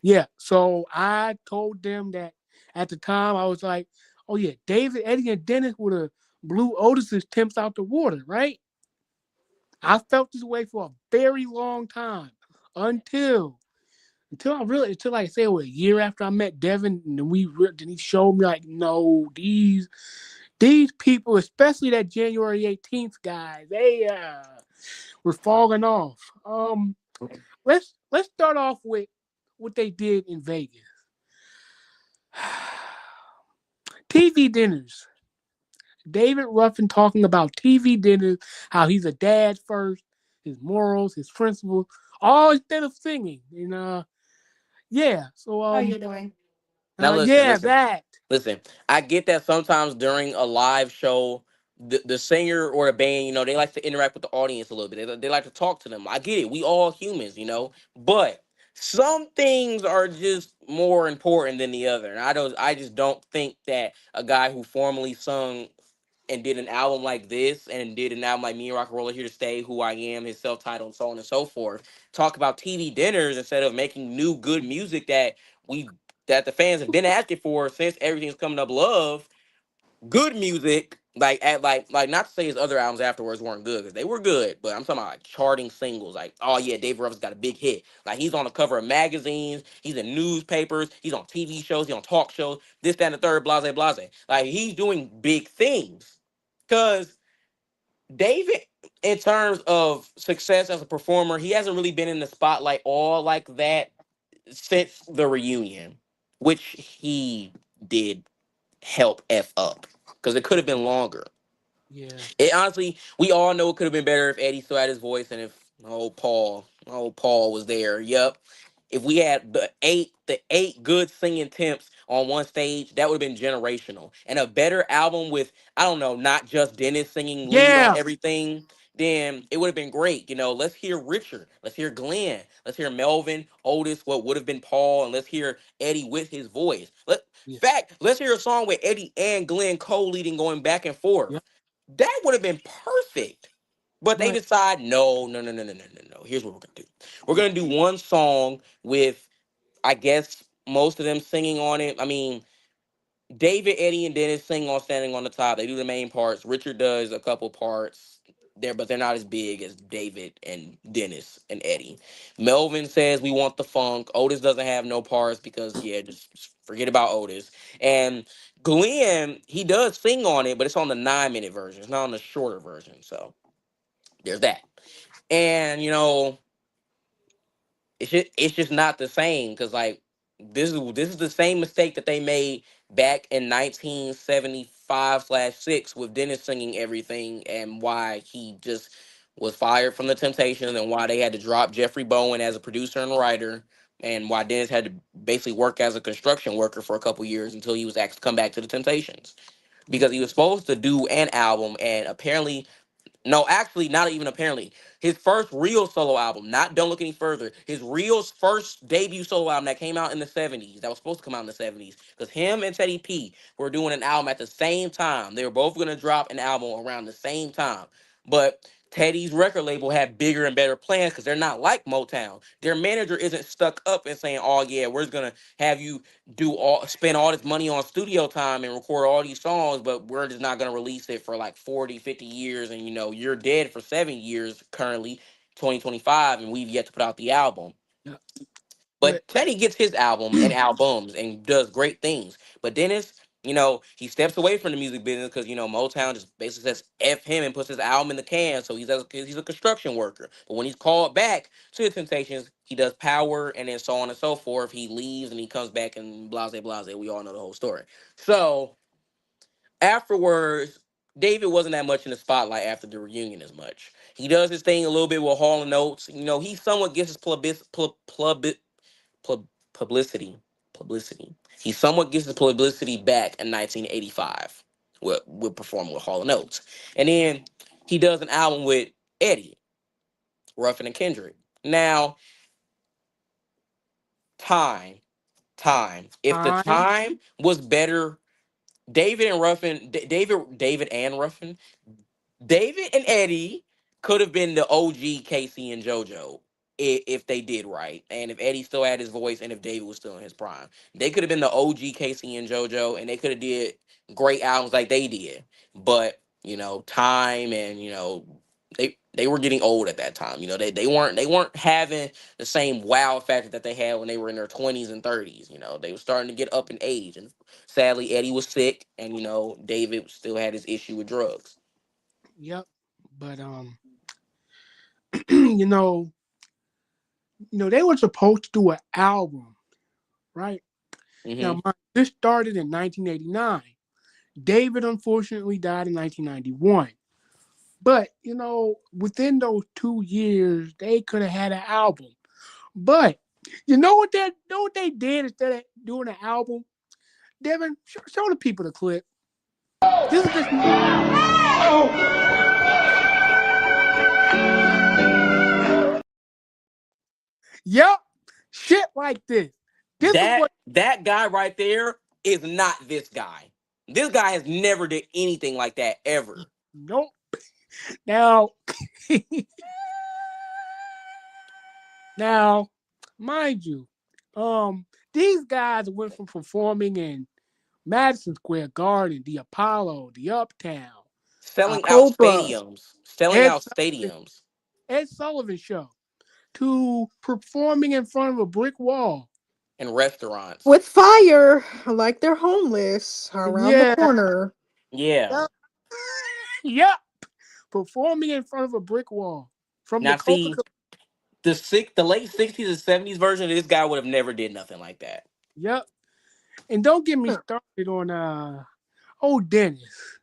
Yeah. So I told them that at the time I was like, oh yeah, David, Eddie, and Dennis would have blew Otis's temps out the water, right? I felt this way for a very long time until until like say a year after I met Devin, and then he showed me like, no, these people, especially that January 18th guy, they were falling off. Let's start off with what they did in Vegas. TV dinners. David Ruffin talking about TV dinners, how he's a dad first, his morals, his principles, all instead of singing. And yeah, so How you doing? Now listen, yeah, listen. that. Listen, I get that sometimes during a live show, the singer or the band, they like to interact with the audience a little bit. They like to talk to them. I get it. We all humans. But some things are just more important than the other. And I just don't think that a guy who formerly sung and did an album like this and did an album like Me and Rock and Roll Are Here to Stay, Who I Am, his self-titled, and so on and so forth, talk about TV dinners instead of making new good music we that the fans have been asking for since Everything's Coming Up Love. Good music, like not to say his other albums afterwards weren't good, because they were good, but I'm talking about like charting singles. Like, oh yeah, Dave Ruffin's got a big hit. Like, he's on the cover of magazines, he's in newspapers, he's on TV shows, he's on talk shows, this, that, and the third, blase, blase. Like, he's doing big things. Cause David, in terms of success as a performer, he hasn't really been in the spotlight all like that since the reunion, which he did help F up, because it could have been longer. Yeah. It honestly, we all know it could have been better if Eddie still had his voice and if Paul was there. Yep. If we had the eight good singing temps on one stage, that would have been generational. And a better album with, I don't know, not just Dennis singing lead on Yeah. everything, then it would have been great. Let's hear Richard. Let's hear Glenn. Let's hear Melvin, Otis, what would have been Paul, and let's hear Eddie with his voice. Yeah. Let's hear a song with Eddie and Glenn co-leading, going back and forth. Yeah. That would have been perfect. But they But decide, no, no, no, no, no, no, no, no. Here's what we're gonna do. We're gonna do one song with, I guess, most of them singing on it. I mean, David, Eddie, and Dennis sing on Standing on the Top. They do the main parts. Richard does a couple parts there, but they're not as big as David and Dennis and Eddie. Melvin says we want the funk. Otis doesn't have no parts because, yeah, just forget about Otis. And Glenn, he does sing on it, but it's on the 9-minute version. It's not on the shorter version. So there's that. And it's just not the same, because like this is the same mistake that they made back in 1975/6 with Dennis singing everything, and why he just was fired from the Temptations, and why they had to drop Jeffrey Bowen as a producer and writer, and why Dennis had to basically work as a construction worker for a couple years until he was asked to come back to the Temptations, because he was supposed to do an album, and apparently, no, actually, not even apparently. His first real solo album, not Don't Look Any Further, his real first debut solo album that came out in the 70s, that was supposed to come out in the 70s, because him and Teddy P were doing an album at the same time. They were both going to drop an album around the same time. But Teddy's record label had bigger and better plans, because they're not like Motown. Their manager isn't stuck up and saying, oh, yeah, we're just going to have you spend all this money on studio time and record all these songs, but we're just not going to release it for like 40, 50 years, and you're dead for 7 years currently, 2025, and we've yet to put out the album. yeah. But But Teddy gets his album and albums and does great things. But Dennis, he steps away from the music business because, Motown just basically says F him and puts his album in the can. So he's a construction worker. But when he's called back to the Temptations, he does Power, and then so on and so forth. He leaves and he comes back and blase, blase. We all know the whole story. So afterwards, David wasn't that much in the spotlight after the reunion as much. He does his thing a little bit with Hall and Oates. He somewhat gets his pub- publicity. Publicity. He somewhat gets his publicity back in 1985 with performing with Hall and Oates. And then he does an album with Eddie, Ruffin and Kendrick. Now, Time. If the Time. time was better, David and Ruffin, David and Ruffin, David and Eddie could have been the OG Casey and JoJo if they did right, and if Eddie still had his voice, and if David was still in his prime, they could have been the OG Casey and JoJo, and they could have did great albums like they did. But time and they were getting old at that time. They weren't having the same wow factor that they had when they were in their 20s and 30s. They were starting to get up in age, and sadly Eddie was sick, and David still had his issue with drugs. Yep. But you know, they were supposed to do an album, right? Hmm. Now, this started in 1989. David unfortunately died in 1991. But within those 2 years, they could have had an album. But you know what they did instead of doing an album? Devin, show the people the clip. This is just. Yep, shit like this. This is what. That guy right there is not this guy. This guy has never did anything like that ever. Nope. Now, mind you, these guys went from performing in Madison Square Garden, the Apollo, the Uptown, Selling out Copa. stadiums. Selling Ed out stadiums. Sullivan Show, to performing in front of a brick wall. And restaurants. With fire, like they're homeless around the Yeah. corner. Yeah. Yep. Performing in front of a brick wall. From Now the see, Coca-Cola. the late 60s and 70s version of this guy would have never did nothing like that. Yep. And don't get me started on old Dennis.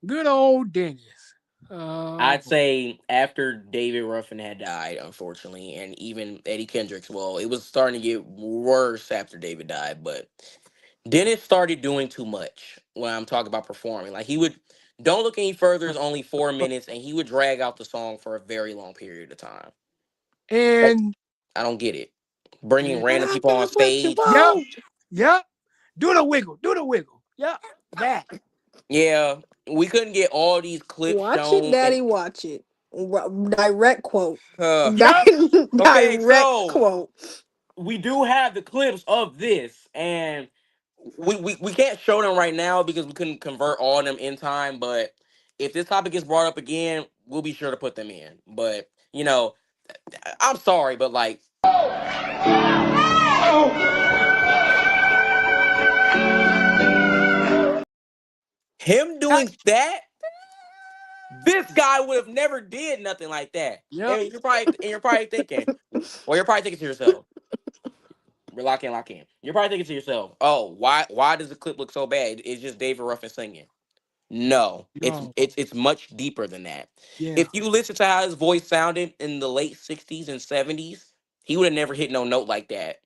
Good old Dennis. I'd say after David Ruffin had died, unfortunately, and even Eddie Kendricks, well, it was starting to get worse after David died, but Dennis started doing too much when I'm talking about performing. Like, he would, Don't Look Any Further is only 4 minutes, and he would drag out the song for a very long period of time. And I don't get it. Bringing yeah. random people on stage. Yep. Do the wiggle. Yep. That. Yeah, we couldn't get all these clips Watch shown. it, Daddy, watch it. Direct quote. Yep. Okay, Direct so quote. we do have the clips of this, and we can't show them right now because we couldn't convert all of them in time. But if this topic gets brought up again, we'll be sure to put them in. But I'm sorry, but like, him doing that, this guy would have never did nothing like that. Yep. And you're probably thinking, well, you're probably thinking to yourself, lock in. You're probably thinking to yourself, oh, why does the clip look so bad? It's just David Ruffin singing. No, No. it's much deeper than that. Yeah. If you listen to how his voice sounded in the late 60s and 70s, he would have never hit no note like that.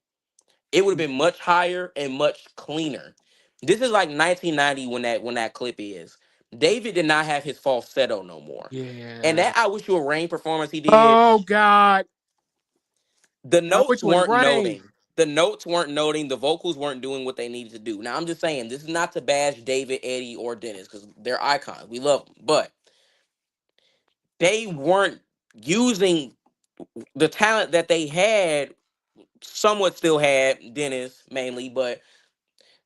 It would have been much higher and much cleaner. This is like 1990 when that clip is. David did not have his falsetto no more. Yeah. And that I Wish You Would Rain performance he did. Oh God. The notes weren't rain. noting. The notes weren't noting. The vocals weren't doing what they needed to do. Now, I'm just saying, this is not to bash David, Eddie, or Dennis, because they're icons. We love them. But they weren't using the talent that they had, somewhat still had, Dennis mainly, but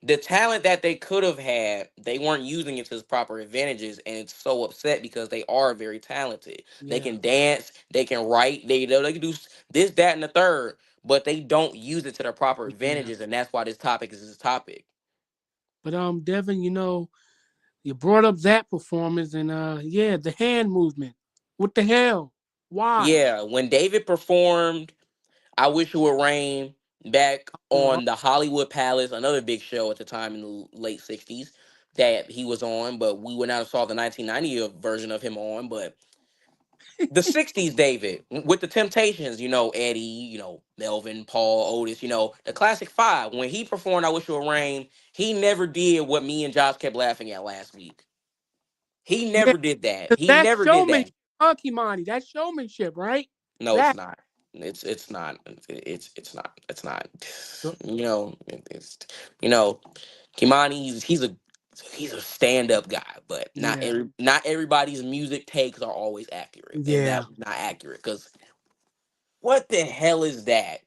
the talent that they could have had, they weren't using it to its proper advantages, and it's so upset because they are very talented. Yeah. They can dance, they can write, they can do this, that, and the third, but they don't use it to their proper advantages, and that's why this topic is this topic. But Devin, you brought up that performance, and the hand movement. What the hell? Why? Yeah, when David performed I Wish It Would Rain back on the Hollywood Palace, another big show at the time in the late 60s that he was on, but we went out and saw the 1990 version of him on. But the 60s David with the Temptations, Eddie, Melvin, Paul, Otis, the classic five. When he performed I Wish It Would Rain, he never did what me and Josh kept laughing at last week. He never did that. He never did that. Kimani, that's showmanship, right? No, it's not. It's not. It's not. So, You know, it's you know, Kimani. He's a stand up guy, but yeah, not everybody's music takes are always accurate, and that yeah, was not accurate. Because what the hell is that,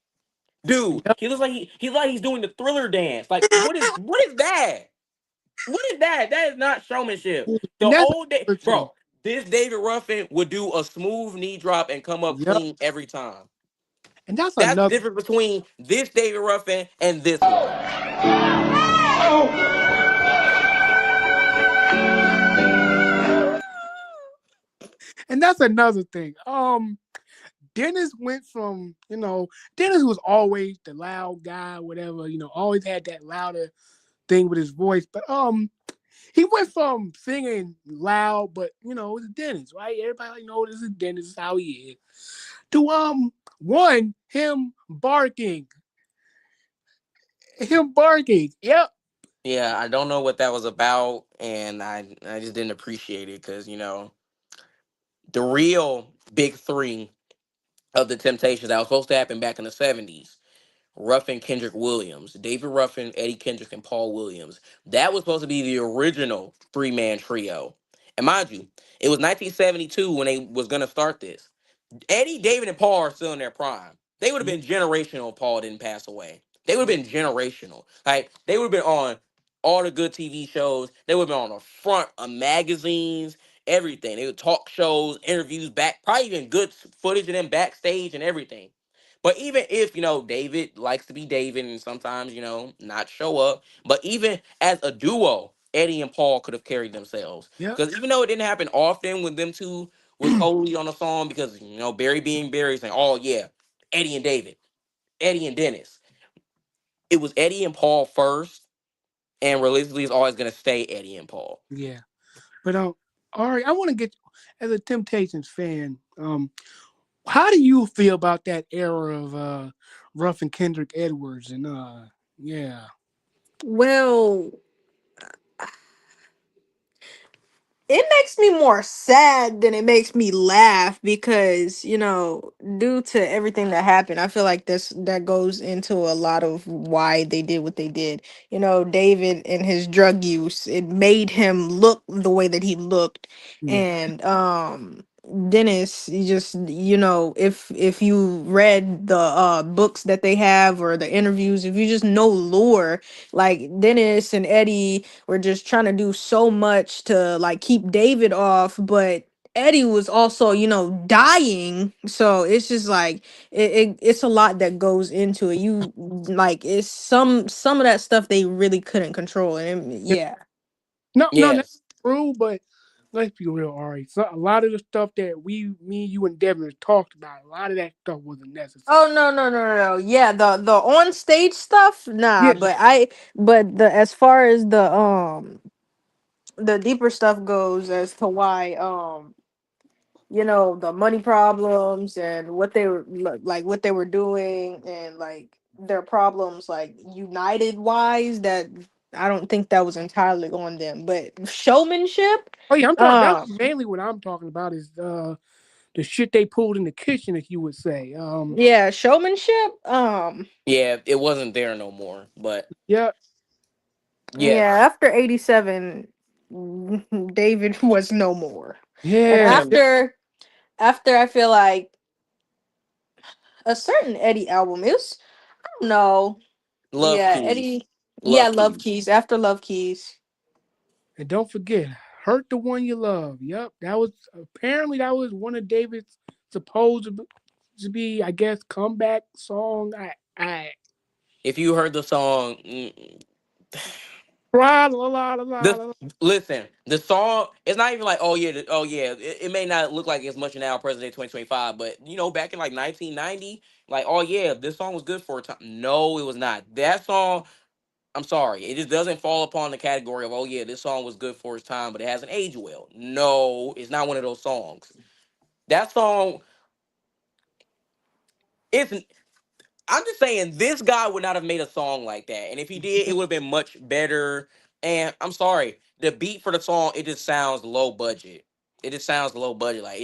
dude? yep. He looks like he's like he's doing the Thriller dance. Like what is that? What is that? That is not showmanship. The And that's old day, another thing. bro. This David Ruffin would do a smooth knee drop and come up Yep, clean every time. and that's That's the another. difference between this David Ruffin and this one. And that's another thing. Dennis went from, Dennis was always the loud guy, whatever, always had that louder thing with his voice. But he went from singing loud, but it's Dennis, right? Everybody this is Dennis, this is how he is. To him barking. Him barking. Yep. Yeah, I don't know what that was about, and I just didn't appreciate it because the real big three of the Temptations that was supposed to happen back in the '70s. Ruffin, Kendrick Williams, David Ruffin, Eddie Kendrick, and Paul Williams. That was supposed to be the original three-man trio. And mind you, it was 1972 when they was gonna start this. Eddie, David, and Paul are still in their prime. They would have Yeah. been generational if Paul didn't pass away. They would have been generational. Like they would have been on all the good TV shows. They would have been on the front of magazines, everything. They would talk shows, interviews, back probably even good footage of them backstage and everything. But even if David likes to be David and sometimes not show up, but even as a duo, Eddie and Paul could have carried themselves. Yep. Because even though it didn't happen often when them two was wholly on the song because Barry being Barry saying, "Oh yeah, Eddie and David, Eddie and Dennis." It was Eddie and Paul first, and realistically, it's always gonna stay Eddie and Paul. Yeah. But Ari, I want to get as a Temptations fan, how do you feel about that era of Ruff and Kendrick Edwards and yeah. Well, it makes me more sad than it makes me laugh because due to everything that happened, I feel like that goes into a lot of why they did what they did. David and his drug use, it made him look the way that he looked. Yeah. And Dennis, you just if you read the books that they have or the interviews, if you just know lore, like Dennis and Eddie were just trying to do so much to like keep David off, but Eddie was also, dying. So it's just like it's a lot that goes into it. You like it's some of that stuff they really couldn't control. And yeah. No, that's Yes, true, but let's be real, Ari. So a lot of the stuff that me, you, and Devin have talked about, a lot of that stuff wasn't necessary. Oh no. Yeah, the on stage stuff, nah, Yeah, but the as far as the deeper stuff goes as to why the money problems and what they were like what they were doing and like their problems like united wise, that I don't think that was entirely on them, but showmanship. oh yeah, I'm talking. That's um mainly what I'm talking about is the shit they pulled in the kitchen, if you would say. yeah, showmanship. yeah, it wasn't there no more. But Yeah, yes, Yeah, after 87, David was no more. And yeah, him, after I feel like a certain Eddie album is, I don't know. Love Yeah, Keys, Eddie. Yeah, Love Love Keys. Keys. After Love Keys. and don't forget, hurt the one you love. Yep, that was one of David's supposed to be, I guess, comeback song. I If you heard the song, la la la la la. the La. listen, the song, it's not even like, oh yeah, oh yeah. It may not look like as much now, present day 2025, but back in like 1990, like, oh yeah, this song was good for a time. No, it was not. That song, I'm sorry, it just doesn't fall upon the category of, oh yeah, this song was good for its time, but it hasn't aged well. No, it's not one of those songs. That song, it's I'm just saying this guy would not have made a song like that. And if he did, it would have been much better. And I'm sorry, the beat for the song, it just sounds low budget. It just sounds low budget. Like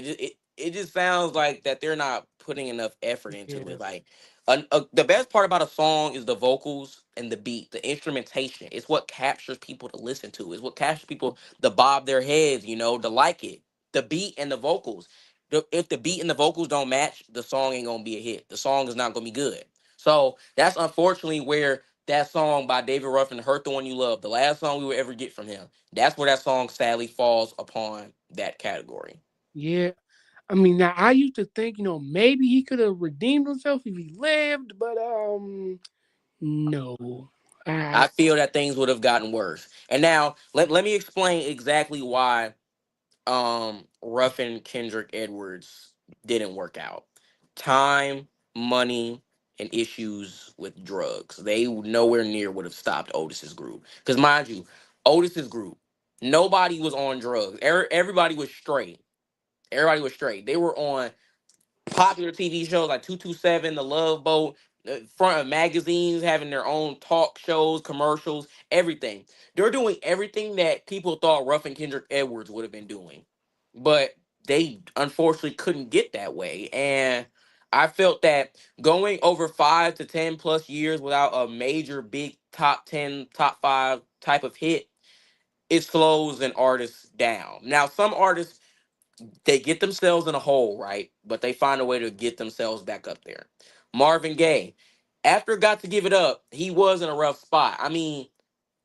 it just sounds like that they're not putting enough effort into Yeah. it. Like, the best part about a song is the vocals and the beat, the instrumentation. It's what captures people to listen to. It's what captures people to bob their heads, to like it. The beat and the vocals. If the beat and the vocals don't match, the song ain't gonna be a hit. The song is not gonna be good. So that's unfortunately where that song by David Ruffin, "Hurt the One You Love," the last song we would ever get from him. That's where that song sadly falls upon that category. Yeah. I mean, now I used to think, maybe he could have redeemed himself if he lived, but no. I I feel that things would have gotten worse. And now let me explain exactly why Ruffin Kendrick Edwards didn't work out. Time, money, and issues with drugs. They nowhere near would have stopped Otis's group. Because mind you, Otis's group, nobody was on drugs. Everybody was straight. Everybody was straight. They were on popular TV shows like 227, The Love Boat, front of magazines, having their own talk shows, commercials, everything. They're doing everything that people thought Ruffin Kendrick Edwards would have been doing. But they unfortunately couldn't get that way. And I felt that going over 5 to 10 plus years without a major big top 10, top five type of hit, it slows an artist down. Now, some artists they get themselves in a hole, right? But they find a way to get themselves back up there. Marvin Gaye, after Got to Give It Up, he was in a rough spot. I mean,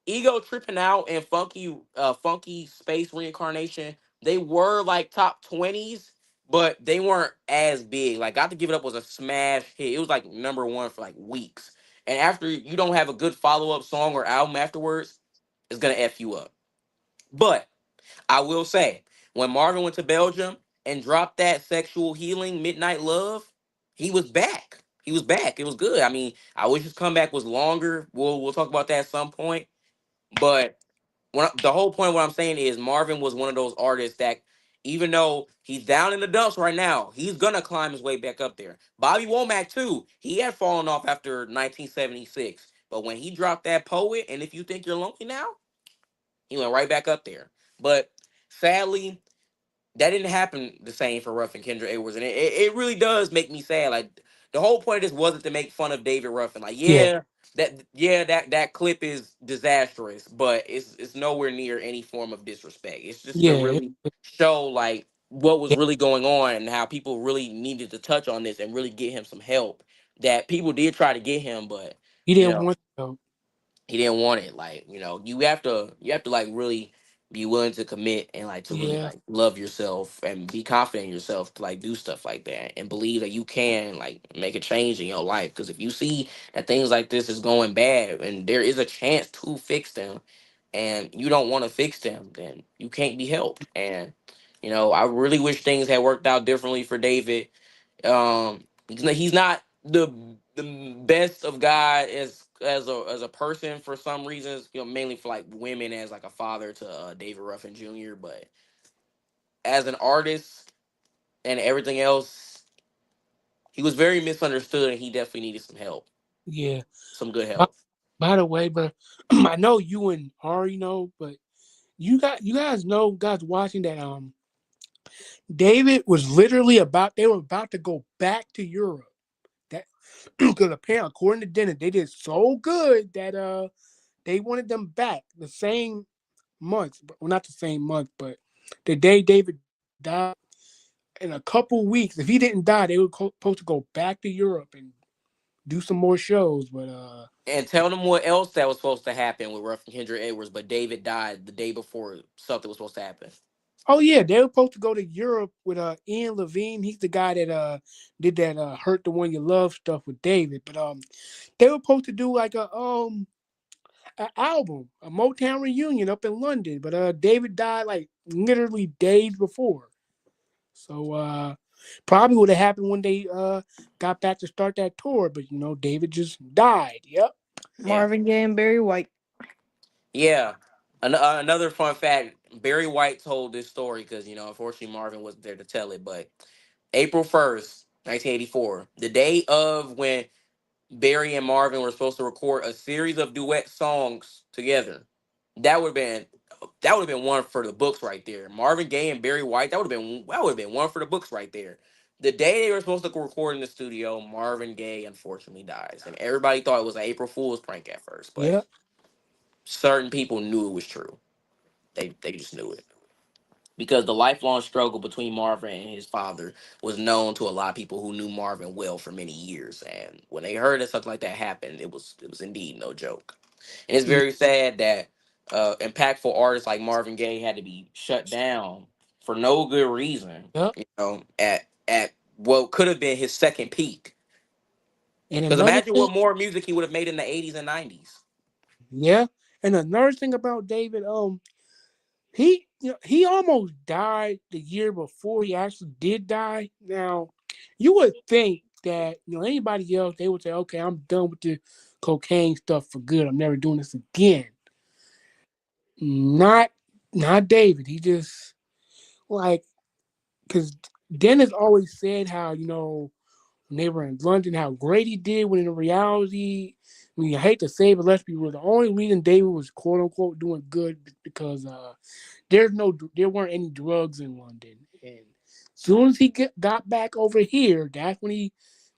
Ego Tripping Out and Funky Space Reincarnation, they were like top 20s, but they weren't as big. Like Got to Give It Up was a smash hit. It was like number one for like weeks. And after you don't have a good follow-up song or album afterwards, it's gonna F you up. But I will say, when Marvin went to Belgium and dropped that Sexual Healing Midnight Love, he was back. He was back. It was good. I mean, I wish his comeback was longer. We'll talk about that at some point. But the whole point of what I'm saying is Marvin was one of those artists that even though he's down in the dumps right now, he's gonna climb his way back up there. Bobby Womack too. He had fallen off after 1976. But when he dropped that Poet and If You Think You're Lonely Now, he went right back up there. But sadly, that didn't happen the same for Ruffin Kendrick Edwards, and it really does make me sad. Like the whole point of this wasn't to make fun of David Ruffin. Like yeah, that clip is disastrous, but it's nowhere near any form of disrespect. It's just to yeah, really show like what was yeah. really going on and how people really needed to touch on this and really get him some help. That people did try to get him, but He you didn't know want to. he didn't want it. Like, you have to like really be willing to commit and like to really Yeah, like love yourself and be confident in yourself to like do stuff like that and believe that you can like make a change in your life. Because if you see that things like this is going bad and there is a chance to fix them and you don't want to fix them, then you can't be helped. And I really wish things had worked out differently for David. He's not the best of God as a person for some reasons. Mainly for like women as like a father to David Ruffin Jr. But as an artist and everything else, he was very misunderstood, and he definitely needed some help, yeah. some good By, help. by the way, but I know you and Ari know, but you guys know, guys watching that David was literally they were about to go back to Europe. That because apparently, according to Dennis, they did so good that they wanted them back the same month. Well, not the same month, but the day David died. In a couple weeks, if he didn't die, they were supposed to go back to Europe and do some more shows. But And tell them what else that was supposed to happen with Ruffin Kendrick Edwards, but David died the day before something was supposed to happen. oh yeah, they were supposed to go to Europe with Ian Levine. He's the guy that did that "Hurt the One You Love" stuff with David. But they were supposed to do like an album, a Motown reunion up in London. But David died like literally days before. So probably would have happened when they got back to start that tour. But David just died. Yep. Yeah. Marvin Gaye and Barry White. Yeah. Another fun fact: Barry White told this story because unfortunately Marvin wasn't there to tell it. But April 1st, 1984, the day of when Barry and Marvin were supposed to record a series of duet songs together, that would have been that would have been one for the books right there. Marvin Gaye and Barry White, that would have been one for the books right there. The day they were supposed to record in the studio, Marvin Gaye unfortunately dies, and everybody thought it was an April Fool's prank at first, but Yeah. certain people knew it was true. They just knew it because the lifelong struggle between Marvin and his father was known to a lot of people who knew Marvin well for many years, and when they heard that something like that happened, it was indeed no joke. And it's Yeah. very sad that impactful artists like Marvin Gaye had to be shut down for no good reason. Yeah. At what could have been his second peak. And Because another imagine thing, what more music he would have made in the '80s and '90s. yeah. And another thing about David, he he almost died the year before he actually did die. Now, you would think that anybody else they would say, okay, I'm done with the cocaine stuff for good. I'm never doing this again. Not not David. He just like because Dennis always said how when they were in London, how great he did. When in reality, I mean, I hate to say, but let's be real. The only reason David was quote unquote doing good is because there weren't any drugs in London, and soon as he got back over here, that's when he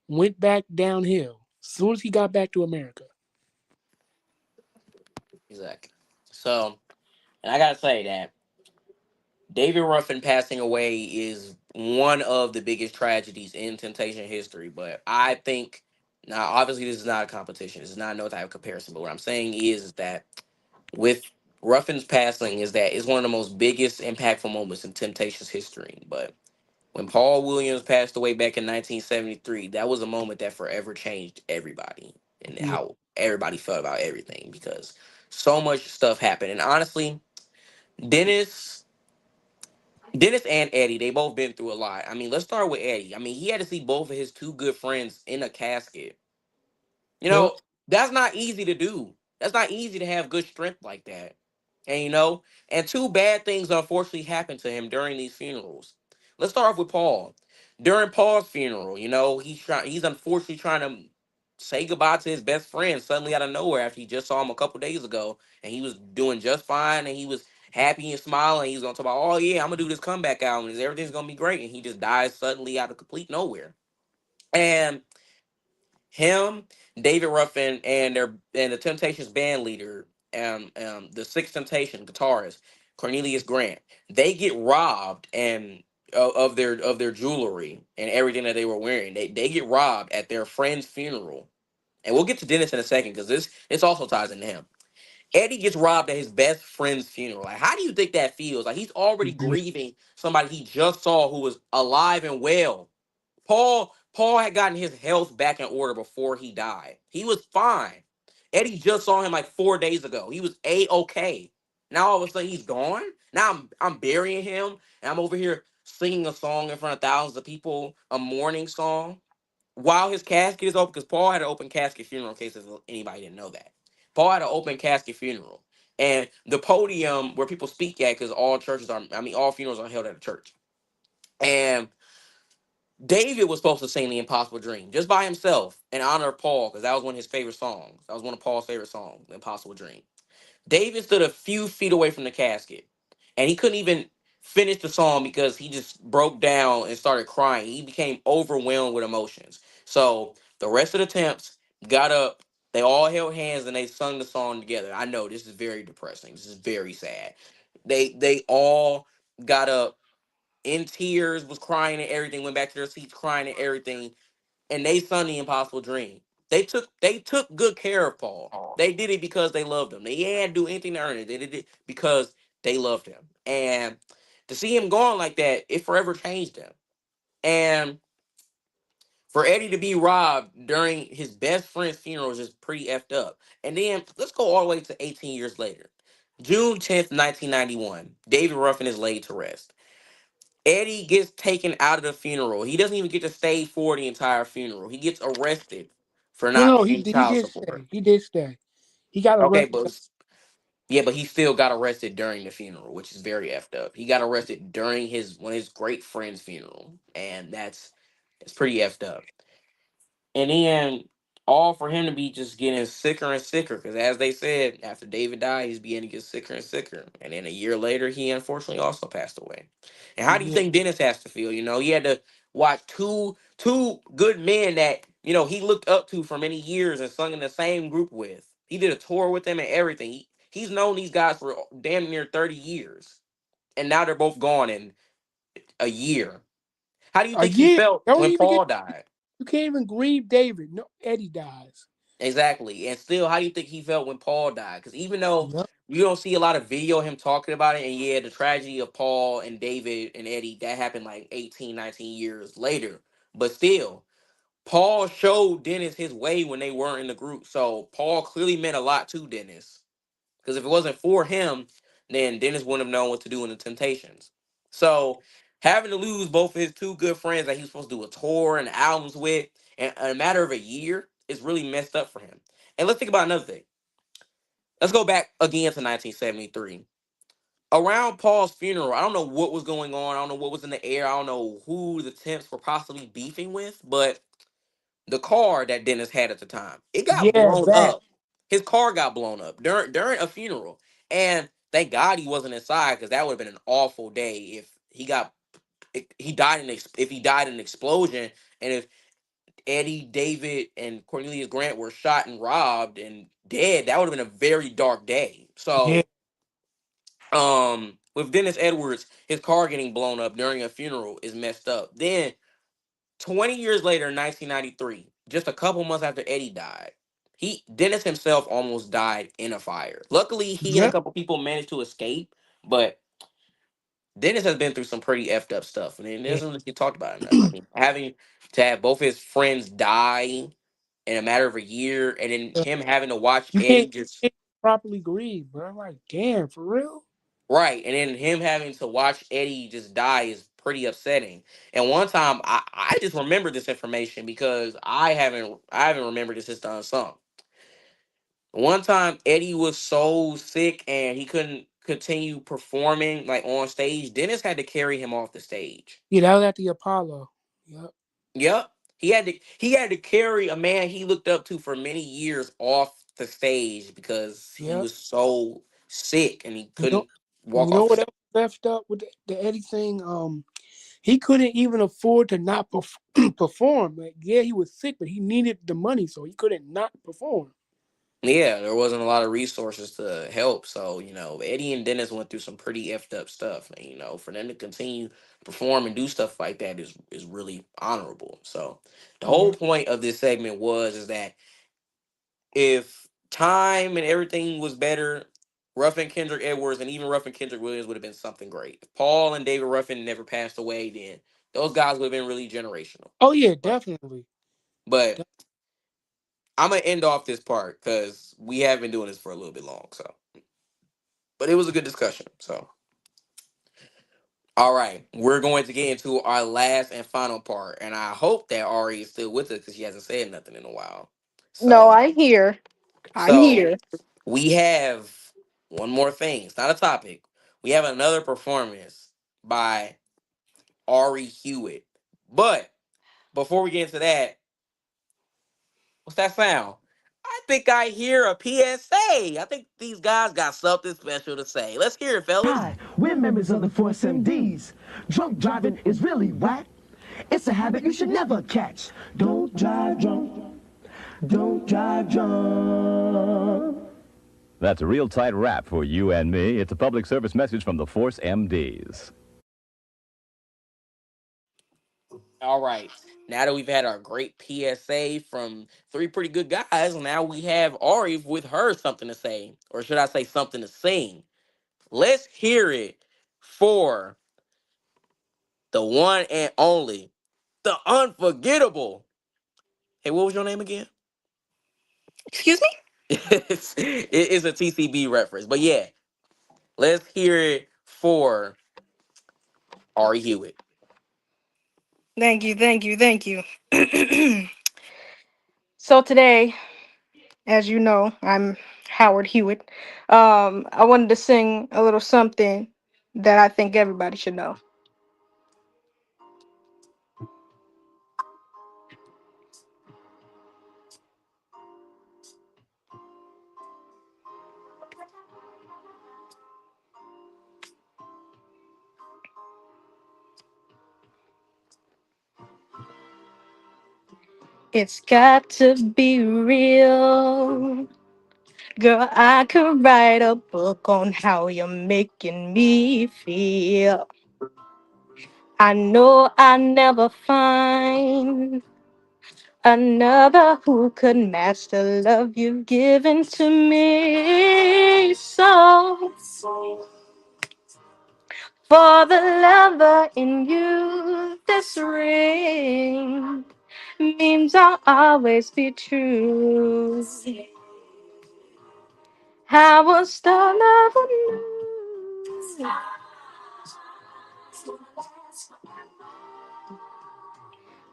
went back downhill. Soon as he got back to America. Exactly. So, and I gotta say that David Ruffin passing away is one of the biggest tragedies in Temptation history. But I think now, obviously, this is not a competition. This is not no type of comparison. But what I'm saying is that with Ruffin's passing, is that it's one of the most biggest, impactful moments in Temptation's history. But when Paul Williams passed away back in 1973, that was a moment that forever changed everybody and Yeah, how everybody felt about everything because so much stuff happened. And honestly, Dennis Dennis and Eddie, they both been through a lot. I mean, let's start with Eddie. I mean, he had to see both of his two good friends in a casket. You yep. know, that's not easy to do. That's not easy to have good strength like that. And two bad things unfortunately happened to him during these funerals. Let's start off with Paul. During Paul's funeral, he's unfortunately trying to say goodbye to his best friend suddenly out of nowhere after he just saw him a couple days ago and he was doing just fine and he was happy and smiling. He was gonna talk about, oh yeah, I'm gonna do this comeback album and everything's gonna be great, and he just dies suddenly out of complete nowhere. And him, David Ruffin, and the Temptations band leader, the Six Temptation guitarist Cornelius Grant, they get robbed and of their jewelry and everything that they were wearing. They get robbed at their friend's funeral, and we'll get to Dennis in a second because this also ties into him. Eddie gets robbed at his best friend's funeral. Like, how do you think that feels? Like, he's already grieving somebody he just saw who was alive and well. Paul had gotten his health back in order before he died. He was fine. Eddie just saw him like 4 days ago. He was a-okay. Now all of a sudden he's gone. Now I'm burying him and I'm over here singing a song in front of thousands of people, a mourning song, while his casket is open. Because Paul had an open casket funeral. In case anybody didn't know that, Paul had an open casket funeral, and the podium where people speak at, because all funerals are held at a church, and David was supposed to sing The Impossible Dream just by himself in honor of Paul, because that was one of his favorite songs. That was one of Paul's favorite songs, The Impossible Dream. David stood a few feet away from the casket, and he couldn't even finish the song because he just broke down and started crying. He became overwhelmed with emotions. So the rest of the temps got up, they all held hands, and they sung the song together. I know this is very depressing. This is very sad. They all got up in tears, was crying and everything, went back to their seats crying and everything, and they sung The Impossible Dream. They took good care of Paul. They did it because they loved him. They didn't do anything to earn it. They did it because they loved him. And to see him gone like that, it forever changed him. And for Eddie to be robbed during his best friend's funeral is just pretty effed up. And then let's go all the way to 18 years later. June 10th, 1991, David Ruffin is laid to rest. Eddie gets taken out of the funeral. He doesn't even get to stay for the entire funeral. He gets arrested for No, not no, paying he child did support. stay. He did stay. He got Okay, arrested. but yeah, but he still got arrested during the funeral, which is very effed up. He got arrested during his one of his great friend's funeral, and it's pretty effed up. And then all for him to be just getting sicker and sicker, because as they said, after David died, he's beginning to get sicker and sicker. And then a year later, he unfortunately also passed away. And how do you Yeah. think Dennis has to feel? He had to watch two good men that he looked up to for many years and sung in the same group with. He did a tour with them and everything. He's known these guys for damn near 30 years, and now they're both gone in a year. How do you A think he year. felt Don't when even get. Paul died? You can't even grieve David. No, Eddie dies. Exactly. And still, how do you think he felt when Paul died? Because even though Yep. you don't see a lot of video of him talking about it, and yeah, the tragedy of Paul and David and Eddie, that happened like 18, 19 years later. But still, Paul showed Dennis his way when they weren't in the group. So Paul clearly meant a lot to Dennis. Because if it wasn't for him, then Dennis wouldn't have known what to do in the Temptations. So having to lose both of his two good friends that he was supposed to do a tour and albums with in a matter of a year is really messed up for him. And let's think about another thing. Let's go back again to 1973. Around Paul's funeral, I don't know what was going on. I don't know what was in the air. I don't know who the Temps were possibly beefing with, but the car that Dennis had at the time, it got Yeah, blown that. up. His car got blown up during a funeral, and thank God he wasn't inside because that would have been an awful day if he died if he died in an explosion, and if Eddie, David, and Cornelius Grant were shot and robbed and dead. That would have been a very dark day. Yeah. So, with Dennis Edwards, his car getting blown up during a funeral is messed up. Then 20 years later, in 1993, just a couple months after Eddie died, Dennis himself almost died in a fire. Luckily, he and a Yep. couple people managed to escape, but Dennis has been through some pretty effed up stuff, and it Yeah. doesn't really get talked about enough. I mean, having to have both his friends die in a matter of a year, and then Yeah. him having to watch You Eddie can't, just can't properly grieve, bro. Like, damn, for real? right, and then him having to watch Eddie just die is pretty upsetting. And one time, I just remember this information because I haven't remembered this since the unsung. One time, Eddie was so sick and he couldn't continue performing like on stage. Dennis had to carry him off the stage. Yeah, that was at the Apollo. Yep. Yep. He had to carry a man he looked up to for many years off the stage because he Yep. was so sick and he You know, couldn't you walk know off the what stage. else left up with the Eddie thing? He couldn't even afford to not perform. Like, yeah, he was sick, but he needed the money, so he couldn't not perform. Yeah, there wasn't a lot of resources to help. So, Eddie and Dennis went through some pretty effed up stuff. And, for them to continue to perform and do stuff like that is really honorable. So the whole Yeah. point of this segment is that if time and everything was better, Ruffin Kendrick Edwards and even Ruffin Kendrick Williams would have been something great. If Paul and David Ruffin never passed away, then those guys would have been really generational. Oh yeah, But definitely. but I'm gonna end off this part because we have been doing this for a little bit long. So, but it was a good discussion. So, all right, we're going to get into our last and final part, and I hope that Ari is still with us because she hasn't said nothing in a while. No, So, I'm here. I'm so here. we have one more thing. It's not a topic. We have another performance by Ari Hewitt. But before we get into that, what's that sound? I think I hear a PSA. I think these guys got something special to say. Let's hear it, fellas. Hi, we're members of the Force MDs. Drunk driving is really whack. It's a habit you should never catch. Don't drive drunk. Don't drive drunk. That's a real tight wrap for you and me. It's a public service message from the Force MDs. All right. Now that we've had our great PSA from three pretty good guys, now we have Ari with her something to say. Or should I say something to sing? Let's hear it for the one and only, the unforgettable. Hey, what was your name again? Excuse me? It's a TCB reference. But yeah, let's hear it for Ari Hewitt. Thank you, thank you, thank you. So today, as you know, I'm Howard Hewitt. I wanted to sing a little something that I think everybody should know. It's got to be real. Girl, I could write a book on how you're making me feel. I know I never find another who could match the love you've given to me. So, for the lover in you, this ring means I'll always be true. I was the lover knew.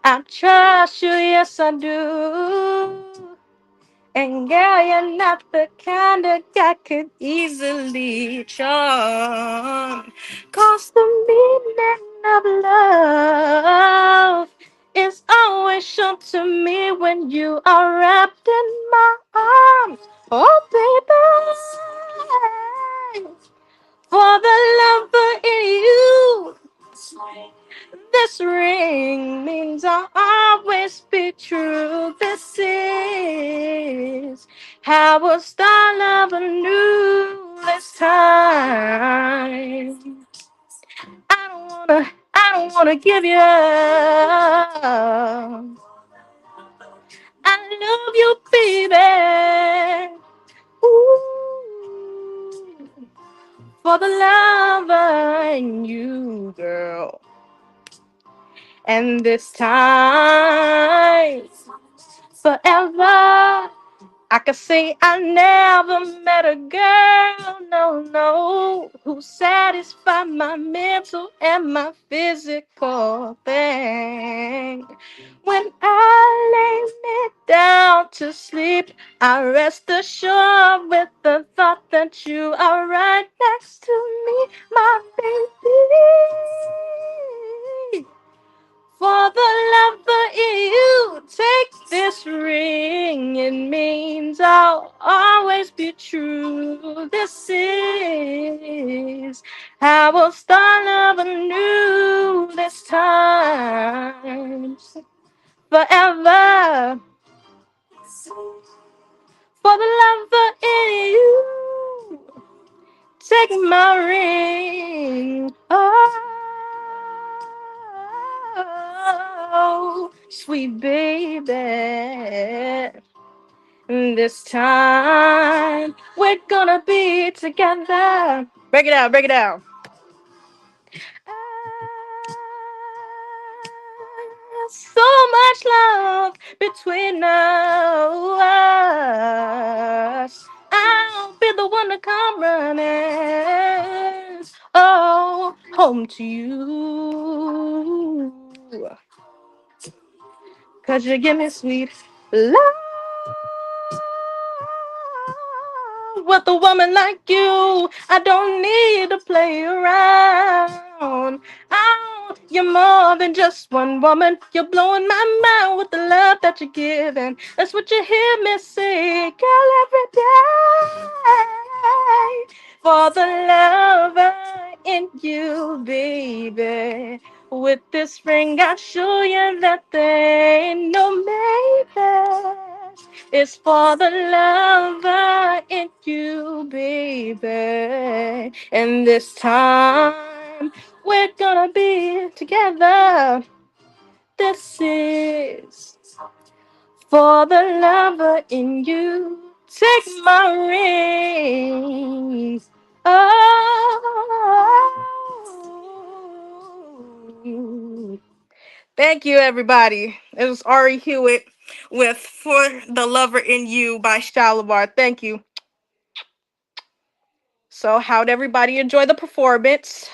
I trust you, yes I do. And girl, you're not the kind of guy could easily charm. 'Cause the meaning of love is always shown to me when you are wrapped in my arms. Oh, baby, for the lover in you. This ring means I'll always be true. This is how a star lover knew this time. I don't wanna give you up. I love you, baby. Ooh, for the lover in you, girl. And this time, forever, I could say I never met a girl, no, no, who satisfied my mental and my physical thing. When I lay me down to sleep, I rest assured with the thought that you are right next to me, my baby. For the lover you take this ring, it means I'll always be true. This is how a star lover knew this time. Forever, for the lover in you. Take my ring. Oh, sweet baby. This time we're gonna be together. Break it out, break it out. So much love between us. I'll be the one to come running. Oh, home to you. 'Cause you give me sweet love. With a woman like you, I don't need to play around. Oh, you're more than just one woman. You're blowing my mind with the love that you're giving. That's what you hear me say, girl, every day. For the lover in you, baby. With this ring, I'll show you that there ain't no maybe. It's for the lover in you, baby. And this time, we're gonna be together. This is for the lover in you. Take my ring. Oh. Thank you, everybody. It was Ari Hewitt with For the Lover in You by Shalimar. Thank you. So, how'd everybody enjoy the performance?